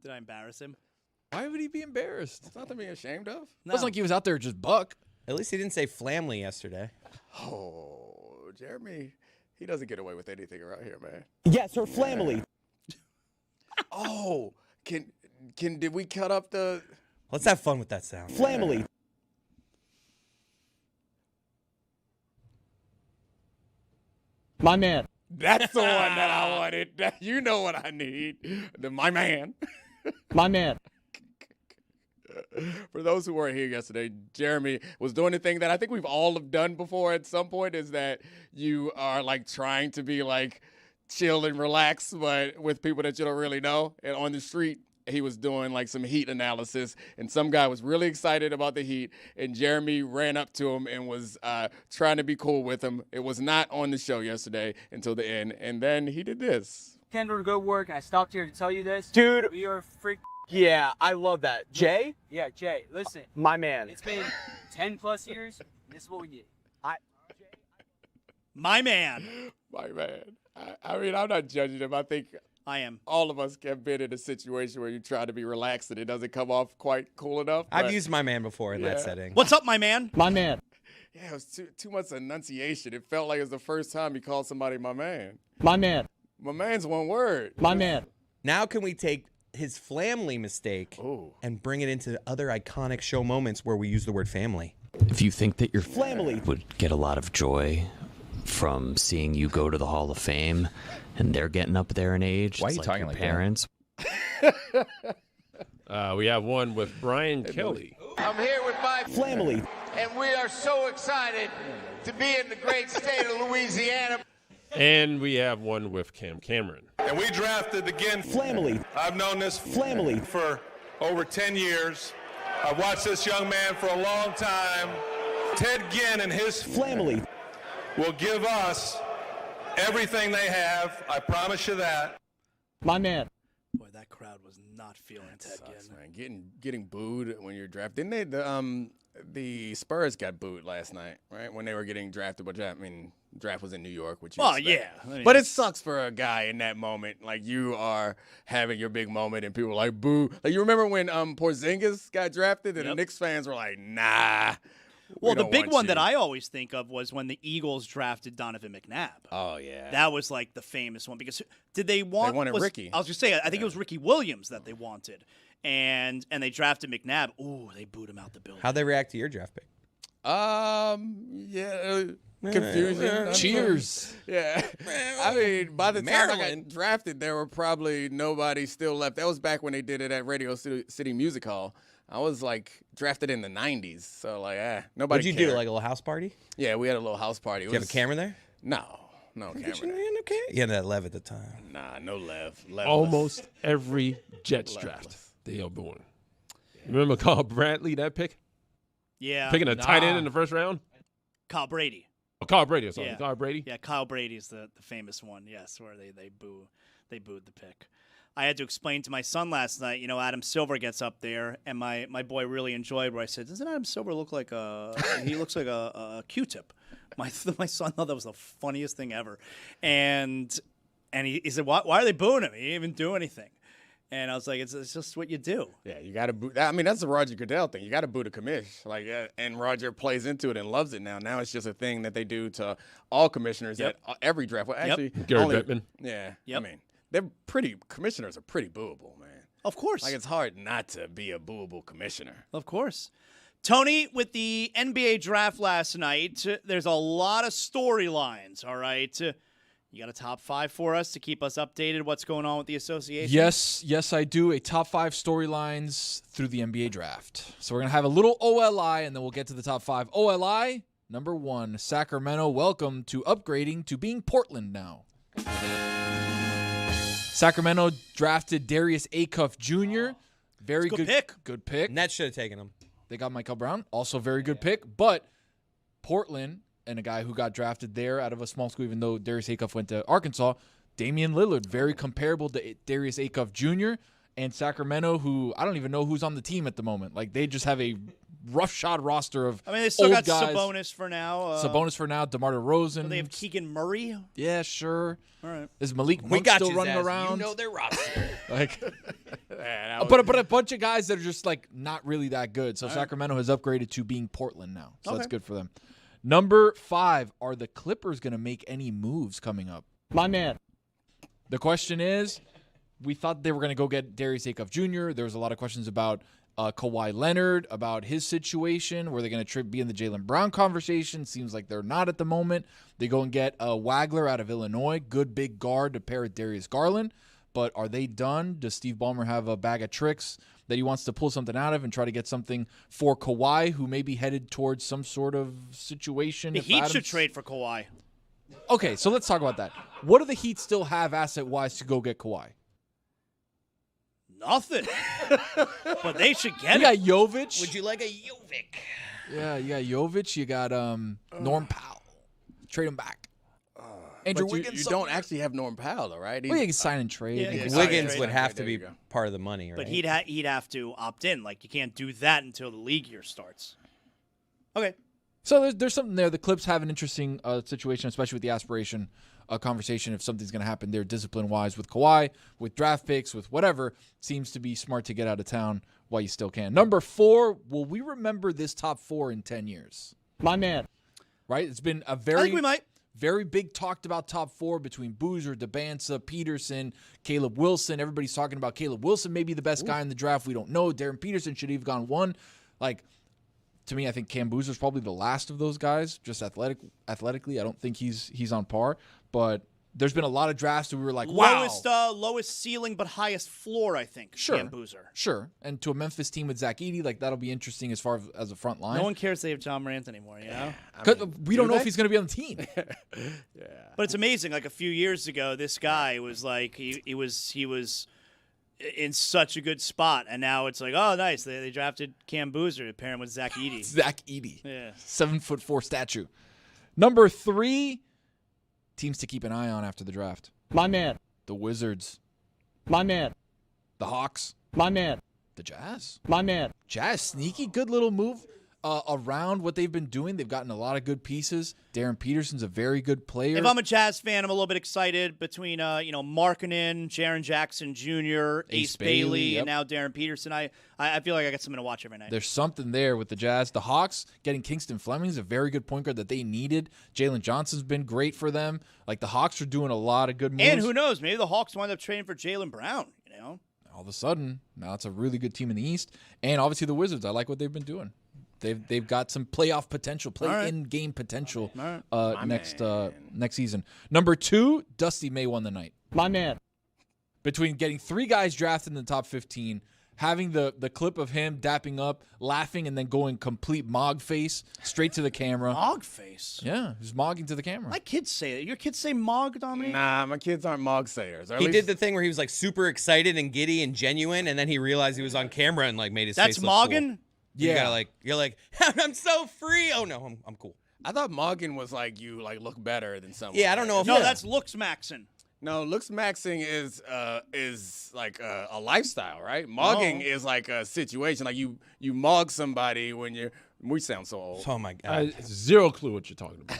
Did I embarrass him? Why would he be embarrassed? It's nothing to be ashamed of. No. It wasn't like he was out there just buck. At least he didn't say Flamley yesterday. Oh, Jeremy, he doesn't get away with anything around here, man. Yes, her family. Oh, did we cut up the? Let's have fun with that sound. Family. My man. That's the one that I wanted. You know what I need. My man. My man. For those who weren't here yesterday, Jeremy was doing the thing that I think we've all have done before at some point, is that you are like trying to be like chill and relax, but with people that you don't really know. And on the street, he was doing like some heat analysis, and some guy was really excited about the heat, and Jeremy ran up to him and was trying to be cool with him. It was not on the show yesterday until the end, and then he did this. Kendall, go work. I stopped here to tell you this. Dude. We are freak. Yeah, I love that. Jay? Yeah, Jay, listen. My man. It's been 10 plus years. This is what we did. My man. My man. I mean, I'm not judging him. I think I am. All of us have been in a situation where you try to be relaxed and it doesn't come off quite cool enough. I've used my man before in that setting. What's up, my man? My man. Yeah, it was too much enunciation. It felt like it was the first time he called somebody my man. My man. My man's one word. My man. Now can we take his family mistake and bring it into other iconic show moments where we use the word family. If you think that your family would get a lot of joy from seeing you go to the Hall of Fame and they're getting up there in age, Why are it's you like talking your like that? parents. We have one with Brian Kelly. I'm here with my family, and we are so excited to be in the great state of Louisiana. And we have one with Cam Cameron. And we drafted again. family, I've known this family. for over 10 years. I've watched this young man for a long time. Ted Ginn and his family will give us everything they have. I promise you that. My man. Boy, that crowd was not feeling Ted Ginn. Man. Getting booed when you're drafted. Didn't they? The Spurs got booed last night, right? When they were getting drafted. Which I mean, draft was in New York, which you expect. yeah. I mean, But it sucks for a guy in that moment. Like, you are having your big moment, and people are like, boo. Like, you remember when Porzingis got drafted, and the Knicks fans were like, nah. Well, the big one you. that I always think of was when the Eagles drafted Donovan McNabb. Oh, yeah. That was like the famous one because did they want? They wanted Ricky. I was just saying. I think it was Ricky Williams that they wanted, and they drafted McNabb. Ooh, they booed him out the building. How'd they react to your draft pick? Confusion. Cheers. Yeah. I mean, by the time I Maryland. got drafted, there were probably nobody still left. That was back when they did it at Radio City Music Hall. I was like drafted in the 90s. So like, nobody What'd you cared. do, like a little house party? Yeah, we had a little house party. Did you have a camera there? No camera. You had that Lev at the time. Nah, no Lev. Almost every Jets draft, they are booing. Remember Carl Bradley, that pick? Yeah, Picking a tight end in the first round? Kyle Brady. Oh, Carl Brady, sorry. Yeah. Carl Brady? Yeah, Kyle Brady is the famous one. Yes, where they booed the pick. I had to explain to my son last night. Adam Silver gets up there, and my boy really enjoyed where I said, "Doesn't Adam Silver look like he looks like a Q-tip?" My son thought that was the funniest thing ever, and he said, "Why are they booing him? He didn't even do anything." And I was like, "It's just what you do." Yeah, you got to boo. I mean, that's the Roger Goodell thing. You got to boo the commish. Like, and Roger plays into it and loves it now. Now it's just a thing that they do to all commissioners at every draft. Well, actually, Gary Bettman. Yeah. Yep. I mean, commissioners are pretty booable, man. Of course. Like, it's hard not to be a booable commissioner. Of course. Tony, with the NBA draft last night, there's a lot of storylines, all right? You got a top 5 for us to keep us updated what's going on with the association? Yes, I do. A top 5 storylines through the NBA draft. So we're going to have a little OLI, and then we'll get to the top 5. OLI, number 1, Sacramento. Welcome to upgrading to being Portland now. Sacramento drafted Darius Acuff Jr. Very good pick. Good pick. Nets should have taken him. They got Michael Brown. Also very good pick. But Portland, and a guy who got drafted there out of a small school, even though Darius Acuff went to Arkansas, Damian Lillard, very comparable to Darius Acuff Jr. And Sacramento, who I don't even know who's on the team at the moment. Like, they just have a roughshod roster of I mean, they still old got guys. Sabonis for now. Sabonis for now. DeMar DeRozan. They have Keegan Murray. Yeah, sure. All right. Is Malik We Monk got still you, running Zaz. around? You know their roster. Like, but a bunch of guys that are just like not really that good. So Sacramento has upgraded to being Portland now. So that's good for them. Number 5, are the Clippers going to make any moves coming up? My man. The question is, we thought they were going to go get Darius Acuff Jr. There was a lot of questions about Kawhi Leonard, about his situation. Were they going to be in the Jaylen Brown conversation? Seems like they're not at the moment. They go and get Wagler out of Illinois, good big guard to pair with Darius Garland. But are they done? Does Steve Ballmer have a bag of tricks that he wants to pull something out of and try to get something for Kawhi, who may be headed towards some sort of situation? The Heat should trade for Kawhi. Okay, so let's talk about that. What do the Heat still have asset-wise to go get Kawhi? Nothing. But they should get You got it. Jovic. Would you like a Jovic? Yeah, you got Jovic. You got Norm Powell. Trade him back. Andrew But Wiggins. you don't actually have Norm Powell, though, right? Well, you can sign and trade. Yeah, You can Wiggins sign would and have trade. to be part of the money, right? But he'd have to opt in. Like, you can't do that until the league year starts. Okay. So there's something there. The Clips have an interesting situation, especially with the aspiration conversation. If something's going to happen there discipline-wise with Kawhi, with draft picks, with whatever, seems to be smart to get out of town while you still can. Number 4, will we remember this top 4 in 10 years? My man. Right? It's been a I think we might. very big talked about top 4 between Boozer, DeBansa, Peterson, Caleb Wilson. Everybody's talking about Caleb Wilson, maybe the best guy in the draft. We don't know. Darren Peterson should have gone 1. Like, to me, I think Cam Boozer's probably the last of those guys. Just athletically, I don't think he's on par. But there's been a lot of drafts where we were like, wow. Lowest ceiling but highest floor, I think. Cam Boozer. Sure. And to a Memphis team with Zach Edey, like that'll be interesting as far as a front line. No one cares they have John Morant anymore, you know? We don't know if he's going to be on the team. But it's amazing. Like a few years ago, this guy was like he was in such a good spot, and now it's like, oh, nice. They drafted Cam Boozer, pairing with Zach Edey. Zach Edey. Yeah. 7'4" statue. Number 3, teams to keep an eye on after the draft. My man. The Wizards. My man. The Hawks. My man. The Jazz. My man. Jazz, sneaky, good little move around what they've been doing. They've gotten a lot of good pieces. Darren Peterson's a very good player. If I'm a Jazz fan, I'm a little bit excited between Markkanen, Jaren Jackson Jr., Ace Bailey, and now Darren Peterson. I feel like I got something to watch every night. There's something there with the Jazz. The Hawks getting Kingston Fleming is a very good point guard that they needed. Jalen Johnson's been great for them. Like the Hawks are doing a lot of good moves. And who knows? Maybe the Hawks wind up trading for Jaylen Brown. You know, all of a sudden now it's a really good team in the East. And obviously the Wizards. I like what they've been doing. They've got some playoff potential, play-in game potential next season. Number 2, Dusty May won the night. My man. Between getting 3 guys drafted in the top 15, having the clip of him dapping up, laughing, and then going complete mog face straight to the camera. Mog face? Yeah, he's mogging to the camera. My kids say it. Your kids say mog, Dominic? Nah, my kids aren't mog sayers. He did the thing where he was like super excited and giddy and genuine, and then he realized he was on camera and like made his face look mogging? cool. Yeah, you're like, I'm so free. Oh no, I'm cool. I thought mogging was like you like look better than someone. Yeah, I don't know if that's looks maxing. No, looks maxing is like a lifestyle, right? Mogging is like a situation. Like you mog somebody when you're. We sound so old. Oh my god, zero clue what you're talking about.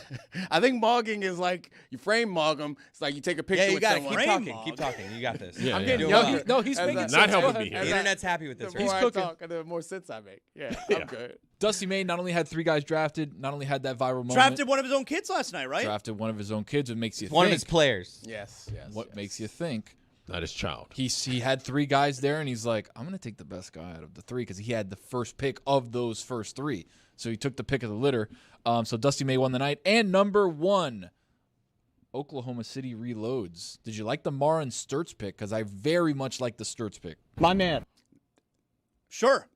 I think mogging is like you frame mog them. It's like you take a picture. Yeah, you with got someone. Keep talking. You got this. Yeah, I'm getting he's making sense. Not helping me here. The internet's happy with this. The Right? more He's I cooking. talk, the more sense I make. Yeah, I'm good. Dusty May not only had 3 guys drafted, not only had that viral moment. Drafted one of his own kids last night, right? Drafted one of his own kids. It makes you think. One of his players. Yes. What makes you think? Not his child. He had 3 guys there, and he's like, I'm going to take the best guy out of the 3 because he had the first pick of those first 3. So he took the pick of the litter. So Dusty May won the night. And number 1, Oklahoma City reloads. Did you like the Mara and Sturts pick? Because I very much like the Sturts pick. My man. Sure.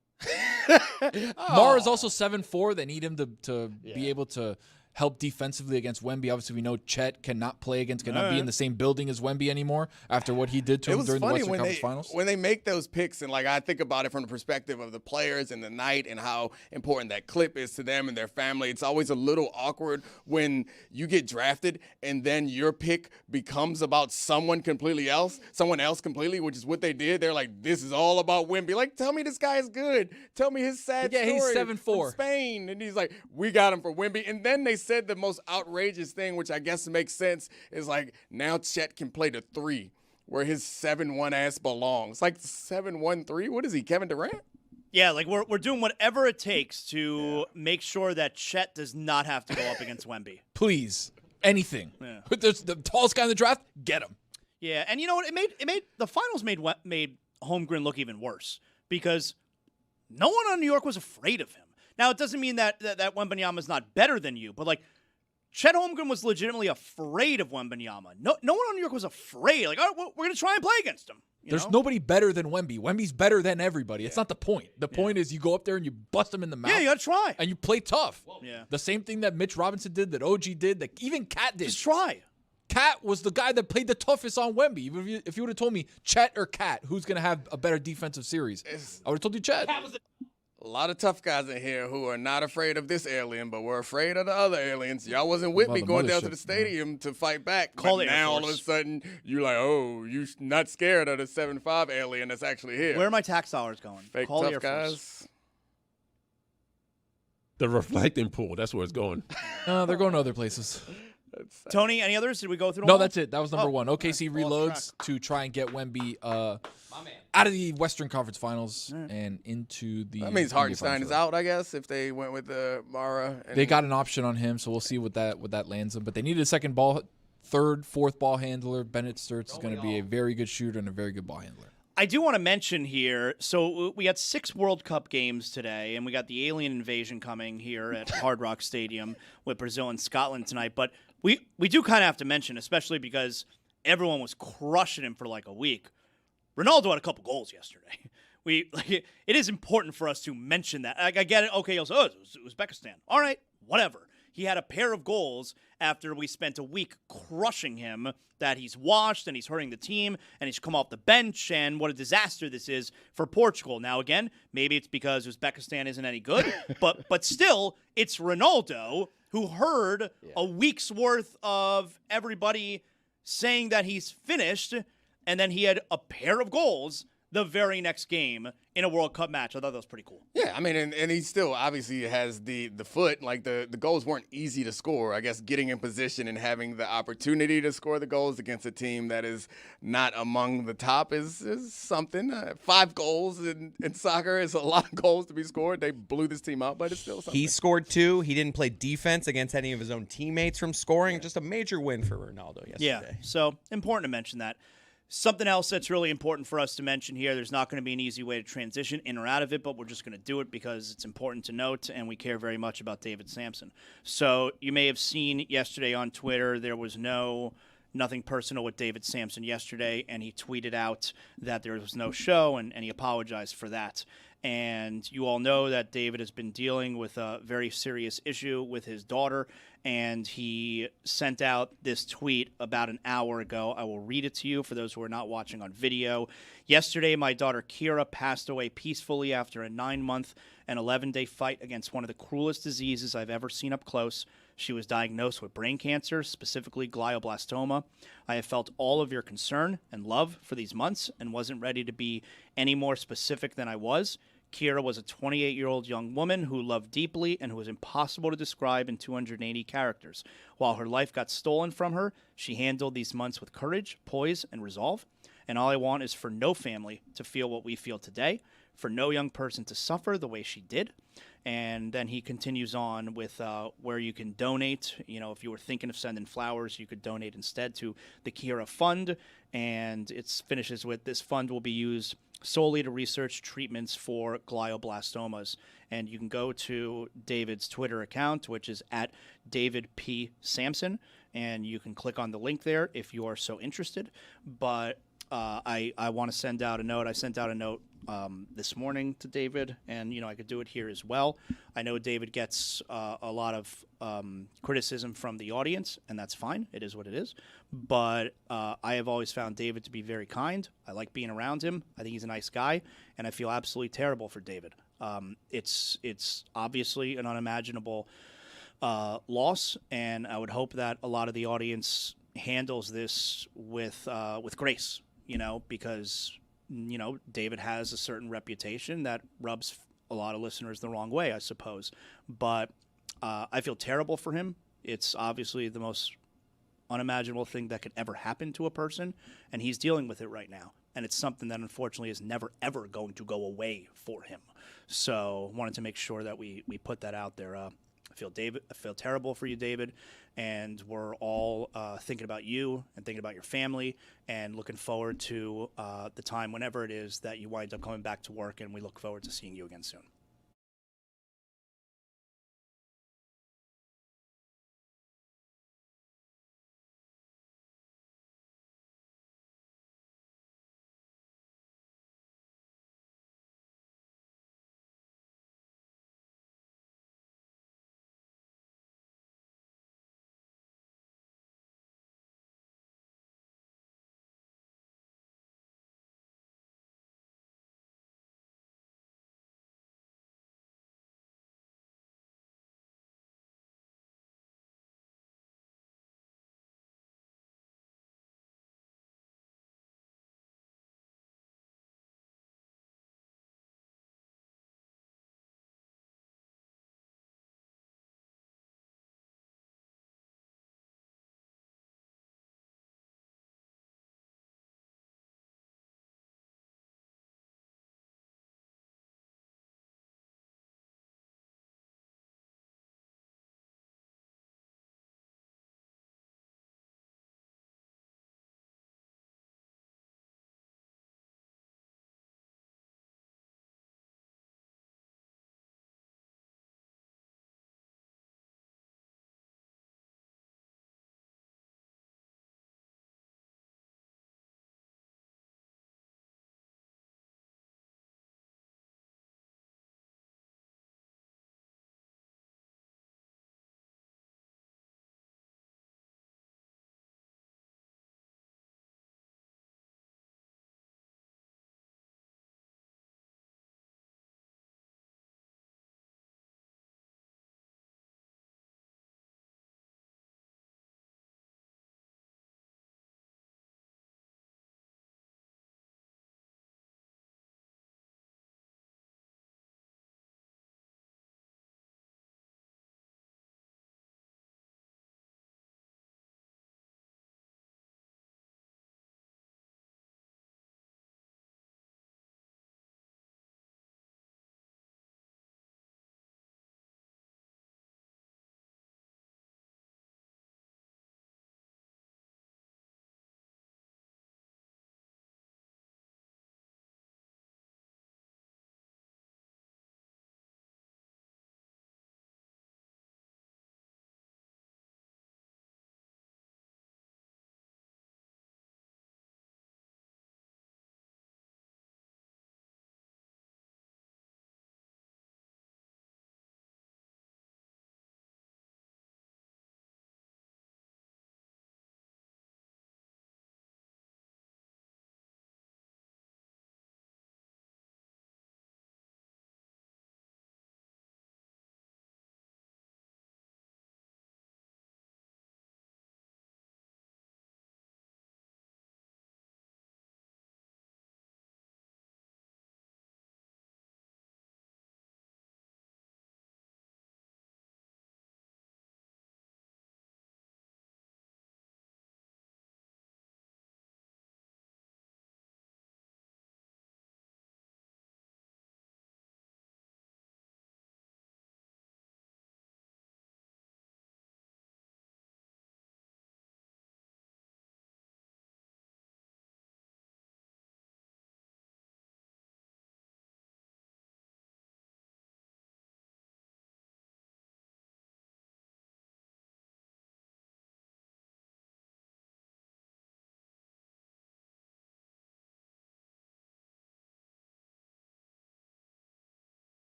Mara's also 7'4". They need him to be able to help defensively against Wemby. Obviously, we know Chet cannot be in the same building as Wemby anymore after what he did to him during the Western Conference Finals. When they make those picks, and like I think about it from the perspective of the players and the night and how important that clip is to them and their family, it's always a little awkward when you get drafted and then your pick becomes about someone else completely, which is what they did. They're like, this is all about Wemby. Like, tell me this guy is good. Tell me his sad story. He's 7'4". From Spain. And he's like, we got him for Wemby. And then they said the most outrageous thing, which I guess makes sense, is like now Chet can play the 3 where his 7'1" ass belongs. Like 7'1" What is he, Kevin Durant? Yeah, like we're doing whatever it takes to make sure that Chet does not have to go up against Wemby. Please, anything. Yeah. There's the tallest guy in the draft, get him. Yeah, and you know what? It made the finals made Holmgren look even worse because no one on New York was afraid of him. Now it doesn't mean that Wembanyama is not better than you, but like Chet Holmgren was legitimately afraid of Wembanyama. No one on New York was afraid. Like, all right, we're going to try and play against him. There's nobody better than Wemby. Wemby's better than everybody. It's not the point. The point is you go up there and you bust him in the mouth. Yeah, you got to try. And you play tough. Yeah. The same thing that Mitch Robinson did, that OG did, that even Cat did. Just try. Cat was the guy that played the toughest on Wemby. Even if you would have told me Chet or Cat, who's going to have a better defensive series, I would have told you Chet. A lot of tough guys in here who are not afraid of this alien, but were afraid of the other aliens. Y'all wasn't with me going down to the stadium to fight back. But now all of a sudden, you're like, oh, you're not scared of the 7'5" alien that's actually here. Where are my tax dollars going? Fake Call tough guys. The reflecting pool. That's where it's going. They're going to other places. Tony, any others? Did we go through them No, all? that's it. That was number one. OKC reloads to try and get Wemby out of the Western Conference Finals and into the. That means NBA Hartenstein Finals. is out, I guess, if they went with Mara. And They got an option on him, so we'll see what that lands them. But they needed a second ball, third, fourth ball handler. Bennett Sturts is going to be a very good shooter and a very good ball handler. I do want to mention here, so we got 6 World Cup games today, and we got the alien invasion coming here at Hard Rock Stadium with Brazil and Scotland tonight. But we do kind of have to mention, especially because everyone was crushing him for like a week. Ronaldo had a couple goals yesterday. It is important for us to mention that. I get it. Okay, it was Uzbekistan. All right, whatever. He had a pair of goals after we spent a week crushing him that he's washed and he's hurting the team and he's come off the bench, and what a disaster this is for Portugal. Now, again, maybe it's because Uzbekistan isn't any good, but still, it's Ronaldo who heard a week's worth of everybody saying that he's finished, and then he had a pair of goals the very next game in a World Cup match. I thought that was pretty cool. Yeah, I mean, and he still obviously has the foot. Like, the goals weren't easy to score. I guess getting in position and having the opportunity to score the goals against a team that is not among the top is something. 5 goals in soccer is a lot of goals to be scored. They blew this team out, but it's still something. He scored 2. He didn't play defense against any of his own teammates from scoring. Just a major win for Ronaldo yesterday. Yeah, so important to mention that. Something else that's really important for us to mention here, there's not going to be an easy way to transition in or out of it, but we're just going to do it because it's important to note, and we care very much about David Sampson. So you may have seen yesterday on Twitter, there was nothing personal with David Sampson yesterday, and he tweeted out that there was no show, and he apologized for that. And you all know that David has been dealing with a very serious issue with his daughter, and he sent out this tweet about an hour ago. I will read it to you for those who are not watching on video. Yesterday, my daughter Kira passed away peacefully after a 9-month and 11-day fight against one of the cruelest diseases I've ever seen up close. She was diagnosed with brain cancer, specifically glioblastoma. I have felt all of your concern and love for these months and wasn't ready to be any more specific than I was. Kira was a 28-year-old young woman who loved deeply and who was impossible to describe in 280 characters. While her life got stolen from her, she handled these months with courage, poise, and resolve. And all I want is for no family to feel what we feel today, for no young person to suffer the way she did. And then he continues on with where you can donate. You know, if you were thinking of sending flowers, you could donate instead to the Kira Fund. And it finishes with, this fund will be used solely to research treatments for glioblastomas. And you can go to David's Twitter account, which is at David P. Sampson, and you can click on the link there if you are so interested. But I want to send out a note. I sent out a note this morning to David, and I could do it here as well. I know David gets a lot of criticism from the audience, and that's fine. It is what it is. But I have always found David to be very kind. I like being around him. I think he's a nice guy, and I feel absolutely terrible for David. It's obviously an unimaginable loss, and I would hope that a lot of the audience handles this with grace. Because David has a certain reputation that rubs a lot of listeners the wrong way, I suppose. But I feel terrible for him. It's obviously the most unimaginable thing that could ever happen to a person, and he's dealing with it right now. And it's something that unfortunately is never, ever going to go away for him. So wanted to make sure that we put that out there. I feel terrible for you, David, and we're all thinking about you and thinking about your family and looking forward to the time whenever it is that you wind up coming back to work, and we look forward to seeing you again soon.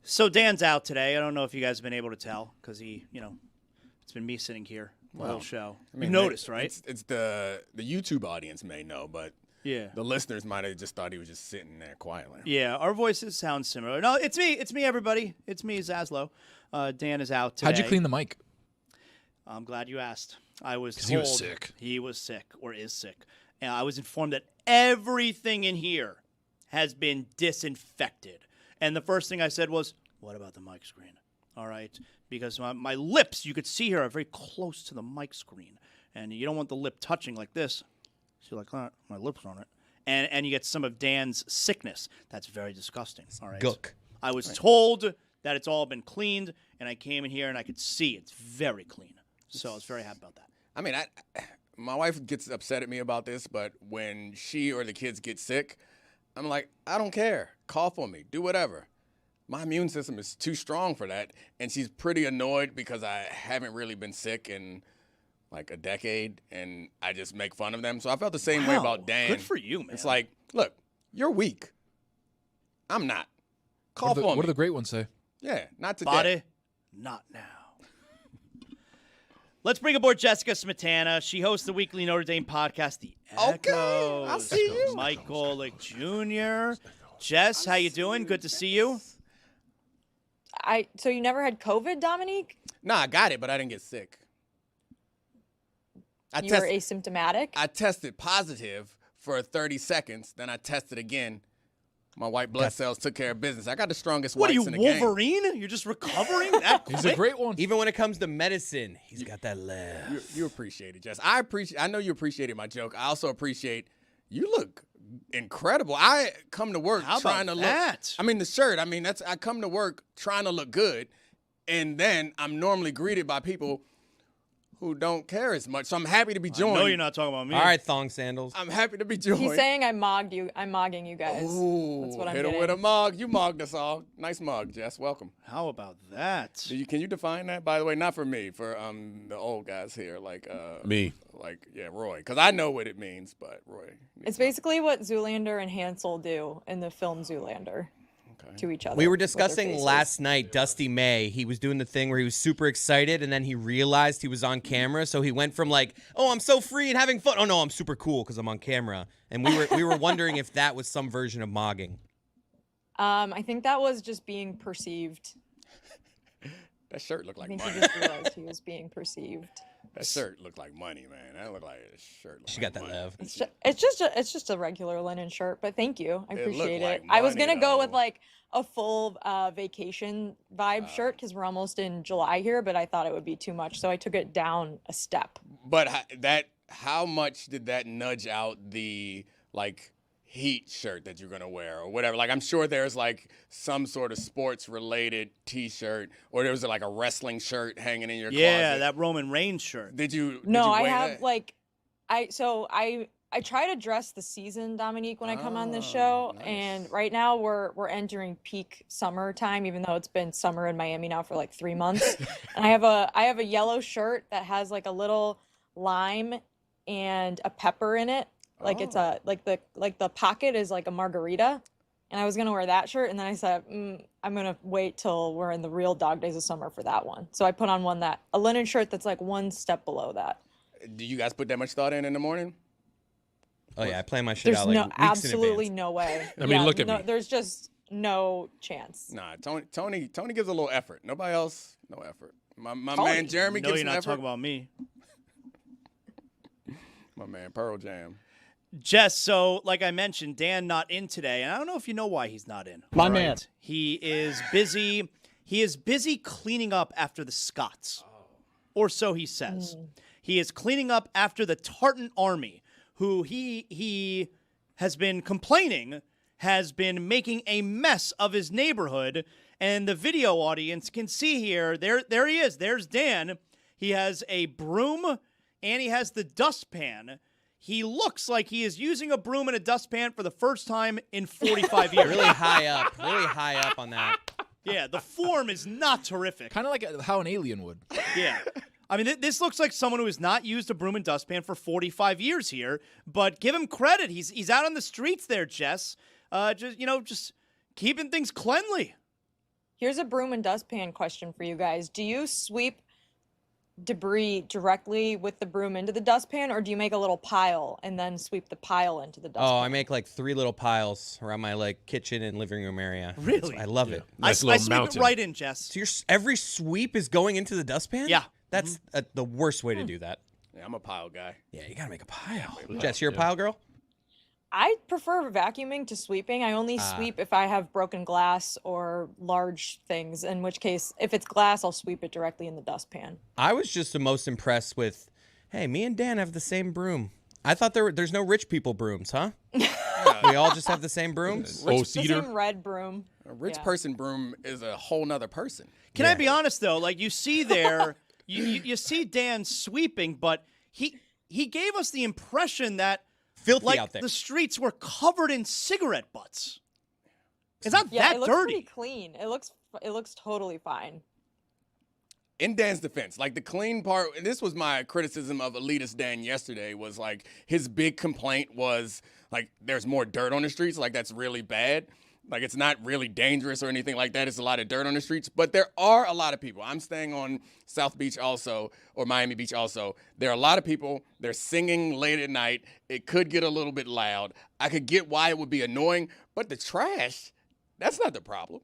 So Dan's out today. I don't know if you guys have been able to tell because it's been me sitting here the whole show. You noticed, right? It's the YouTube audience may know, but yeah, the listeners might have just thought he was just sitting there quietly. Yeah, our voices sound similar. No, it's me. It's me, everybody. It's me, Zaslow. Dan is out today. How'd you clean the mic? I'm glad you asked. I was told he was sick. He was sick or is sick. And I was informed that everything in here has been disinfected. And the first thing I said was, what about the mic screen? All right. Because my lips, you could see here, are very close to the mic screen. And you don't want the lip touching like this. So you're like, my lips on it. And you get some of Dan's sickness. That's very disgusting. All right. Gook. I was told that it's all been cleaned, and I came in here and I could see it's very clean. So I was very happy about that. I mean, my wife gets upset at me about this, but when she or the kids get sick, I'm like, I don't care. Cough on me. Do whatever. My immune system is too strong for that, and she's pretty annoyed because I haven't really been sick in like a decade, and I just make fun of them. So I felt the same way about Dan. Good for you, man. It's like, look, you're weak. I'm not. Cough on me. What do the great ones say? Yeah, not today. Body, not now. Let's bring aboard Jessica Smetana. She hosts the weekly Notre Dame podcast, The Echoes. I see you. Mike Golick Jr. Jess, how you doing? Good to see you. So you never had COVID, Dominique? No, I got it, but I didn't get sick. You were asymptomatic? I tested positive for 30 seconds. Then I tested again. My white blood cells took care of business. I got the strongest What are whites you, in the game. Wolverine? You're just recovering that quick? He's a great one. Even when it comes to medicine, he's got that laugh. You appreciate it, Jess. I know you appreciated my joke. I also appreciate you look incredible. I come to work trying to look. I mean, the shirt. I mean, I come to work trying to look good, and then I'm normally greeted by people who don't care as much. So I'm happy to be joined. I know you're not talking about me. All right, thong sandals. I'm happy to be joined. He's saying I'm mogging you guys. Ooh, that's what I'm hit getting. him with a mug. You mugged us all. Nice mug, Jess. Welcome. How about that? Can you define that? By the way, not for me, for the old guys here, like me. Like Roy, because I know what it means, but Roy. It's basically what Zoolander and Hansel do in the film Zoolander to each other. We were with their discussing faces. last night, Dusty May. He was doing the thing where he was super excited, and then he realized he was on camera. So he went from like, "Oh, I'm so free and having fun." "Oh no, I'm super cool because I'm on camera." And we were wondering if that was some version of mogging. I think that was just being perceived. That shirt looked like I think money. he just realized he was being perceived. That shirt looked like money, man. That looked like a shirt. She got that laugh. It's just a regular linen shirt, but thank you. I It appreciate looked it. like I was money, gonna go though. with like a full vacation vibe shirt because we're almost in July here, but I thought it would be too much, so I took it down a step. But how much did that nudge out the like Heat shirt that you're gonna wear or whatever? Like I'm sure there's like some sort of sports related T-shirt, or there was like a wrestling shirt hanging in your closet. Yeah, that Roman Reigns shirt. Did you? No, did you I wear have that? like, I try to dress the season, Dominique, when I come on this show, and right now we're entering peak summertime, even though it's been summer in Miami now for like 3 months. And I have a yellow shirt that has like a little lime and a pepper in it. Like it's a like the pocket is like a margarita, and I was gonna wear that shirt, and then I said I'm gonna wait till we're in the real dog days of summer for that one. So I put on a linen shirt that's like one step below that. Do you guys put that much thought in the morning? Oh yeah, I plan my shit There's out like no weeks in advance. absolutely no way. I mean, look at me. There's just no chance. Nah, Tony gives a little effort. Nobody else, no effort. My Tony. man Jeremy No, gives you're some not effort. talking about me. My man Pearl Jam. Jess, so like I mentioned, Dan not in today, and I don't know if you know why he's not in. My All man. He is busy. He is busy cleaning up after the Scots, or so he says. He is cleaning up after the Tartan Army, who he has been complaining has been making a mess of his neighborhood. And the video audience can see here. There he is. There's Dan. He has a broom and he has the dustpan. He looks like he is using a broom and a dustpan for the first time in 45 years. Really high up on that. Yeah, the form is not terrific. Kind of like how an alien would. Yeah. I mean, this looks like someone who has not used a broom and dustpan for 45 years here, but give him credit. He's out on the streets there, Jess. Just keeping things cleanly. Here's a broom and dustpan question for you guys. Do you sweep debris directly with the broom into the dustpan, or do you make a little pile and then sweep the pile into the dustpan? Oh, I make like 3 little piles around my like kitchen and living room area. Really? I love it. I sweep it right in, Jess. So every sweep is going into the dustpan? Yeah. That's the worst way to do that. Yeah, I'm a pile guy. Yeah, you gotta make a pile. Jess, you're a pile girl? I prefer vacuuming to sweeping. I only sweep if I have broken glass or large things, in which case, if it's glass, I'll sweep it directly in the dustpan. I was just the most impressed with, hey, me and Dan have the same broom. I thought there's no rich people brooms, huh? We all just have the same brooms? The same red broom. A rich person broom is a whole nother person. Can I be honest though? Like you see there, you see Dan sweeping, but he gave us the impression that filthy out there. The streets were covered in cigarette butts. It's not Yeah, that it looks dirty. pretty clean. It looks totally fine. In Dan's defense, like the clean part, and this was my criticism of elitist Dan yesterday, was like his big complaint was like there's more dirt on the streets, like that's really bad. Like it's not really dangerous or anything like that. It's a lot of dirt on the streets, but there are a lot of people. I'm staying on South Beach also, or Miami Beach also. There are a lot of people. They're singing late at night. It could get a little bit loud. I could get why it would be annoying, but the trash, that's not the problem.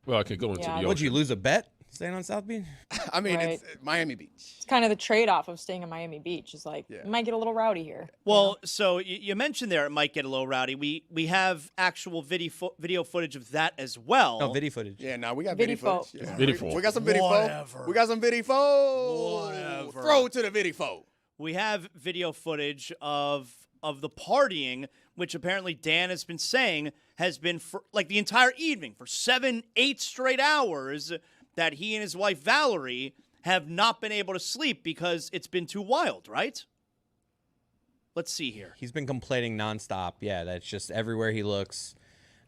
Well, I could go into the ocean. Would you lose a bet staying on South Beach? I mean, Right. it's Miami Beach. It's kind of the trade-off of staying in Miami Beach. Is like, it might get a little rowdy here. Well, so you mentioned there it might get a little rowdy. We have actual video footage of that as well. Oh, video footage. Yeah, now we got Video video footage. fo- Yeah. Video We got some video Whatever. We got some video Whatever. Throw it to the video. We have video footage of the partying, which apparently Dan has been saying has been for like the entire evening for 7-8 straight hours that he and his wife Valerie have not been able to sleep because it's been too wild, right? Let's see here. He's been complaining nonstop. Yeah, that's just everywhere he looks.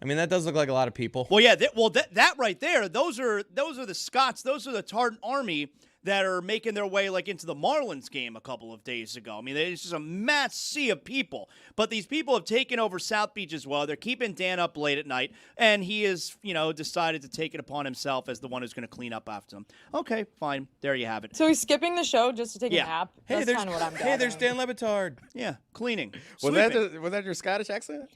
I mean, that does look like a lot of people. Well, yeah, that right there, those are the Scots, those are the Tartan Army that are making their way like into the Marlins game a couple of days ago. I mean, it's just a mass sea of people. But these people have taken over South Beach as well. They're keeping Dan up late at night, and he has, decided to take it upon himself as the one who's going to clean up after them. Okay, fine. There you have it. So he's skipping the show just to take Yeah. a nap. Hey, That's there's kind of what I'm hey, there's gathering. Dan Le Batard. Yeah, cleaning. Was Sweeping. that your Scottish accent?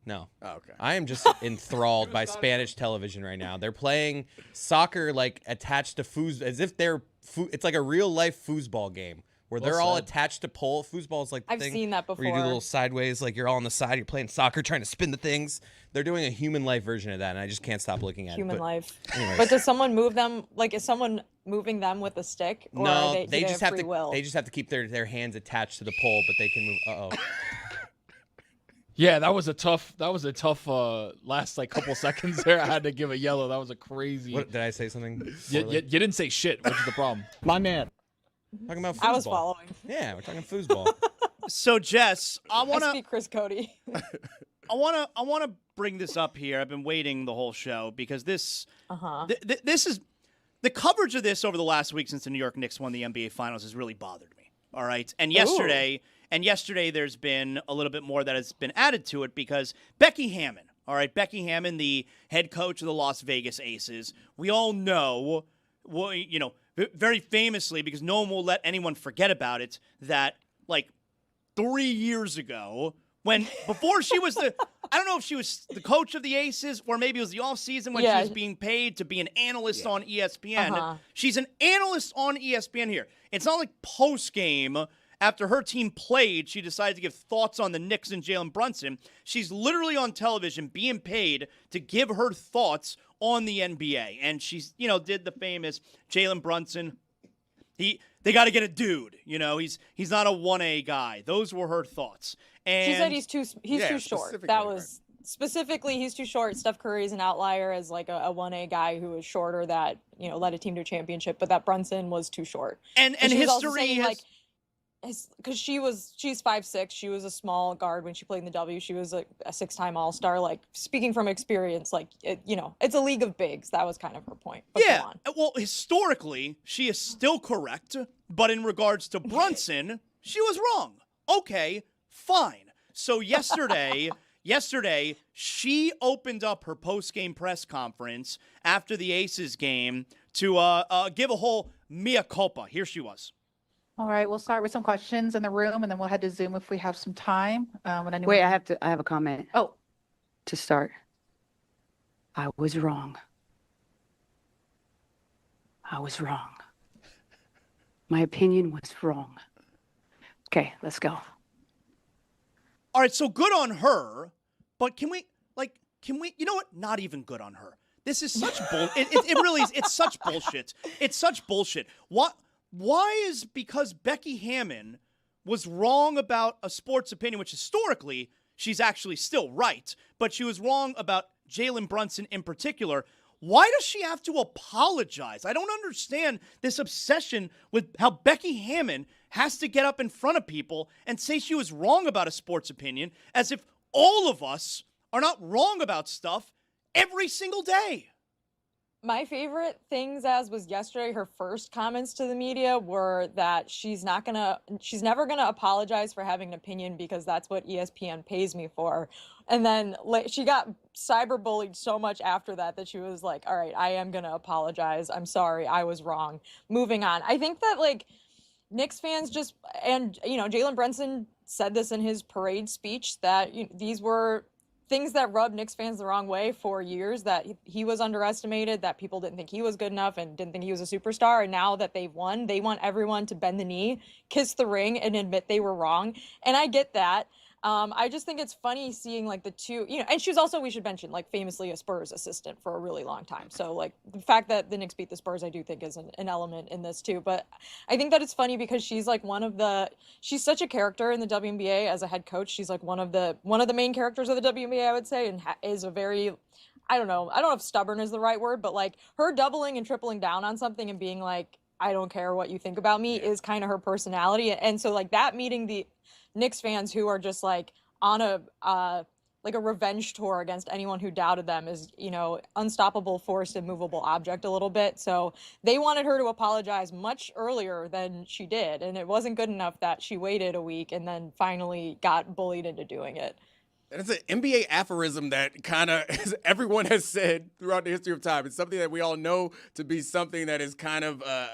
No. Oh, okay. I am just enthralled by Spanish television right now. They're playing soccer like attached to foos as if they're it's like a real life foosball game where they're all attached to pole. Foosball is like the I've thing seen that where you do before. little sideways, like you're all on the side, you're playing soccer, trying to spin the things. They're doing a human life version of that, and I just can't stop looking at Human it. But life. anyways. But does someone move them? Like, is someone moving them with a stick? Or No, are they do just have have free to. will? They just have to keep their hands attached to the pole, but they can move. Uh oh. Yeah, that was a tough last like couple seconds there. I had to give a yellow. That was a crazy. What, did I say something? You poorly? didn't say shit, which is the problem. My man. Talking about foosball. I was following. Yeah, we're talking foosball. So, Jess, I I want to speak Chris Cody. I want to bring this up here. I've been waiting the whole show because this this is the coverage of this over the last week since the New York Knicks won the NBA Finals has really bothered me. All right, and yesterday there's been a little bit more that has been added to it because Becky Hammon. All right, Becky Hammon, the head coach of the Las Vegas Aces. We all know, very famously, because no one will let anyone forget about it, that like 3 years ago. Before she was I don't know if she was the coach of the Aces or maybe it was the offseason when she was being paid to be an analyst on ESPN. Uh-huh. She's an analyst on ESPN here. It's not like post-game after her team played, she decided to give thoughts on the Knicks and Jalen Brunson. She's literally on television being paid to give her thoughts on the NBA. And she's, did the famous Jalen Brunson. They got to get a dude. He's not a 1A guy. Those were her thoughts. And She said he's too short. That was specifically he's too short. Steph Curry's an outlier as like a 1A guy who was shorter that led a team to a championship, but that Brunson was too short. And she was also history saying, has. like, because she's 5'6", she was a small guard when she played in the W. She was a 6-time All-Star. Like, speaking from experience, like it's a league of bigs. That was kind of her point. But Yeah, go on. well, historically, she is still correct, but in regards to Brunson, she was wrong. Okay, fine. So yesterday, yesterday she opened up her post-game press conference after the Aces game to give a whole mea culpa. Here she was. All right, we'll start with some questions in the room, and then we'll head to Zoom if we have some time. Wait, I have a comment. Oh. To start. I was wrong. I was wrong. My opinion was wrong. Okay, let's go. All right, so good on her, but can we, you know what? Not even good on her. This is such bull. It really is. It's such bullshit. It's such bullshit. Why is because Becky Hammon was wrong about a sports opinion, which historically she's actually still right, but she was wrong about Jalen Brunson in particular. Why does she have to apologize? I don't understand this obsession with how Becky Hammon has to get up in front of people and say she was wrong about a sports opinion, as if all of us are not wrong about stuff every single day. My favorite things as was yesterday, her first comments to the media were that she's never gonna apologize for having an opinion because that's what ESPN pays me for. And then she got cyberbullied so much after that she was like, all right, I am gonna apologize. I'm sorry, I was wrong. Moving on. I think that Knicks fans and Jalen Brunson said this in his parade speech that these were things that rubbed Knicks fans the wrong way for years, that he was underestimated, that people didn't think he was good enough and didn't think he was a superstar. And now that they've won, they want everyone to bend the knee, kiss the ring, and admit they were wrong. And I get that. I just think it's funny seeing the two, and she was also, we should mention, famously a Spurs assistant for a really long time. So the fact that the Knicks beat the Spurs, I do think is an element in this too. But I think that it's funny because she's she's such a character in the WNBA as a head coach. She's one of the main characters of the WNBA, I would say, and is a very, I don't know if stubborn is the right word, but her doubling and tripling down on something and being I don't care what you think about me is kind of her personality. And so that meeting the Knicks fans who are just on a revenge tour against anyone who doubted them is, unstoppable force, immovable object a little bit. So they wanted her to apologize much earlier than she did. And it wasn't good enough that she waited a week and then finally got bullied into doing it. And it's an NBA aphorism that kind of everyone has said throughout the history of time. It's something that we all know to be something that is kind of a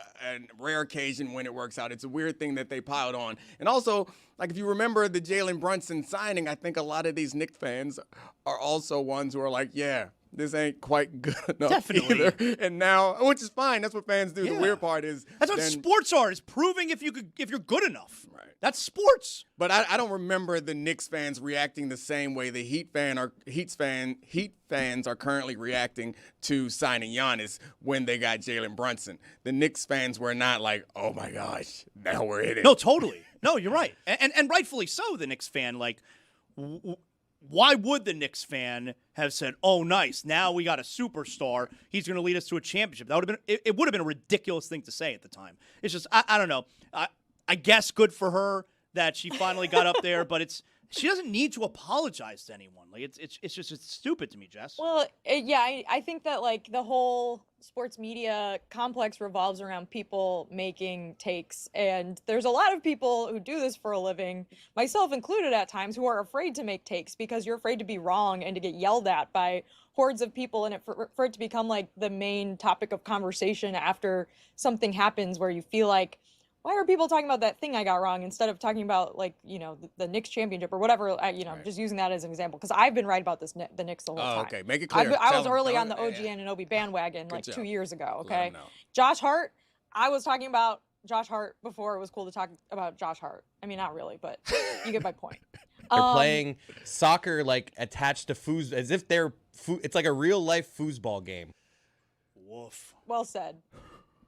rare occasion when it works out. It's a weird thing that they piled on. And also, if you remember the Jalen Brunson signing, I think a lot of these Knicks fans are also ones who are yeah, this ain't quite good enough. Definitely. Either. And now, which is fine. That's what fans do. Yeah. The weird part is that's what sports are, is proving if you're good enough. Right. That's sports. But I don't remember the Knicks fans reacting the same way the Heat fans are currently reacting to signing Giannis when they got Jalen Brunson. The Knicks fans were not oh my gosh, now we're in it. No, totally. No, you're right. And rightfully so, the Knicks fan, why would the Knicks fan have said, "Oh, nice, now we got a superstar. He's going to lead us to a championship"? That would have been it would have been a ridiculous thing to say at the time. It's just I don't know. I guess good for her that she finally got up there, but she doesn't need to apologize to anyone. It's stupid to me, Jess. Well, yeah, I think that the whole sports media complex revolves around people making takes, and there's a lot of people who do this for a living, myself included at times, who are afraid to make takes because you're afraid to be wrong and to get yelled at by hordes of people, and for it to become the main topic of conversation after something happens where you feel why are people talking about that thing I got wrong instead of talking about the Knicks championship or whatever? Right. Just using that as an example because I've been right about the Knicks the whole time. Okay, make it clear. I was early on the OG Anunoby bandwagon 2 years ago. Okay, Josh Hart. I was talking about Josh Hart before it was cool to talk about Josh Hart. I mean, not really, but you get my point. They're playing soccer attached to foos as if they're it's like a real life foosball game. Woof. Well said.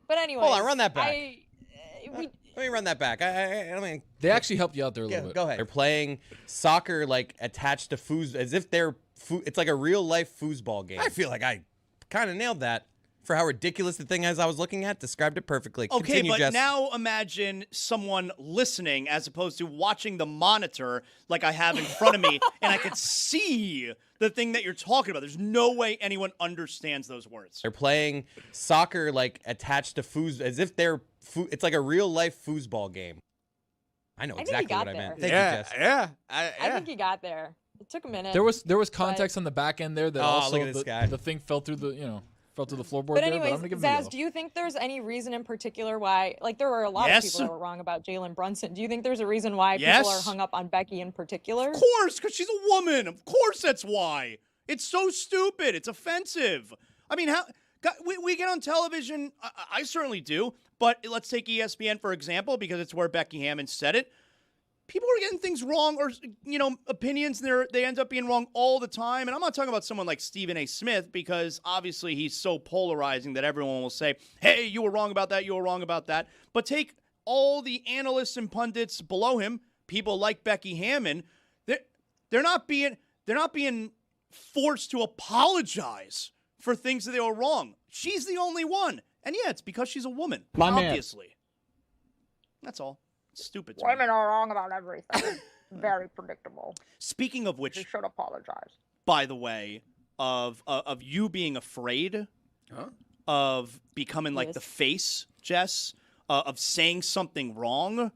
But anyway, hold on, run that back. Let me run that back. I mean, they actually helped you out there a little bit. Go ahead. They're playing soccer attached to foos as if they're it's like a real life foosball game. I feel like I kind of nailed that for how ridiculous the thing is I was looking at. Described it perfectly. Okay, Continue, but Jess. now imagine someone listening as opposed to watching the monitor like I have in front of me, and I could see the thing that you're talking about. There's no way anyone understands those words. They're playing soccer attached to foos as if they're it's like a real life foosball game. I know exactly what I meant. Thank you, Jess. Yeah. I think you got there. Took a minute. There was context on the back end there that also look at this guy. the thing fell through the floorboard But there. anyways, But I'm gonna give him a Zaz, go. do you think there's any reason in particular why, like, there were a lot of people that were wrong about Jalen Brunson. Do you think there's a reason why people are hung up on Becky in particular? Of course, because she's a woman. Of course that's why. It's so stupid. It's offensive. I mean, we get on television. I certainly do. But let's take ESPN, for example, because it's where Becky Hammon said it. People are getting things wrong or, opinions, and they end up being wrong all the time. And I'm not talking about someone like Stephen A. Smith because obviously he's so polarizing that everyone will say, hey, you were wrong about that, you were wrong about that. But take all the analysts and pundits below him, people like Becky Hammon, they're not being forced to apologize for things that they were wrong. She's the only one. And yeah, it's because she's a woman, obviously. That's all. It's stupid. Women are wrong about everything. Very predictable. Speaking of which, You should apologize. by the way, of you being afraid of becoming like the face, Jess, of saying something wrong,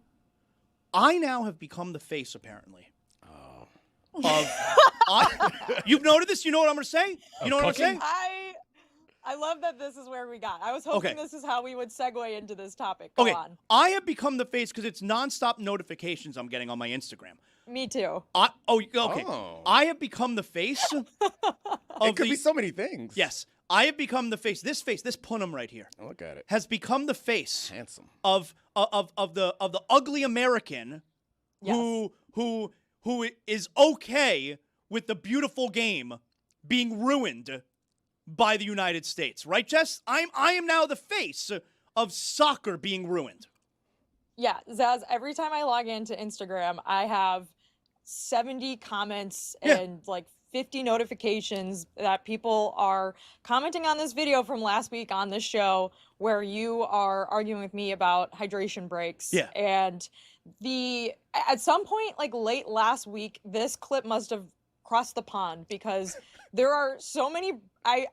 I now have become the face, apparently. You've noted this? You know what I'm going to say? You know what I'm saying? I love that this is where we got. I was hoping this is how we would segue into this topic. Go Okay, on. I have become the face because it's nonstop notifications I'm getting on my Instagram. Me too. Okay. Oh. I have become the face. It could be so many things. Yes. I have become the face, this punum right here. Look at it. Has become the face. Handsome. Of the ugly American who is okay with the beautiful game being ruined by the United States. Right, Jess? I am now the face of soccer being ruined. Yeah, Zaz, every time I log into Instagram, I have 70 comments and like 50 notifications that people are commenting on this video from last week on this show where you are arguing with me about hydration breaks. Yeah. And at some point, like late last week, this clip must have crossed the pond because there are so many, I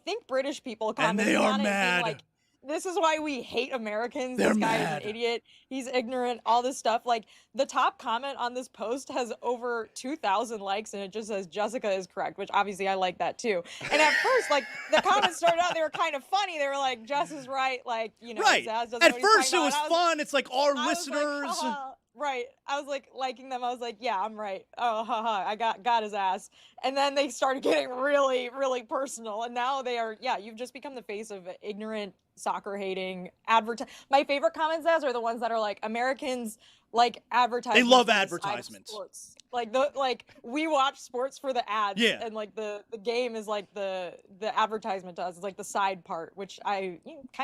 think British people commenting on it being like, this is why we hate Americans. This guy is an idiot. He's ignorant. All this stuff. Like the top comment on this post has over 2,000 likes, and it just says Jessica is correct, which obviously I like that too. And at first, like the comments started out, they were kind of funny. They were like, "Jess is right." Like right. Zaz doesn't know At what he's first, it talking was about. fun. It's like our I was listeners. like, haha. Right. I was like liking them. I was like, yeah, I'm right. Oh, haha. I got his ass. And then they started getting really, really personal. And now they are, you've just become the face of ignorant, soccer hating My favorite comments are the ones that are like Americans like advertisements. They love for the side of advertisements. sports. Like we watch sports for the ads. Yeah. And like the game is like the advertisement to us. It's like the side part, which kind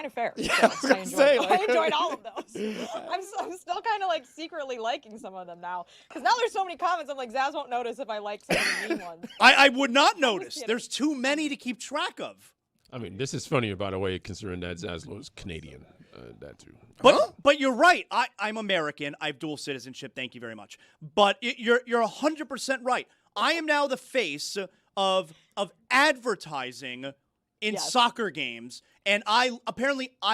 of fair. Yeah, So I enjoyed all of those. I'm still kind of like secretly liking some of them now. Because now there's so many comments. I'm like, Zaz won't notice if I like some of the mean ones. I would not notice. There's too many to keep track of. I mean, this is funnier, by the way, considering that Zaslow is Canadian. That too. But you're right. I'm American. I have dual citizenship. Thank you very much. But you're 100% right. I am now the face of advertising in soccer games, and I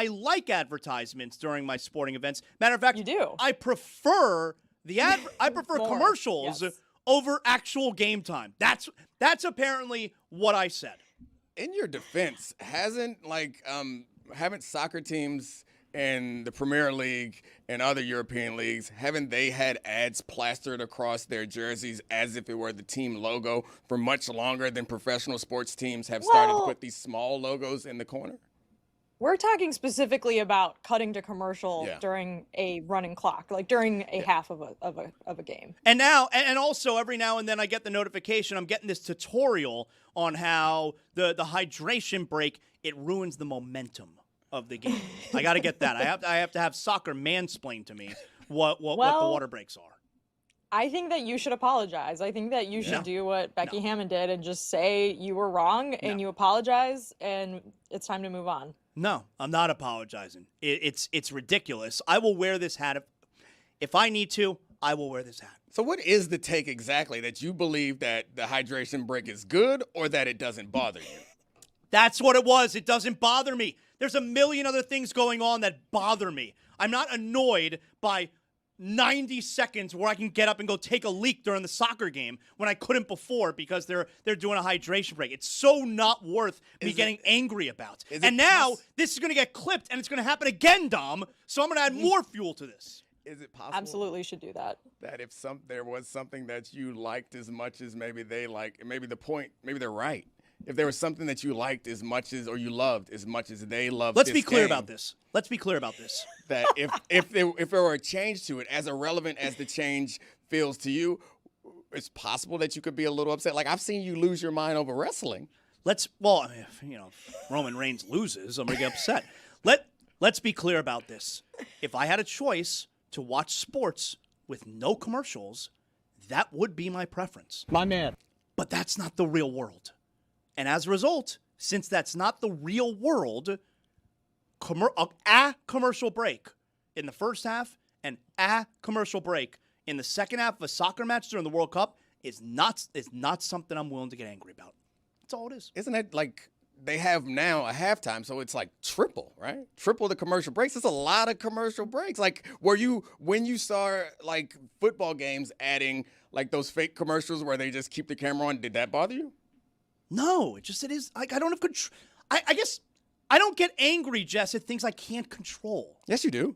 like advertisements during my sporting events. Matter of fact, you do. I prefer commercials over actual game time. That's apparently what I said. In your defense, haven't soccer teams in the Premier League and other European leagues, haven't they had ads plastered across their jerseys as if it were the team logo for much longer than professional sports teams have started to put these small logos in the corner? We're talking specifically about cutting to commercial during a running clock, like during a half of a game. And now, and also every now and then I get the notification, I'm getting this tutorial on how the hydration break, it ruins the momentum of the game. I got to get that. I have to have soccer mansplain to me what the water breaks are. I think that you should apologize. I think that you should do what Becky Hammon did and just say you were wrong and you apologize and it's time to move on. No, I'm not apologizing. It's ridiculous. I will wear this hat if I need to. I will wear this hat. So what is the take exactly? That you believe that the hydration break is good or that it doesn't bother you? That's what it was. It doesn't bother me. There's a million other things going on that bother me. I'm not annoyed by 90 seconds where I can get up and go take a leak during the soccer game when I couldn't before because they're doing a hydration break. It's so not worth me getting angry about. And now this is going to get clipped and it's going to happen again, Dom. So I'm going to add more fuel to this. Is it possible? Absolutely should do that. That if there was something that you liked as much as maybe they like, maybe they're right. If there was something that you liked as much as, or you loved as much as they loved, Let's be clear about this. That if there were a change to it, as irrelevant as the change feels to you, it's possible that you could be a little upset. Like I've seen you lose your mind over wrestling. If Roman Reigns loses, I'm gonna get upset. Let's be clear about this. If I had a choice to watch sports with no commercials, that would be my preference. My man. But that's not the real world. And as a result, since that's not the real world, a commercial break in the first half and a commercial break in the second half of a soccer match during the World Cup is not something I'm willing to get angry about. That's all it is. Isn't it like they have now a halftime, so it's like triple, right? Triple the commercial breaks. It's a lot of commercial breaks. Like, when you saw like football games adding like those fake commercials where they just keep the camera on, did that bother you? No, it is like I don't have control. I guess I don't get angry, Jess, at things I can't control. Yes, you do.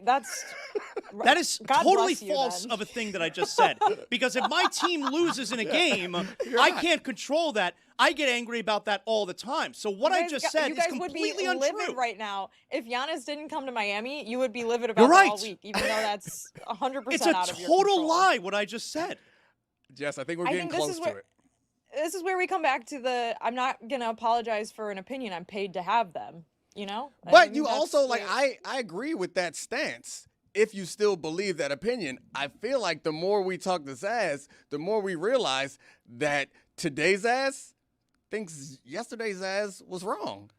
That is God totally bless you, false then. of a thing that I just said. Because if my team loses in a game, I can't control that. I get angry about that all the time. So what I just said is completely you guys would be untrue. livid right now. If Giannis didn't come to Miami, you would be livid about it all week, even though that's 100% It's out a of your total control. lie what I just said. Jess, I think we're getting close to it. This is where we come back to I'm not going to apologize for an opinion. I'm paid to have them, you know? But you also, I agree with that stance. If you still believe that opinion, I feel like the more we talk this ass, the more we realize that today's ass thinks yesterday's ass was wrong.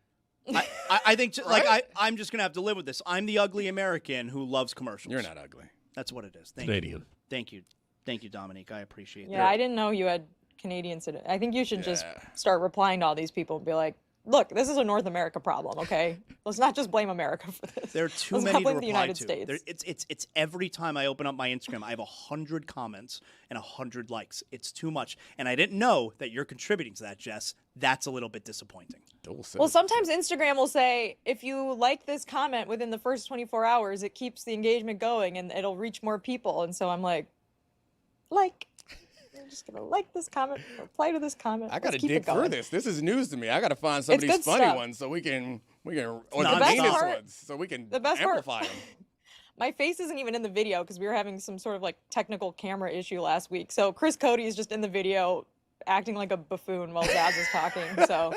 I think, Right? I'm just going to have to live with this. I'm the ugly American who loves commercials. You're not ugly. That's what it is. Canadian. Thank you. Thank you, Dominique. I appreciate that. Yeah, I didn't know you had Canadian citizens. I think you should just start replying to all these people and be like, look, this is a North America problem, okay? Let's not just blame America for this. There are too Let's many not to blame reply the United to. States. It's every time I open up my Instagram, I have 100 comments and 100 likes. It's too much. And I didn't know that you're contributing to that, Jess. That's a little bit disappointing. Well, sometimes Instagram will say, if you like this comment within the first 24 hours, it keeps the engagement going and it'll reach more people. And so I'm like, I'm just going to like this comment, reply to this comment. I got to Let's keep dig it going. through this. This is news to me. I got to find some of It's these good funny stuff. ones so we can or The the best meanest part- ones so we can the best part- amplify them. My face isn't even in the video because we were having some sort of like technical camera issue last week. So Chris Cody is just in the video acting like a buffoon while Zaz is talking. So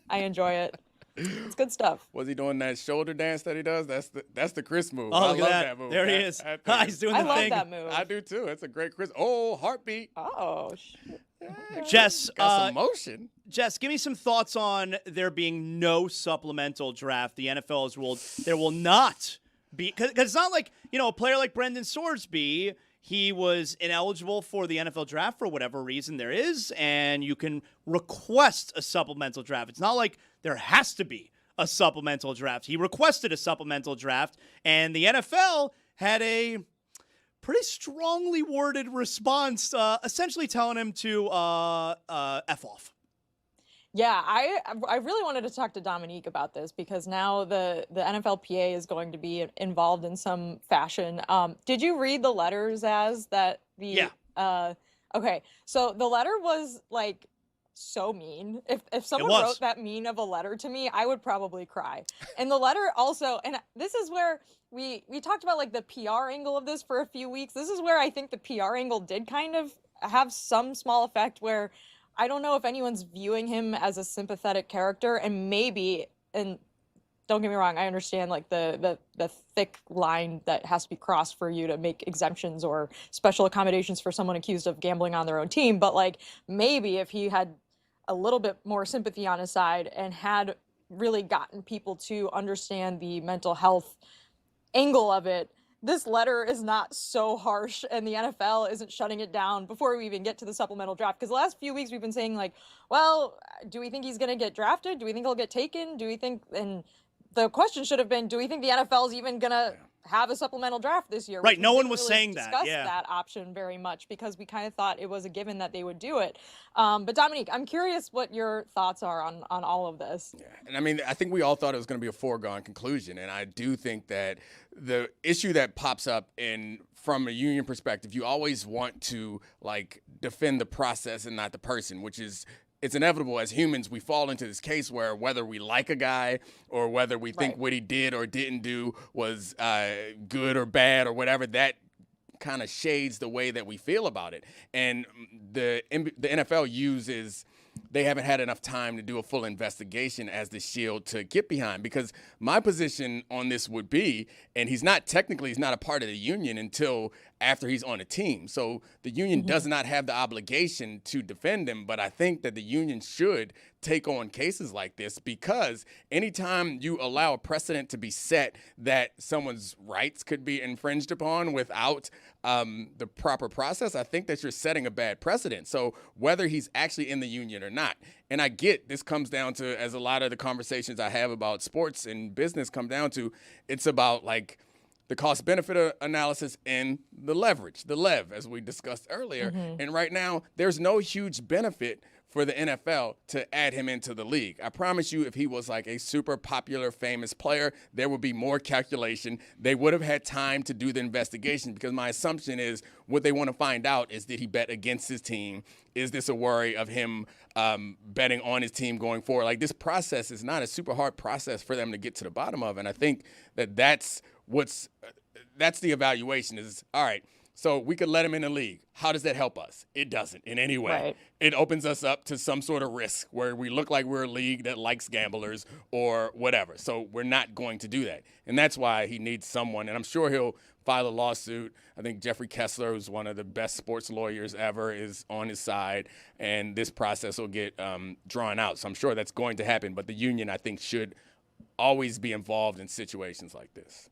I enjoy it. It's good stuff. Was he doing that shoulder dance that he does? That's the Chris move. Oh, I look love at that move. There he That- is. that thing. He's doing I the love thing. that move. I do too. It's a great Chris. Oh, heartbeat. Oh, shit. Jess, Got some motion. Jess, give me some thoughts on there being no supplemental draft. The NFL has ruled there will not be, because it's not like, a player like Brendan Sorsby, he was ineligible for the NFL draft for whatever reason there is, and you can request a supplemental draft. It's not like there has to be a supplemental draft. He requested a supplemental draft, and the NFL had a pretty strongly worded response, essentially telling him to F off. Yeah, I really wanted to talk to Dominique about this because now the NFLPA is going to be involved in some fashion. Did you read the letters as that the okay, so the letter was like so mean. If someone wrote that mean of a letter to me, I would probably cry. And the letter also, and this is where we talked about like the PR angle of this for a few weeks. This is where I think the PR angle did kind of have some small effect where I don't know if anyone's viewing him as a sympathetic character, and maybe, and don't get me wrong, I understand like the thick line that has to be crossed for you to make exemptions or special accommodations for someone accused of gambling on their own team. But like maybe if he had a little bit more sympathy on his side and had really gotten people to understand the mental health angle of it, this letter is not so harsh and the NFL isn't shutting it down before we even get to the supplemental draft. Because the last few weeks we've been saying like, well, do we think he's going to get drafted? Do we think he'll get taken? Do we think, and the question should have been, do we think the NFL is even going to have a supplemental draft this year. Right, which no we one didn't was really saying that, discuss yeah. that option very much because we kind of thought it was a given that they would do it. But Dominique, I'm curious what your thoughts are on all of this. Yeah. And I mean, I think we all thought it was going to be a foregone conclusion. And I do think that the issue that pops up from a union perspective, you always want to like defend the process and not the person, which is it's inevitable as humans. We fall into this case where whether we like a guy or whether we think what he did or didn't do was good or bad or whatever, that kind of shades the way that we feel about it. And the NFL uses they haven't had enough time to do a full investigation as the shield to get behind, because my position on this would be, and he's not a part of the union until after he's on a team. So the union does not have the obligation to defend him, but I think that the union should take on cases like this, because anytime you allow a precedent to be set that someone's rights could be infringed upon without the proper process, I think that you're setting a bad precedent. So whether he's actually in the union or not, and I get this comes down to, as a lot of the conversations I have about sports and business come down to, it's about like the cost-benefit analysis and the leverage, the lev, as we discussed earlier. And right now, there's no huge benefit for the NFL to add him into the league. I promise you, if he was like a super popular, famous player, there would be more calculation. They would have had time to do the investigation, because my assumption is what they want to find out is, did he bet against his team? Is this a worry of him betting on his team going forward? Like, this process is not a super hard process for them to get to the bottom of. And I think that that's the evaluation is, all right, so we could let him in the league. How does that help us? It doesn't in any way. Right. It opens us up to some sort of risk where we look like we're a league that likes gamblers or whatever. So we're not going to do that. And that's why he needs someone. And I'm sure he'll file a lawsuit. I think Jeffrey Kessler, who's one of the best sports lawyers ever, is on his side. And this process will get drawn out. So I'm sure that's going to happen. But the union, I think, should always be involved in situations like this.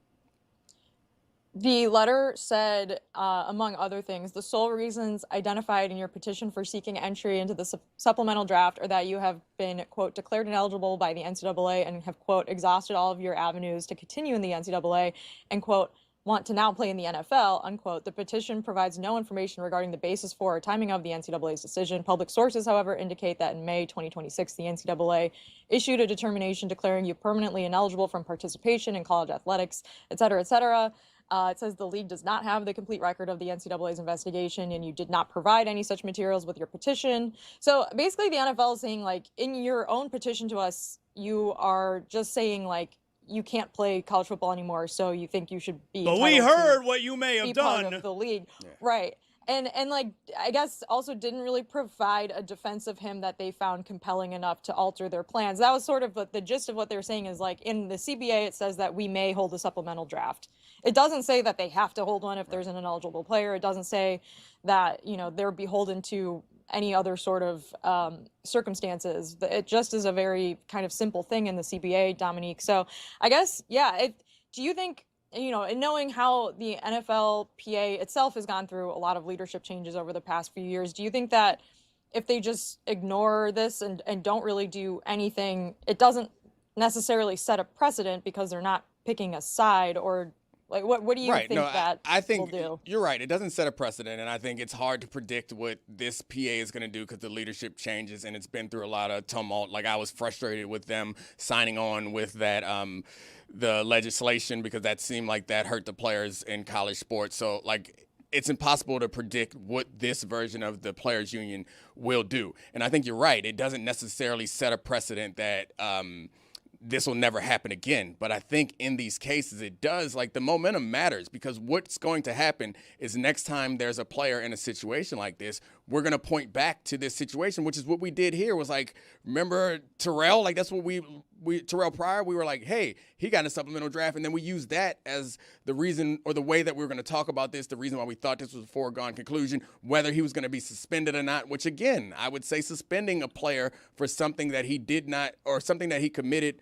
The letter said, among other things, the sole reasons identified in your petition for seeking entry into the supplemental draft are that you have been, quote, declared ineligible by the NCAA and have, quote, exhausted all of your avenues to continue in the NCAA and, quote, want to now play in the NFL, unquote. The petition provides no information regarding the basis for or timing of the NCAA's decision. Public sources, however, indicate that in May 2026, the NCAA issued a determination declaring you permanently ineligible from participation in college athletics, et cetera, et cetera. It says the league does not have the complete record of the NCAA's investigation, and you did not provide any such materials with your petition. So basically the NFL is saying, like, in your own petition to us, you are just saying, like, you can't play college football anymore, so you think you should be But we entitled heard to what you may have be part done. of the league. Right. And like, I guess also didn't really provide a defense of him that they found compelling enough to alter their plans. That was sort of the gist of what they're saying is, like, in the CBA, it says that we may hold a supplemental draft. It doesn't say that they have to hold one if there's an ineligible player. It doesn't say that, you know, they're beholden to any other sort of circumstances. It just is a very kind of simple thing in the CBA, Dominique. So I guess, yeah, do you think, you know, and knowing how the NFLPA itself has gone through a lot of leadership changes over the past few years, do you think that if they just ignore this and don't really do anything, it doesn't necessarily set a precedent because they're not picking a side? Or like, what do you think that I think will do? You're right. It doesn't set a precedent, and I think it's hard to predict what this PA is going to do because the leadership changes, and it's been through a lot of tumult. Like, I was frustrated with them signing on with that the legislation because that seemed like that hurt the players in college sports. So, like, it's impossible to predict what this version of the players' union will do. And I think you're right. It doesn't necessarily set a precedent that this will never happen again. But I think in these cases, it does. Like, the momentum matters, because what's going to happen is next time there's a player in a situation like this, we're going to point back to this situation, which is what we did here. Was like, remember Terrell? Like, that's what we Terrell Pryor, we were like, hey, he got in a supplemental draft. And then we used that as the reason, or the way that we were going to talk about this, the reason why we thought this was a foregone conclusion, whether he was going to be suspended or not, which, again, I would say suspending a player for something that he did not, or something that he committed,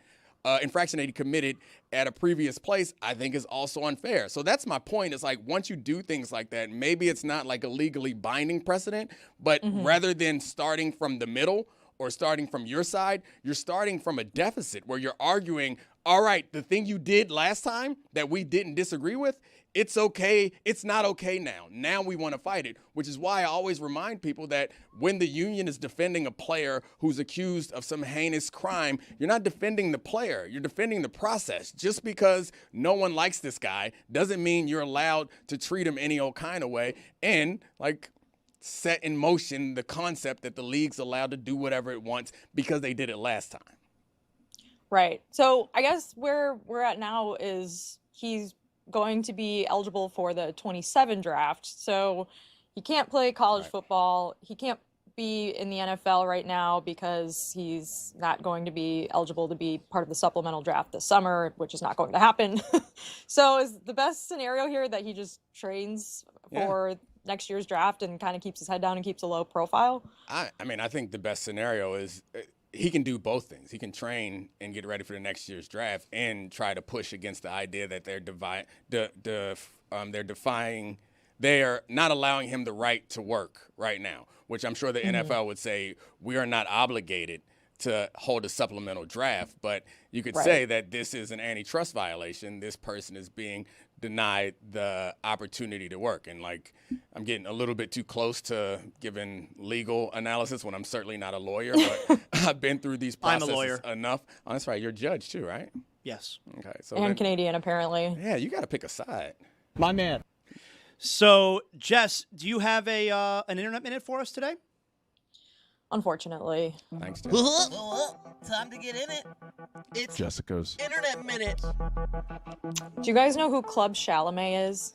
infraction that he committed at a previous place, I think is also unfair. So that's my point. It's like, once you do things like that, maybe it's not like a legally binding precedent, but rather than starting from the middle or starting from your side, you're starting from a deficit where you're arguing, all right, the thing you did last time that we didn't disagree with, it's okay. It's not okay now. Now we want to fight it, which is why I always remind people that when the union is defending a player who's accused of some heinous crime, you're not defending the player. You're defending the process. Just because no one likes this guy doesn't mean you're allowed to treat him any old kind of way and, set in motion the concept that the league's allowed to do whatever it wants because they did it last time. Right. So I guess where we're at now is he's going to be eligible for the 27 draft. So he can't play college football. He can't be in the NFL right now because he's not going to be eligible to be part of the supplemental draft this summer, which is not going to happen. So is the best scenario here that he just trains for next year's draft and kind of keeps his head down and keeps a low profile? I think the best scenario is he can do both things. He can train and get ready for the next year's draft and try to push against the idea that they're not allowing him the right to work right now, which I'm sure the NFL would say we are not obligated to hold a supplemental draft, but you could say that this is an antitrust violation. This person is being denied the opportunity to work. And I'm getting a little bit too close to giving legal analysis when I'm certainly not a lawyer, but I've been through these processes I'm a lawyer. enough. Oh, that's right. You're a judge too, right? Yes. Okay. So And Canadian, apparently. Yeah, you got to pick a side. My man. So, Jess, do you have an internet minute for us today? Unfortunately. Thanks, Jess. Time to get in it. It's Jessica's Internet Minute. Do you guys know who Club Chalamet is?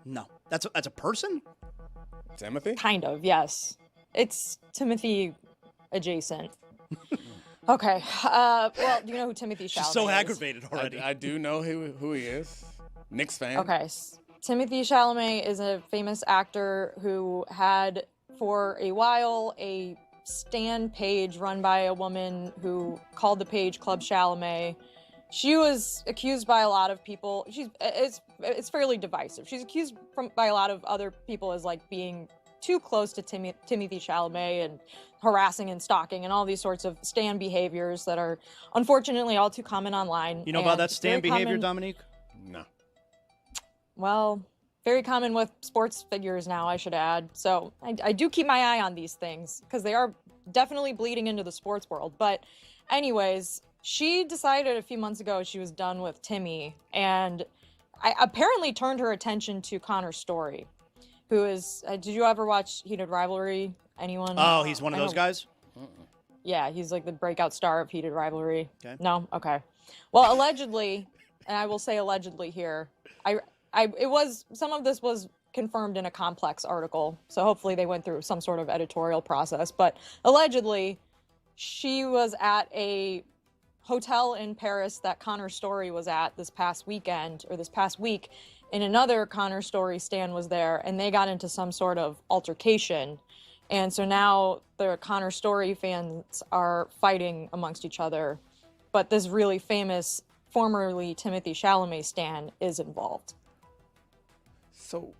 No. That's a person? Timothy? Kind of, yes. It's Timothy adjacent. Okay. Well, do you know who Timothy Chalamet She's so is? aggravated already. I do know who he is. Knicks fan. Okay. Timothy Chalamet is a famous actor who had, for a while, a Stan page run by a woman who called the page Club Chalamet. She was accused by a lot of people. It's fairly divisive. She's accused by a lot of other people as being too close to Timothy Chalamet and harassing and stalking and all these sorts of Stan behaviors that are unfortunately all too common online. You know about that Stan behavior, Dominique? No. Well, very common with sports figures now, I should add. So I do keep my eye on these things because they are definitely bleeding into the sports world. But anyways, she decided a few months ago she was done with Timmy, and I apparently turned her attention to Connor Story, who is, did you ever watch Heated Rivalry? Anyone? Oh, he's one of those guys? Yeah, he's the breakout star of Heated Rivalry. Okay. No? Okay. Well, allegedly, and I will say allegedly here, some of this was confirmed in a Complex article, so hopefully they went through some sort of editorial process, but allegedly she was at a hotel in Paris that Connor Story was at this past weekend, or this past week, and another Connor Story stan was there, and they got into some sort of altercation, and so now the Connor Story fans are fighting amongst each other, but this really famous, formerly Timothy Chalamet stan is involved. So,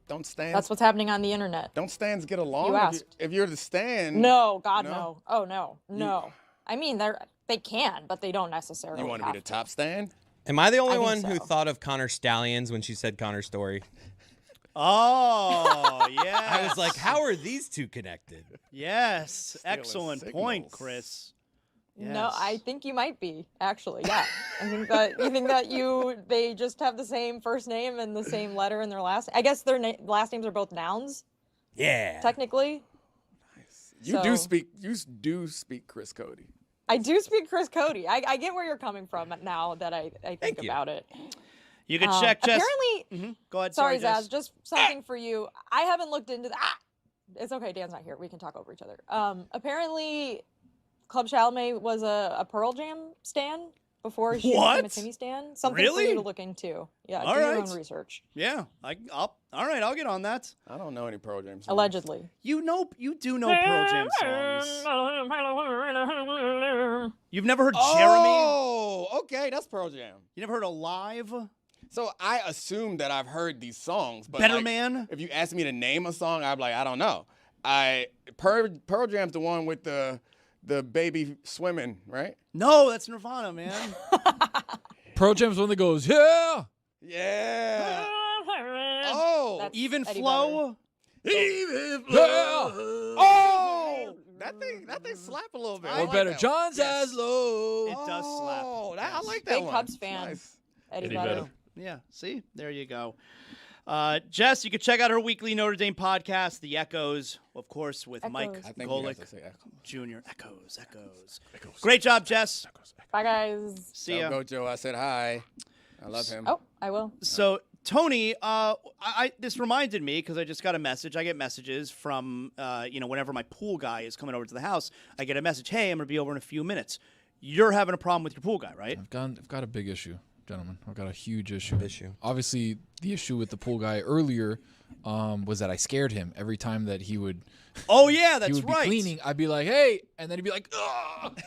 don't stans. That's what's happening on the internet. Don't stans get along? You asked. If you're the stan. No, God, no. Oh, no. I mean, they can, but they don't necessarily. You want to be the top stan? Am I the only one so. who thought of Connor Stallions when she said Connor Story? Oh, yeah. I was like, how are these two connected? Yes. Stealing Excellent point, signals. Chris. No, Yes. I think you might be, actually. Yeah. I think that they just have the same first name and the same letter in their last. I guess their last names are both nouns. Yeah. Technically. You do speak Chris Cody. I do speak Chris Cody. I get where you're coming from now that I think about it. You can check Jess. Apparently, Go ahead. sorry, Jess. Zaz, just something for you. I haven't looked into that. It's okay. Dan's not here. We can talk over each other. Apparently, Club Chalamet was a Pearl Jam stan before she became a Timmy stan. Something for you to look into. Yeah, do your own research. Yeah. All right, I'll get on that. I don't know any Pearl Jam songs. Allegedly. You do know Pearl Jam songs. You've never heard Jeremy? Oh, okay, that's Pearl Jam. You never heard Alive? So I assume that I've heard these songs, but Better Man? If you ask me to name a song, I'd be like, I don't know. Pearl Jam's the one with the the baby swimming, right? No, that's Nirvana, man. Pearl Jam's one that goes, yeah. Yeah. Oh, That's Even Eddie flow. even Yeah. Oh, that thing slap a little bit. I Or like better, that John Yes. Zaslow. It does slap. Oh, I like that Big one. Cubs fan. Nice. Eddie Eddie Vedder. Vedder. Yeah, see? There you go. Jess, you can check out her weekly Notre Dame podcast, The Echoes, of course, with Mike Echoes. I think you Golick have to say echo. Jr. Echoes. Great job, Jess. Bye, guys. See ya. Go, Joe. I said hi. I love him. Oh, I will. So, Tony, this reminded me because I just got a message. I get messages from, whenever my pool guy is coming over to the house, I get a message, hey, I'm going to be over in a few minutes. You're having a problem with your pool guy, right? I've got a big issue, gentlemen. I've got a huge issue. Obviously, the issue with the pool guy earlier was that I scared him every time that he would. Oh yeah, he that's would be right. cleaning. I'd be like, hey, and then he'd be like, ugh,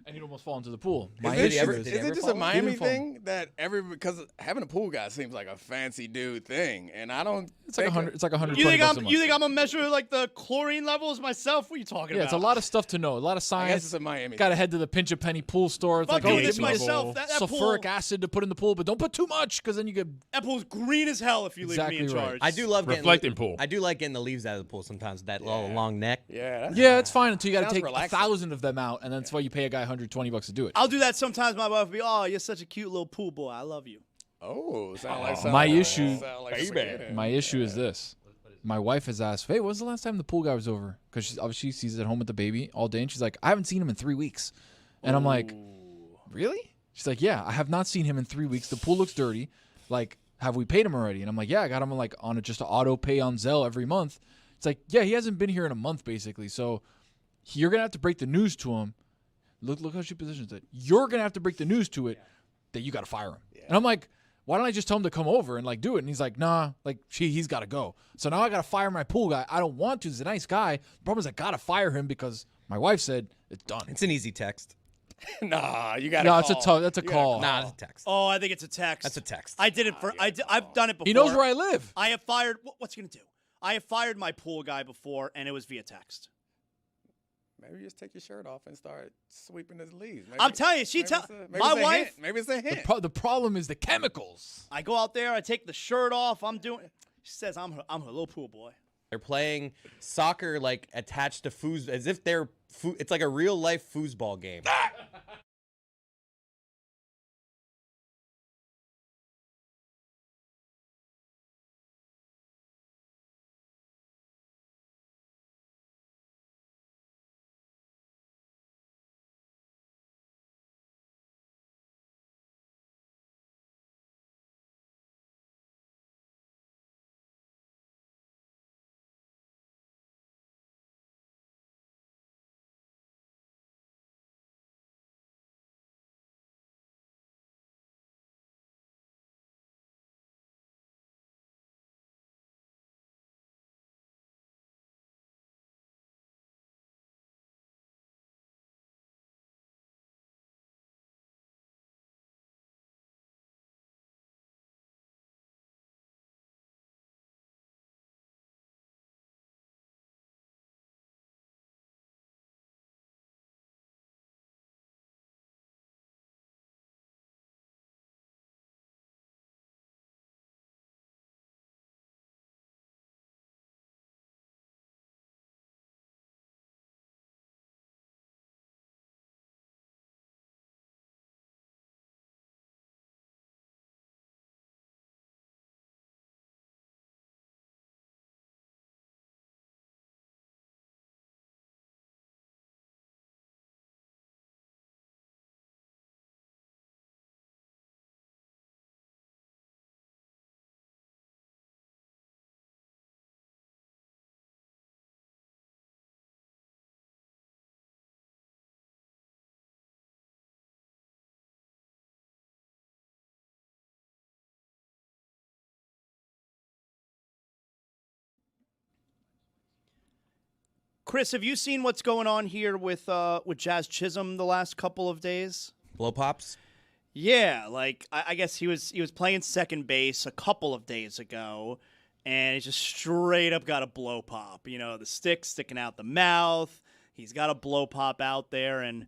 and he'd almost fall into the pool. My Is issue it is just a Miami thing that because having a pool guy seems like a fancy dude thing, and I don't. It's like $100. It's like $120 You think a I'm month. you think I'm gonna measure like the chlorine levels myself? What are you talking Yeah, about? it's a lot of stuff to know. A lot of I science. guess it's a Miami. Got to head to the Pinch a Penny pool store. It's I'm like, doing oh, this give me myself. That sulfuric pool, acid to put in the pool, but don't put too much because then you get. that pool's green as hell if you Exactly leave me in right. charge. I do love Reflecting pool. I do like getting the leaves out of the pool sometimes. That little long neck. Yeah. Yeah, it's fine until you got to Sounds take relaxing. 1,000 of them out, and then that's why you pay a guy $120 to do it. I'll do that sometimes. My wife will be, oh, you're such a cute little pool boy. I love you. Oh, sound like My something- issue- sound like Baby. spaghetti. My issue is this. My wife has asked, hey, when was the last time the pool guy was over? Because she's obviously she's at home with the baby all day, and she's like, I haven't seen him in 3 weeks. And I'm like, really? She's like, yeah, I have not seen him in 3 weeks. The pool looks dirty. Like, have we paid him already? And I'm like, yeah, I got him like on just an auto pay on Zelle every month. It's like, yeah, he hasn't been here in a month basically. So you're gonna have to break the news to him. Look how she positions it. You're gonna have to break the news to it that you got to fire him. And I'm like, why don't I just tell him to come over and like do it? And he's like, nah, like he's got to go. So now I got to fire my pool guy. I don't want to. He's a nice guy. The problem is I got to fire him because my wife said it's done. It's an easy text. Nah, you got. No, it's that's a call. Nah, it's a text. Oh, I think it's a text. That's a text. I did it for. I've done it before. He knows where I live. I have fired. What's he gonna do? I have fired my pool guy before, and it was via text. Maybe just take your shirt off and start sweeping his leaves. I'm telling you, my wife. Maybe it's a hint. The problem is the chemicals. I go out there, I take the shirt off. I'm doing. She says I'm her little pool boy. They're playing soccer like attached to foos as if they're it's like a real life foosball game. Chris, have you seen what's going on here with Jazz Chisholm the last couple of days? Blow pops? Yeah, like I guess he was playing second base a couple of days ago, and he just straight up got a blow pop. You know, the stick sticking out the mouth. He's got a blow pop out there, and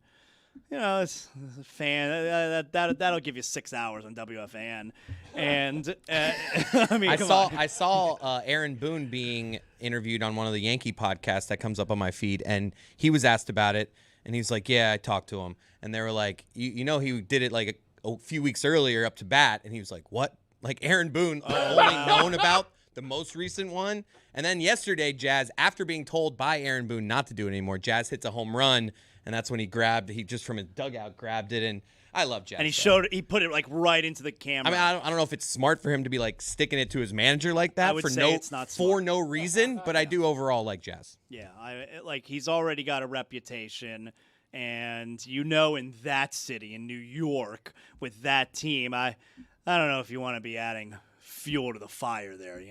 it's a fan that'll give you 6 hours on WFAN. And I mean, I saw Aaron Boone being interviewed on one of the Yankee podcasts that comes up on my feed, and he was asked about it, and he's like, "Yeah, I talked to him," and they were like, "You know, he did it like a few weeks earlier up to bat," and he was like, "What?" Like Aaron Boone only known about the most recent one. And then yesterday, Jazz, after being told by Aaron Boone not to do it anymore, Jazz hits a home run, and that's when he just from his dugout grabbed it. And I love Jazz. And he put it like right into the camera. I mean, I don't know if it's smart for him to be like sticking it to his manager like that for no reason, but I do overall like Jazz. Yeah, he's already got a reputation. And in that city, in New York, with that team, I don't know if you want to be adding fuel to the fire there,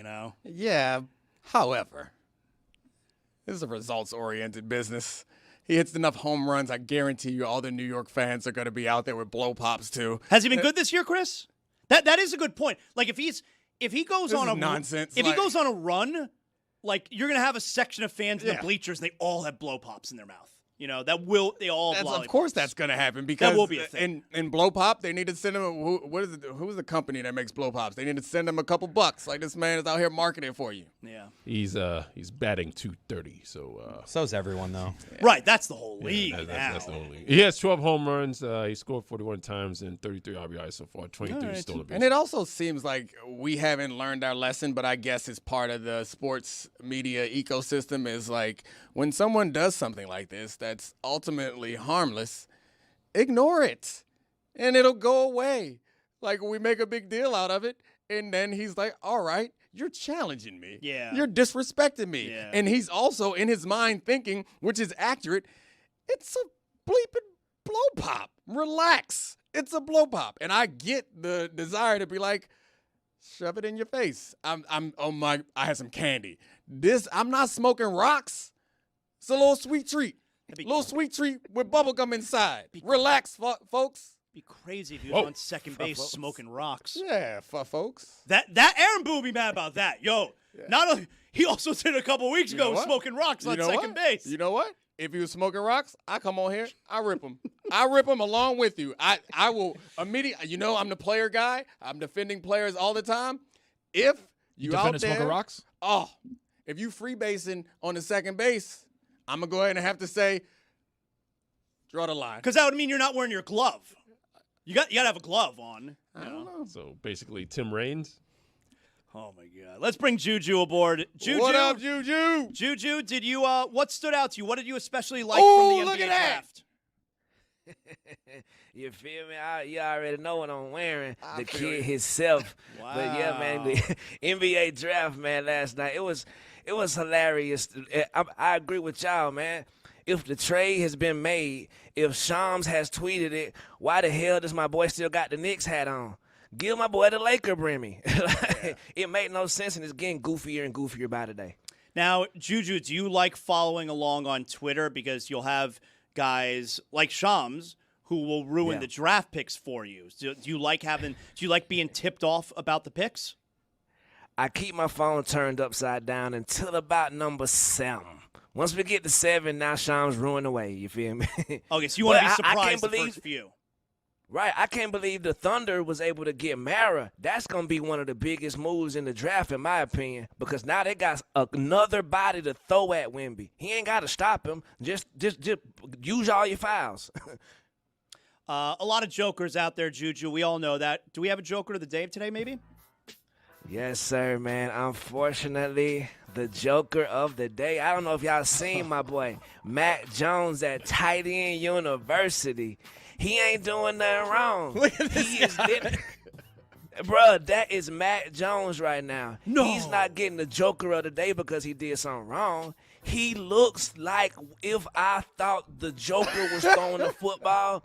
Yeah, however, this is a results-oriented business. He hits enough home runs, I guarantee you all the New York fans are going to be out there with blow pops too. Has he been good this year, Chris? That is a good point. Like if he goes on a nonsense. If he goes on a run, like you're going to have a section of fans in the bleachers and they all have blow pops in their mouth. Of course that's going to happen because that will be a thing. In blow pop, they need to send him who's the company that makes blow pops? They need to send him a couple bucks. Like this man is out here marketing for you. Yeah. He's batting .230, so so's everyone though. Right, that's the whole league. That's the whole league. He has 12 home runs. He scored 41 times and 33 RBIs so far. 23 stolen bases. And it also seems like we haven't learned our lesson, but I guess it's part of the sports media ecosystem is like when someone does something like this that's ultimately harmless, ignore it and it'll go away. Like we make a big deal out of it and then he's like, all right, you're challenging me. Yeah. You're disrespecting me. Yeah. And he's also in his mind thinking, which is accurate, it's a bleeping blow pop. Relax. It's a blow pop. And I get the desire to be like, shove it in your face. I had some candy. I'm not smoking rocks. It's a little sweet treat. Little sweet treat with bubble gum inside. Relax, folks. It'd be crazy if he was on second base smoking rocks. Yeah, folks. That Aaron Boone be mad about that. Yo, not only he also did a couple weeks ago smoking rocks on second base. You know what? If he was smoking rocks, I come on here, I rip him. I rip him along with you. I will immediately. I'm the player guy. I'm defending players all the time. If you out there, smoking rocks? If you free basing on the second base, I'm going to go ahead and have to say, draw the line. Because that would mean you're not wearing your glove. You got to have a glove on. I don't know. So basically, Tim Raines. Oh, my God. Let's bring Juju aboard. Juju. What up, Juju? Juju, did you, what stood out to you? What did you especially like from the NBA draft? You feel me? You already know what I'm wearing. The kid himself. Wow. But yeah, man, the NBA draft, man, last night, it was hilarious. I agree with y'all, man. If the trade has been made, if Shams has tweeted it, why the hell does my boy still got the Knicks hat on? Give my boy the Laker brimmy. It made no sense, and it's getting goofier and goofier by the day. Now, Juju, do you like following along on Twitter? Because you'll have guys like Shams who will ruin the draft picks for you. Do you like being tipped off about the picks? I keep my phone turned upside down until about number 7. Once we get to 7, now Shams ruined away. You feel me? Okay, so you want to be surprised the first few. Right. I can't believe the Thunder was able to get Mara. That's going to be one of the biggest moves in the draft, in my opinion, because now they got another body to throw at Wemby. He ain't got to stop him. Just use all your fouls. A lot of jokers out there, Juju. We all know that. Do we have a joker of the day today, maybe? Yes, sir, man. Unfortunately, the joker of the day. I don't know if y'all seen my boy, Matt Jones at Tight End University. He ain't doing nothing wrong. Look at this guy. Bruh, that is Matt Jones right now. No. He's not getting the joker of the day because he did something wrong. He looks like if I thought the Joker was throwing the football,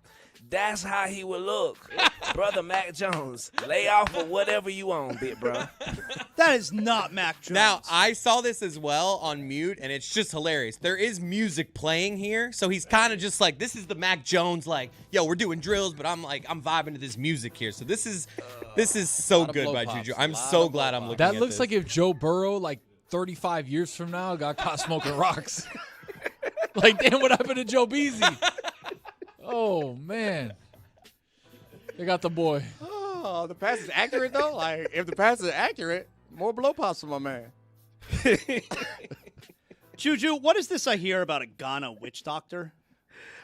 that's how he would look. Brother Mac Jones, lay off of whatever you on, big bro. That is not Mac Jones. Now, I saw this as well on mute, and it's just hilarious. There is music playing here, so he's kind of just like, this is the Mac Jones, like, yo, we're doing drills, but I'm vibing to this music here. So this is so good by Juju. I'm so glad I'm looking at this. That looks like if Joe Burrow, 35 years from now, got caught smoking rocks. Like, damn, what happened to Joe Beasy? Oh, man. They got the boy. Oh, the pass is accurate, though? Like, if the pass is accurate, more blow pops for my man. Juju, what is this I hear about a Ghana witch doctor?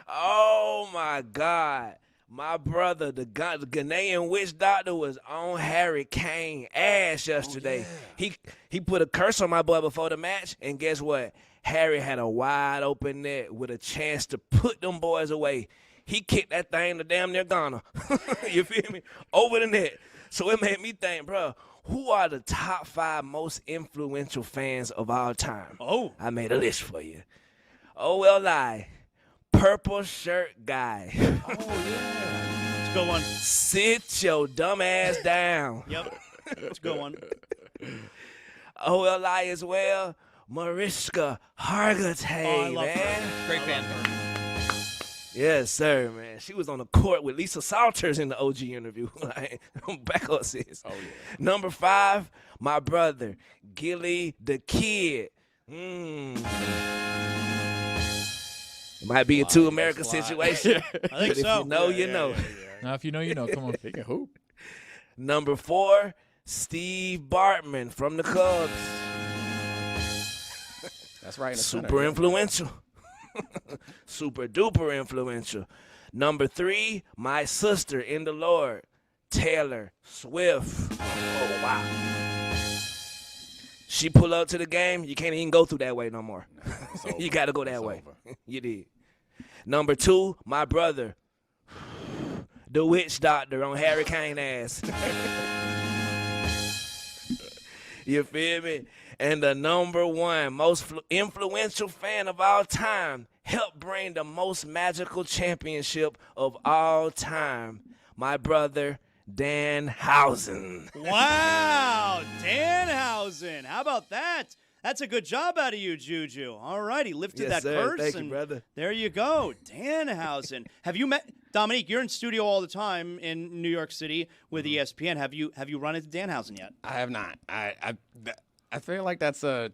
Oh my God. My brother, the Ghanaian witch doctor, was on Harry Kane ass yesterday. He put a curse on my boy before the match, and guess what? Harry had a wide open net with a chance to put them boys away. He kicked that thing to damn near Ghana. You feel me? Over the net. So it made me think, bro, who are the top 5 most influential fans of all time? Oh. I made a list for you. OLI, purple shirt guy. Oh, yeah. Let's go on. Sit your dumb ass down. Yep. Let's go on. OLI as well, Mariska Hargitay, love man. her. Great fan. Yes, sir, man. She was on the court with Lisa Salters in the OG interview. Like, back up, sis. Oh, yeah. Number 5, my brother, Gilly the Kid. It might be a two America situation. I think but so. If you know, you know. Now, if you know, you know. Come on. He can hoop. Number 4, Steve Bartman from the Cubs. That's right. In the Super center. influential. Super duper influential. Number 3, my sister in the Lord, Taylor Swift. Oh, wow. She pull up to the game, you can't even go through that way no more. You got to go that way. You did. Number 2, my brother, the witch doctor on Harry Kane ass. You feel me? And the number 1 most influential fan of all time helped bring the most magical championship of all time. My brother, Danhausen. Wow, Danhausen. How about that? That's a good job out of you, Juju. All right, he lifted Yes, that sir. curse. Thank you, and brother. There you go, Danhausen. Have you met Dominique? You're in studio all the time in New York City with ESPN. Have you run into Danhausen yet? I have not. I feel like that's a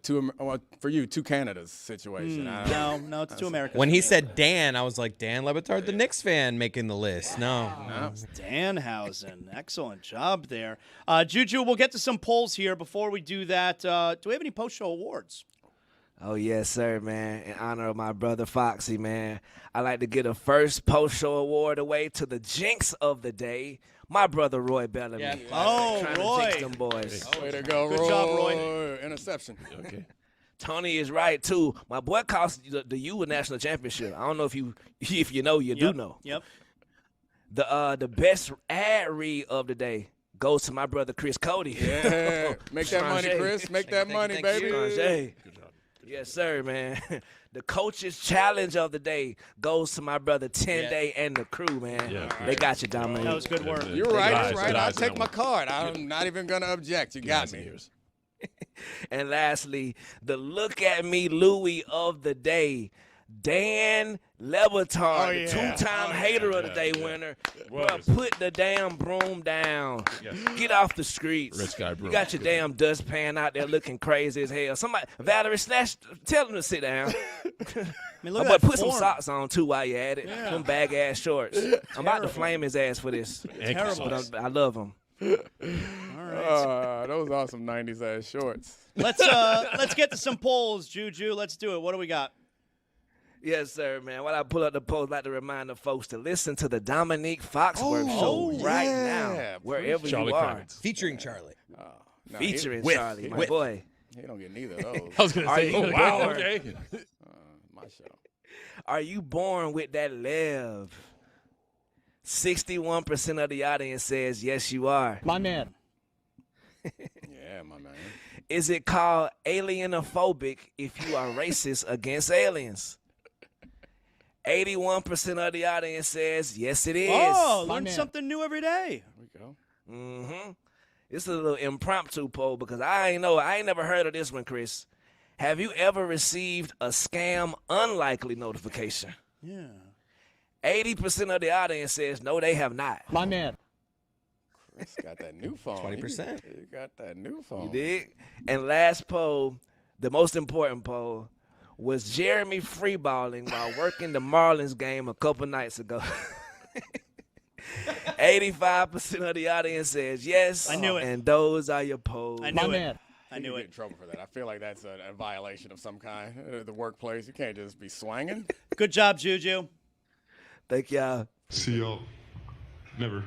for you, two Canadas situation. No, it's two Americas. When he said Dan, I was like, Dan Le Batard, the Knicks fan, making the list. No. Danhausen. Excellent job there. Juju, we'll get to some polls here. Before we do that, do we have any post-show awards? Oh, yes, sir, man. In honor of my brother Foxy, man, I'd like to get a first post-show award away to the jinx of the day, my brother Roy Bellamy. Yeah. Oh, Trying Roy. to jinx them boys. Way to go, Good Roy. job, Roy. Interception. Okay. Tony is right, too. My boy cost the U a national championship. I don't know if you know, you do know. Yep. The best ad read of the day goes to my brother Chris Cody. Yeah. Make that money, Strange. Chris. Make that money, baby. Strange. Yes, sir, man. The coach's challenge of the day goes to my brother 10 Day and the crew, man. Yeah, they got you, Dominic. That was good work. You're right. Nice, You're right. nice I'll on take that my one. card. I'm not even going to object. You got me. And lastly, the look at me Louie of the day, Dan Le Batard, Oh, yeah. two-time hater of the day winner. Was. Bruh, put the damn broom down. Yes. Get off the streets. Rich guy broom. You got your damn dustpan out there looking crazy as hell. Somebody, Valerie, tell him to sit down. I mean, look I'm at about that to put some form. socks on, too, while you're at it. Yeah. Them bag-ass shorts. I'm about to flame his ass for this. Terrible. But I love him. All right. Those awesome 90s ass shorts. Let's get to some polls, Juju. Let's do it. What do we got? Yes, sir, man. While I pull up the post, I'd like to remind the folks to listen to the Dominique Foxworth show right now, wherever Charlie you are. Clemens. Featuring Charlie. Featuring With- Charlie, my with- boy. He don't get neither of those. I was going to say, you wow, born? okay. My show. Are you born with that lev? 61% of the audience says yes, you are. My man. Yeah, my man. Is it called alienophobic if you are racist against aliens? 81% of the audience says yes, it is. Oh, My learn man. something new every day. There we go. Mm-hmm. It's a little impromptu poll because I ain't never heard of this one, Chris. Have you ever received a scam unlikely notification? Yeah. 80% of the audience says no, they have not. My man. Chris got that new phone. 20%. You got that new phone. You dig? And last poll, the most important poll, was Jeremy freeballing while working the Marlins game a couple nights ago? 85% of the audience says yes. I knew it. And those are your polls. I knew it. I You knew get it. in trouble for that. I feel like that's a violation of some kind. The workplace, you can't just be swanging. Good job, Juju. Thank y'all. See y'all. Never.